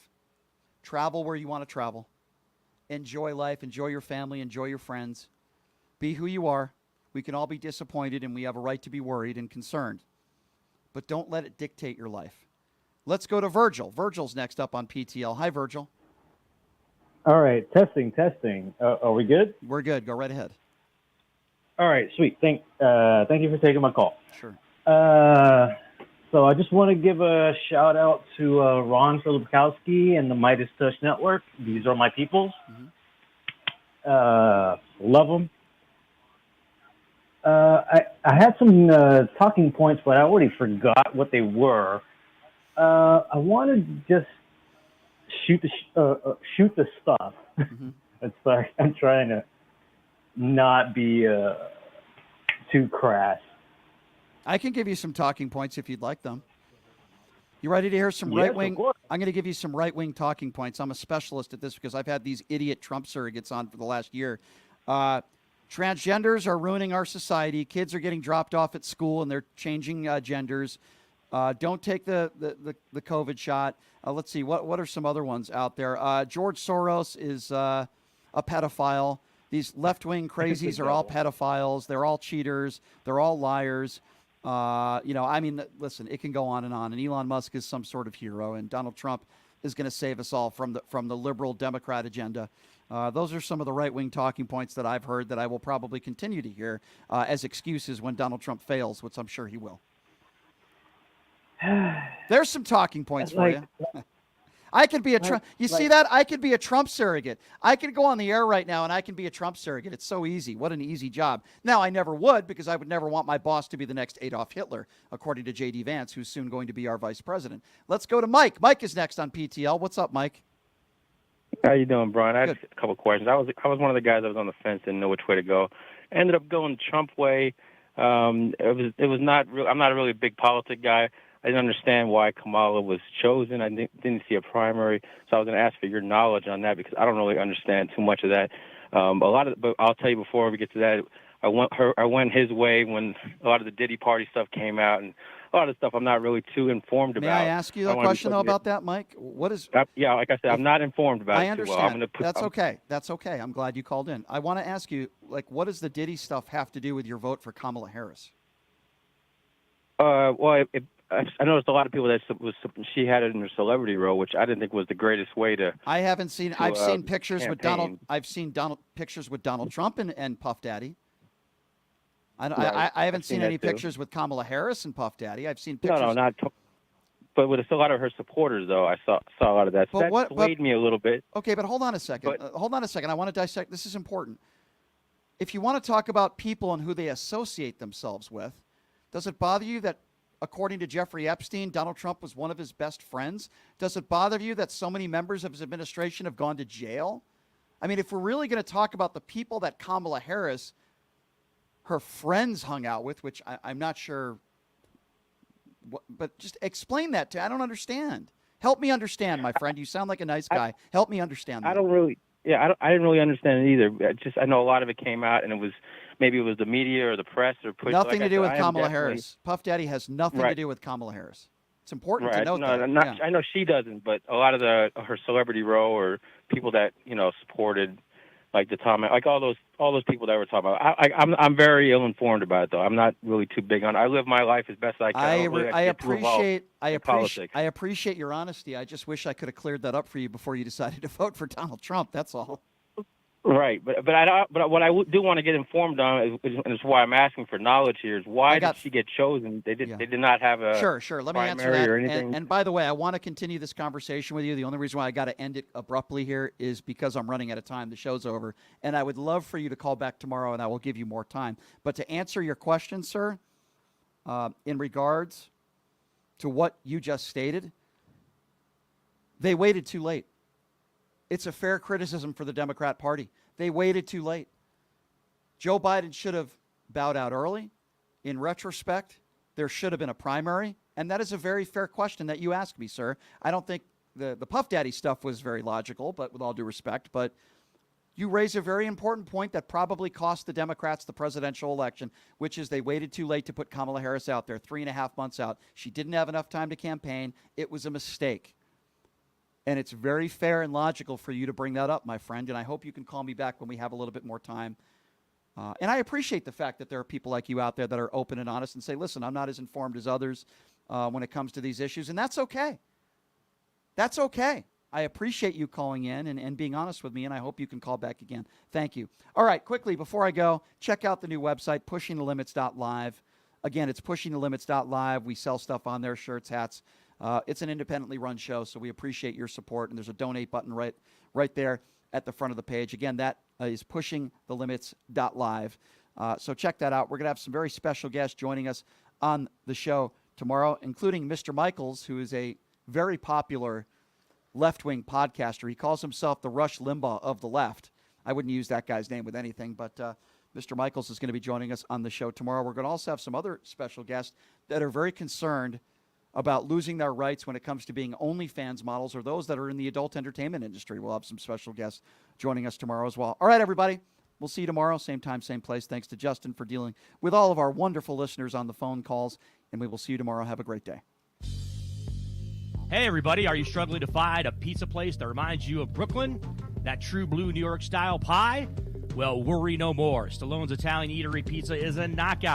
Speaker 1: Travel where you want to travel. Enjoy life. Enjoy your family. Enjoy your friends. Be who you are. We can all be disappointed, and we have a right to be worried and concerned. But don't let it dictate your life. Let's go to Virgil. Virgil's next up on PTL. Hi, Virgil.
Speaker 19: All right, testing. Are we good?
Speaker 1: We're good. Go right ahead.
Speaker 19: All right, sweet. Thank you for taking my call.
Speaker 1: Sure.
Speaker 19: So I just want to give a shout out to Ron Filipkowski and the Midas Touch Network. These are my peoples. Love them. I had some talking points, but I already forgot what they were. I want to just shoot the stuff. It's like I'm trying to not be too crass.
Speaker 1: I can give you some talking points if you'd like them. You ready to hear some
Speaker 19: Yes,
Speaker 1: right
Speaker 19: of
Speaker 1: wing?
Speaker 19: course.
Speaker 1: I'm going to give you some right wing talking points. I'm a specialist at this because I've had these idiot Trump surrogates on for the last year. Transgenders are ruining our society. Kids are getting dropped off at school and they're changing genders. Don't take the COVID shot. Let's see. What are some other ones out there? George Soros is a pedophile. These left-wing crazies are all pedophiles. They're all cheaters. They're all liars. Listen, it can go on. And Elon Musk is some sort of hero, and Donald Trump is going to save us all from the liberal Democrat agenda. Those are some of the right-wing talking points that I've heard that I will probably continue to hear as excuses when Donald Trump fails, which I'm sure he will. There's some talking points for you. I could be a Trump. You see that? I could be a Trump surrogate. I could go on the air right now and I can be a Trump surrogate. It's so easy. What an easy job. Now, I never would because I would never want my boss to be the next Adolf Hitler, according to J.D. Vance, who's soon going to be our vice president. Let's go to Mike. Mike is next on PTL. What's up, Mike?
Speaker 20: How you doing, Brian? I had a couple questions. I was one of the guys that was on the fence, didn't know which way to go. Ended up going Trump way. It was not real. I'm not a really big politic guy. I didn't understand why Kamala was chosen. I didn't see a primary, so I was going to ask for your knowledge on that because I don't really understand too much of that. But I'll tell you before we get to that, I went his way when a lot of the Diddy Party stuff came out, and a lot of stuff I'm not really too informed about.
Speaker 1: May I ask you a question though about that, Mike? What is?
Speaker 20: Yeah, like I said, I'm not informed about
Speaker 1: I
Speaker 20: it
Speaker 1: understand.
Speaker 20: too well. I'm gonna put,
Speaker 1: That's okay. That's okay. I'm glad you called in. I want to ask you, what does the Diddy stuff have to do with your vote for Kamala Harris?
Speaker 20: I noticed a lot of people that she had it in her celebrity role, which I didn't think was the greatest way to.
Speaker 1: I haven't seen. I've seen pictures with Donald.
Speaker 20: campaign.
Speaker 1: I've seen pictures with Donald Trump and Puff Daddy. I
Speaker 20: Right.
Speaker 1: haven't
Speaker 20: I've
Speaker 1: seen
Speaker 20: seen
Speaker 1: any
Speaker 20: that too.
Speaker 1: pictures with Kamala Harris and Puff Daddy. I've seen pictures.
Speaker 20: No, not. But with a lot of her supporters, though, I saw a lot of that. So that swayed me a little bit.
Speaker 1: Okay, but hold on a second. Hold on a second. I want to dissect. This is important. If you want to talk about people and who they associate themselves with, does it bother you that, according to Jeffrey Epstein, Donald Trump was one of his best friends? Does it bother you that so many members of his administration have gone to jail? I mean, if we're really going to talk about the people that Kamala Harris, her friends hung out with, which I'm not sure, but just explain that to. I don't understand. Help me understand, my friend. You sound like a nice guy. Help me understand that.
Speaker 20: I didn't really understand it either. I know a lot of it came out, and it was the media or the press or push.
Speaker 1: Nothing to
Speaker 20: like I
Speaker 1: do
Speaker 20: said,
Speaker 1: with
Speaker 20: I am
Speaker 1: Kamala
Speaker 20: definitely-
Speaker 1: Harris. Puff Daddy has nothing to
Speaker 20: Right.
Speaker 1: do with Kamala Harris. It's important
Speaker 20: Right.
Speaker 1: to note
Speaker 20: No,
Speaker 1: that.
Speaker 20: not,
Speaker 1: Yeah.
Speaker 20: I know she doesn't, but a lot of her celebrity row or people that supported, like all those people that were talking about. I'm very ill informed about it though. I'm not really too big on it. I live my life as best I can.
Speaker 1: I
Speaker 20: don't really get too involved in politics.
Speaker 1: I appreciate your honesty. I just wish I could have cleared that up for you before you decided to vote for Donald Trump. That's all.
Speaker 20: Right, but what I do want to get informed on is why I'm asking for knowledge here is why did she get chosen? They did not have a
Speaker 1: Sure. Let me answer
Speaker 20: primary
Speaker 1: that.
Speaker 20: or anything.
Speaker 1: And by the way, I want to continue this conversation with you. The only reason why I got to end it abruptly here is because I'm running out of time. The show's over, and I would love for you to call back tomorrow, and I will give you more time. But to answer your question, sir, in regards to what you just stated, they waited too late. It's a fair criticism for the Democrat Party. They waited too late. Joe Biden should have bowed out early. In retrospect, there should have been a primary. And that is a very fair question that you asked me, sir. I don't think the Puff Daddy stuff was very logical, but with all due respect. But you raise a very important point that probably cost the Democrats the presidential election, which is they waited too late to put Kamala Harris out there, 3.5 months out. She didn't have enough time to campaign. It was a mistake. And it's very fair and logical for you to bring that up, my friend. And I hope you can call me back when we have a little bit more time. And I appreciate the fact that there are people like you out there that are open and honest and say, listen, I'm not as informed as others when it comes to these issues. And that's okay. That's okay. I appreciate you calling in and being honest with me, and I hope you can call back again. Thank you. All right, quickly, before I go, check out the new website, pushingthelimits.live. Again, it's pushingthelimits.live. We sell stuff on there, shirts, hats. It's an independently run show, so we appreciate your support. And there's a donate button right there at the front of the page. Again, that is pushingthelimits.live. So check that out. We're going to have some very special guests joining us on the show tomorrow, including Mr. Michaels, who is a very popular left-wing podcaster. He calls himself the Rush Limbaugh of the left. I wouldn't use that guy's name with anything, but Mr. Michaels is going to be joining us on the show tomorrow. We're going to also have some other special guests that are very concerned about losing their rights when it comes to being OnlyFans models or those that are in the adult entertainment industry. We'll have some special guests joining us tomorrow as well. All right, everybody. We'll see you tomorrow, same time, same place. Thanks to Justin for dealing with all of our wonderful listeners on the phone calls, and we will see you tomorrow. Have a great day.
Speaker 2: Hey, everybody. Are you struggling to find a pizza place that reminds you of Brooklyn? That true blue New York style pie? Well, worry no more. Stallone's Italian Eatery Pizza is a knockout.